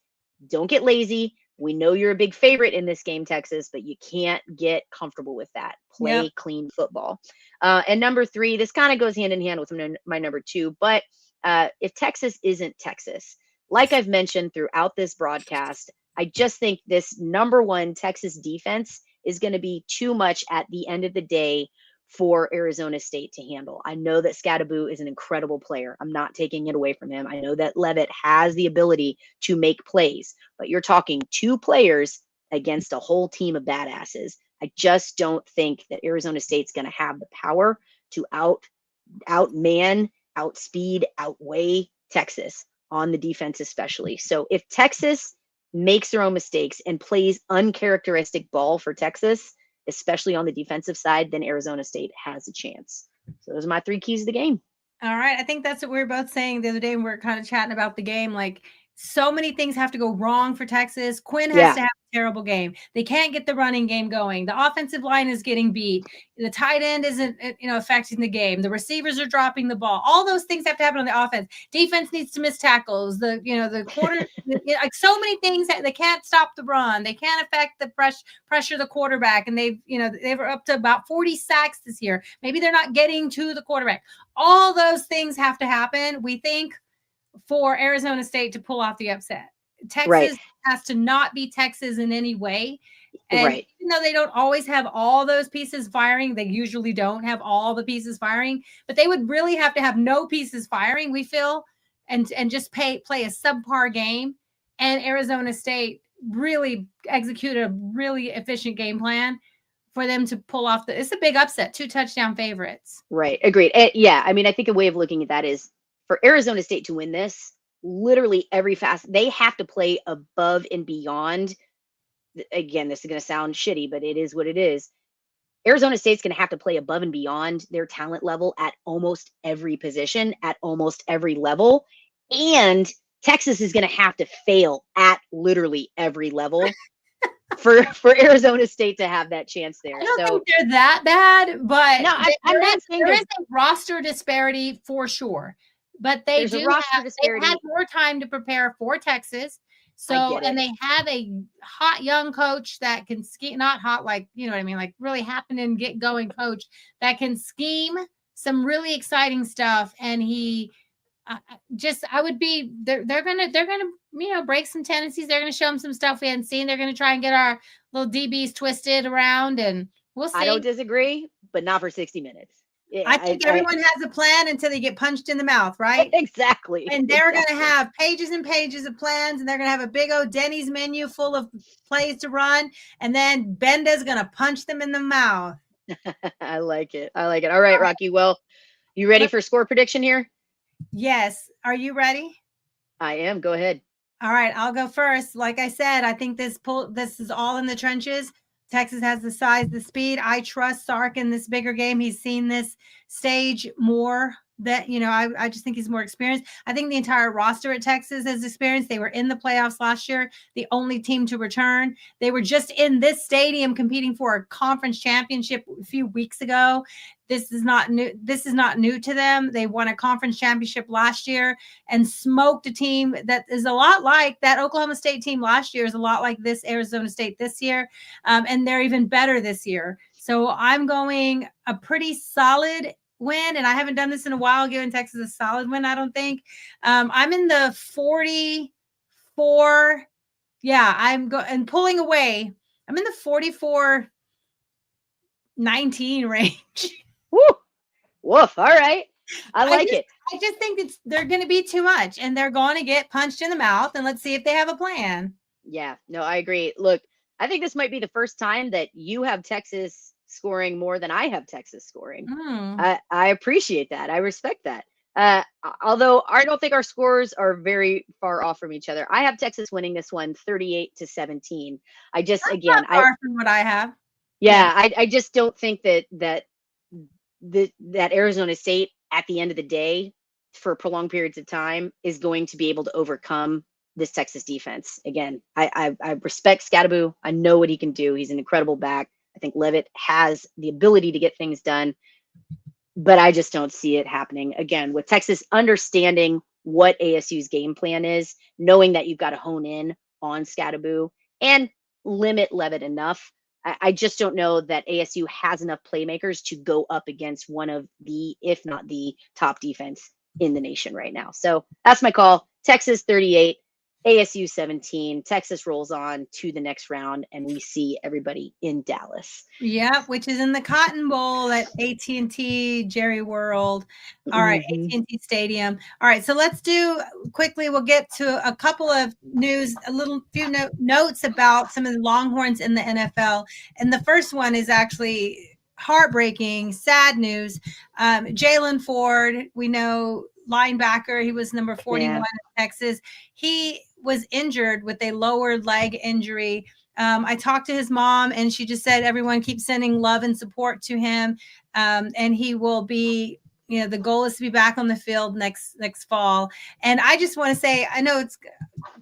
Don't get lazy. We know you're a big favorite in this game, Texas, but you can't get comfortable with that. Play clean football. And number 3, this kind of goes hand in hand with my number 2, but if Texas isn't Texas, like I've mentioned throughout this broadcast, I just think this number 1 Texas defense is going to be too much at the end of the day for Arizona State to handle. I know that Scadaboo is an incredible player. I'm not taking it away from him. I know that Levitt has the ability to make plays, but you're talking 2 players against a whole team of badasses. I just don't think that Arizona State's going to have the power to outman, outspeed, outweigh Texas on the defense especially. So if Texas makes their own mistakes and plays uncharacteristic ball for Texas, especially on the defensive side, then Arizona State has a chance. So those are my 3 keys to the game. All right. I think that's what we were both saying the other day when we were kind of chatting about the game. Like, so many things have to go wrong for Texas. Quinn has to have a terrible game. They can't get the running game going. The offensive line is getting beat. The tight end isn't, affecting the game. The receivers are dropping the ball. All those things have to happen on the offense. Defense needs to miss tackles. The quarter, like so many things that they can't stop the run. They can't affect the pressure the quarterback. And they were up to about 40 sacks this year. Maybe they're not getting to the quarterback. All those things have to happen, we think, for Arizona State to pull off the upset. Texas has to not be Texas in any way. And even though they don't always have all those pieces firing, they usually don't have all the pieces firing, but they would really have to have no pieces firing, we feel, and just play a subpar game. And Arizona State really execute a really efficient game plan for them to pull off it's a big upset, 2 touchdown favorites. Right. Agreed. Yeah. I mean, I think a way of looking at that is for Arizona State to win this, literally they have to play above and beyond. Again, this is going to sound shitty, but it is what it is. Arizona State's going to have to play above and beyond their talent level at almost every position, at almost every level. And Texas is going to have to fail at literally every level for Arizona State to have that chance there. I don't think they're that bad, but no, there is a roster disparity for sure. But they've had more time to prepare for Texas. So, and they have a hot young coach that can scheme, not hot, like, you know what I mean? Like really happen and get going coach that can scheme some really exciting stuff. And they're going to, break some tendencies. They're going to show them some stuff we hadn't seen. They're going to try and get our little DBs twisted around, and we'll see. I don't disagree, but not for 60 minutes. Yeah, I think everyone has a plan until they get punched in the mouth, right? Exactly. And they're going to have pages and pages of plans, and they're going to have a big old Denny's menu full of plays to run, and then Benda's going to punch them in the mouth. I like it. All right, Rocky. Well, you ready for score prediction here? Yes. Are you ready? I am. Go ahead. All right, I'll go first. Like I said, I think this is all in the trenches. Texas has the size, the speed. I trust Sark in this bigger game. He's seen this stage more. I just think he's more experienced. I think the entire roster at Texas has experience. They were in the playoffs last year, the only team to return. They were just in this stadium competing for a conference championship a few weeks ago. This is not new. This is not new to them. They won a conference championship last year and smoked a team that is a lot like that Oklahoma State team last year, is a lot like this Arizona State this year. And they're even better this year. So I'm going a pretty solid win, and I haven't done this in a while, giving Texas a solid win, I don't think. I'm in the 44. Yeah, and pulling away. I'm in the 44-19 range. Woo! Woof. All right. I like it. I just think they're going to be too much, and they're going to get punched in the mouth, and let's see if they have a plan. Yeah, no, I agree. Look, I think this might be the first time that you have Texas scoring more than I have Texas scoring. I appreciate that. I respect that. Although I don't think our scores are very far off from each other. I have Texas winning this one 38-17. I just, again, Not far from what I have. yeah, I just don't think that Arizona State at the end of the day for prolonged periods of time is going to be able to overcome this Texas defense. Again, I respect Scatterbo. I know what he can do. He's an incredible back. I think Levitt has the ability to get things done, but I just don't see it happening. Again, with Texas understanding what ASU's game plan is, knowing that you've got to hone in on Scatterbo and limit Levitt enough. I just don't know that ASU has enough playmakers to go up against one of the, if not the top defense in the nation right now. So that's my call. Texas 38, ASU 17. Texas rolls on to the next round, and we see everybody in Dallas. Yeah, which is in the Cotton Bowl at AT&T Jerry World. All right, AT&T Stadium. All right, so let's do quickly. We'll get to a couple of news, few notes about some of the Longhorns in the NFL. And the first one is actually heartbreaking, sad news. Jalen Ford, we know, linebacker. He was number 41 in Texas. He was injured with a lower leg injury. I talked to his mom, and she just said everyone keeps sending love and support to him, and he will be. The goal is to be back on the field next fall. And I just want to say, I know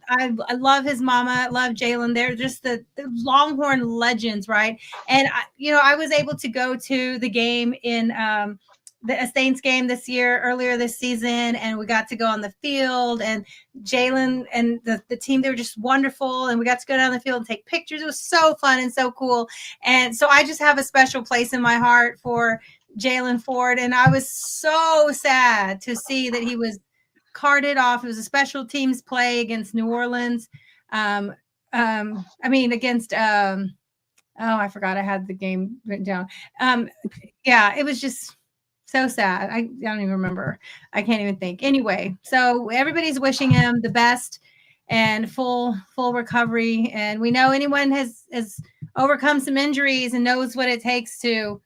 I love his mama. I love Jalen. They're just the Longhorn legends, right? And I was able to go to the game in the Saints game earlier this season, and we got to go on the field, and Jalen and the team, they were just wonderful, and we got to go down the field and take pictures. It was so fun and so cool. And so I just have a special place in my heart for Jalen Ford, and I was so sad to see that he was carted off. It was a special teams play against New Orleans. Against I forgot I had the game written down. It was just so sad. I don't even remember. I can't even think. Anyway, so everybody's wishing him the best and full recovery. And we know anyone has overcome some injuries and knows what it takes to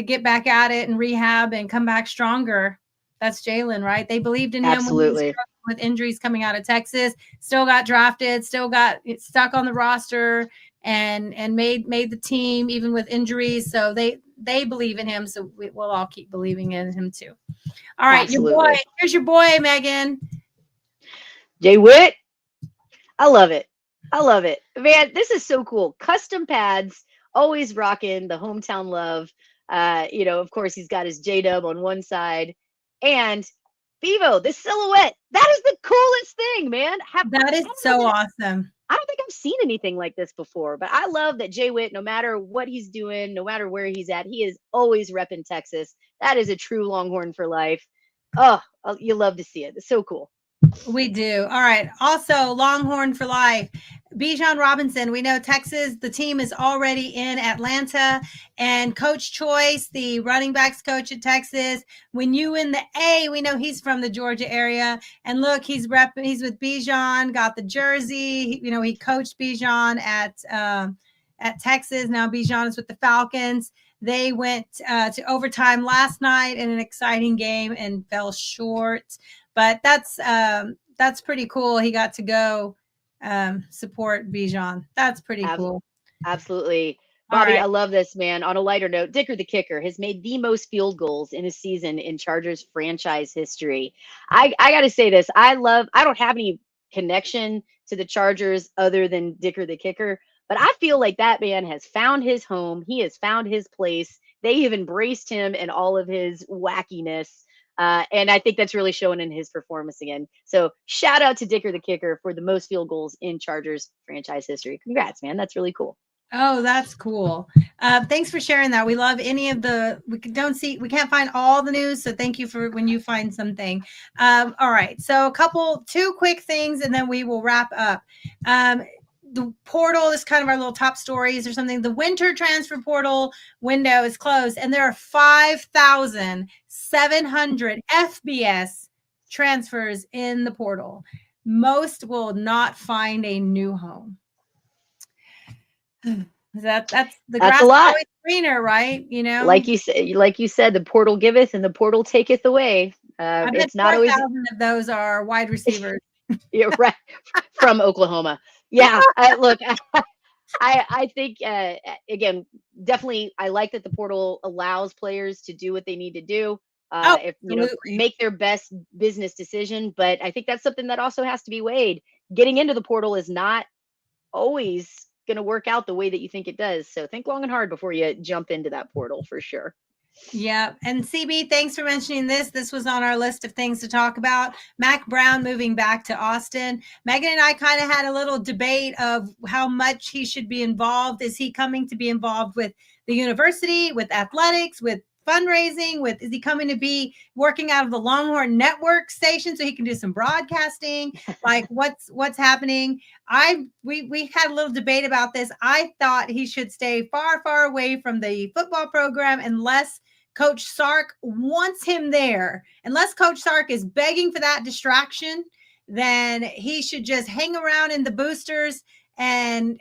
get back at it and rehab and come back stronger. That's Jalen, right? They believed in him when he was struggling with injuries coming out of Texas. Still got drafted. Still got stuck on the roster and made the team even with injuries. So they believe in him. So we'll all keep believing in him too. All right, Absolutely. Your boy. Here's your boy, Megan. Jay Witt. I love it. Man, this is so cool. Custom pads, always rocking the hometown love. Of course, he's got his J-Dub on one side. And Bevo, the silhouette. That is the coolest thing, man. That is so awesome. I don't think I've seen anything like this before, but I love that Jay Witt, no matter what he's doing, no matter where he's at, he is always repping Texas. That is a true Longhorn for life. Oh, you love to see it. It's so cool. We do. All right. Also, Longhorn for life. Bijan Robinson. We know Texas, the team is already in Atlanta. And Coach Choice, the running backs coach at Texas, when you in the A, we know he's from the Georgia area. And look, he's with Bijan, got the jersey. He coached Bijan at Texas. Now Bijan is with the Falcons. They went to overtime last night in an exciting game and fell short. But that's pretty cool. He got to go support Bijan. That's pretty cool. Absolutely. Bobby, right. I love this, man. On a lighter note, Dicker the kicker has made the most field goals in a season in Chargers franchise history. I got to say this. I don't have any connection to the Chargers other than Dicker the kicker, but I feel like that man has found his home. He has found his place. They have embraced him and all of his wackiness. And I think that's really showing in his performance again. So shout out to Dicker the kicker for the most field goals in Chargers franchise history. Congrats, man. That's really cool. Oh, that's cool. Thanks for sharing that. We love any of we can't find all the news. So thank you for when you find something. All right. So two quick things, and then we will wrap up. The portal is kind of our little top stories or something. The winter transfer portal window is closed, and there are 5,700 FBS transfers in the portal. Most will not find a new home. That's grass a lot. Always greener, right? Like you said, the portal giveth and the portal taketh away. I bet It's not always 4,000 of those are wide receivers. yeah, right from Oklahoma. Yeah, look, I think again, definitely, I like that the portal allows players to do what they need to do. Oh, If absolutely. make their best business decision, but I think that's something that also has to be weighed. Getting into the portal is not always going to work out the way that you think it does. So think long and hard before you jump into that portal for sure. Yeah. And CB, thanks for mentioning this. This was on our list of things to talk about. Mac Brown moving back to Austin. Megan and I kind of had a little debate of how much he should be involved. Is he coming to be involved with the university, with athletics, with fundraising, is he coming to be working out of the Longhorn network station so he can do some broadcasting? Like what's happening? We had a little debate about this. I thought he should stay far, far away from the football program unless Coach Sark wants him there. Unless Coach Sark is begging for that distraction, then he should just hang around in the boosters and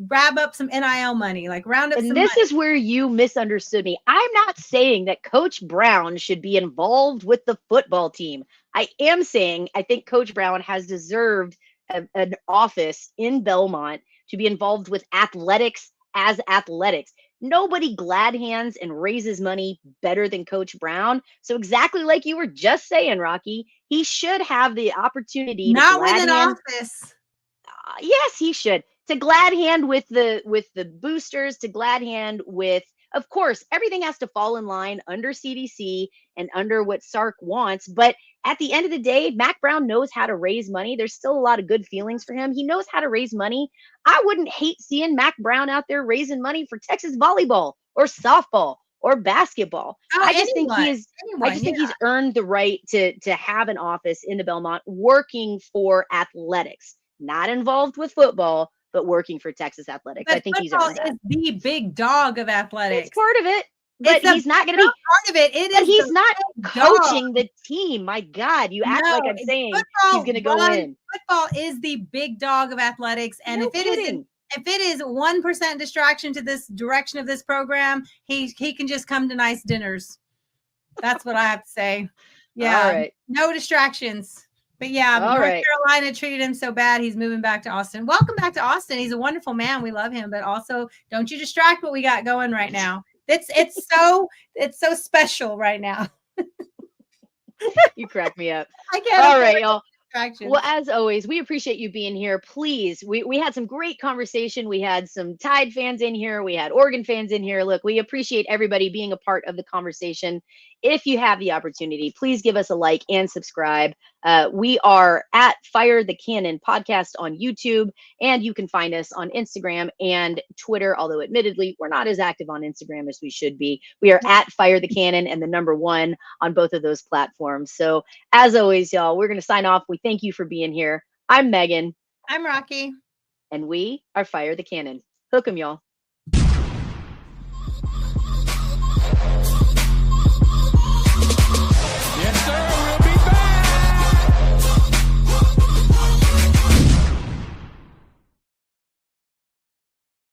grab up some NIL money, like round up And some this money. is where you misunderstood me. I'm not saying that Coach Brown should be involved with the football team. I am saying I think Coach Brown has deserved an office in Belmont to be involved with athletics as athletics. Nobody glad hands and raises money better than Coach Brown. So exactly like you were just saying, Rocky, he should have the opportunity to Not with glad an hand. office. Yes, he should. To glad hand with the boosters, to glad hand with, of course, everything has to fall in line under CDC and under what Sark wants. But at the end of the day, Mac Brown knows how to raise money. There's still a lot of good feelings for him. He knows how to raise money. I wouldn't hate seeing Mac Brown out there raising money for Texas volleyball or softball or basketball. Oh, I just think anyone, he is. I anyone, just think he's earned the right to have an office in the Belmont working for athletics, not involved with football, but working for Texas athletics. But I think he's football earned that. is the big dog of It's athletics. part of it, but It's he's not going to be. part of it. It But is he's the not big dog. coaching the team. My God, you act like I'm saying he's going to go in. Football is the big dog of athletics, and No if it kidding. if it is 1% distraction to this direction of this program, he can just come to nice dinners. That's what I have to say. Yeah, All right. no distractions. But yeah, All North right. Carolina treated him so bad. He's moving back to Austin. Welcome back to Austin. He's a wonderful man. We love him, but also don't you distract what we got going right now. It's so special right now. You crack me up. I can't. All right, y'all. Distractions. Well, as always, we appreciate you being here. Please, we had some great conversation. We had some Tide fans in here. We had Oregon fans in here. Look, we appreciate everybody being a part of the conversation. If you have the opportunity, please give us a like and subscribe. We are at Fire the Cannon podcast on YouTube, and you can find us on Instagram and Twitter, although admittedly, we're not as active on Instagram as we should be. We are at Fire the Cannon and the #1 on both of those platforms. So as always, y'all, we're going to sign off. We thank you for being here. I'm Megan. I'm Rocky. And we are Fire the Cannon. Hook 'em, y'all.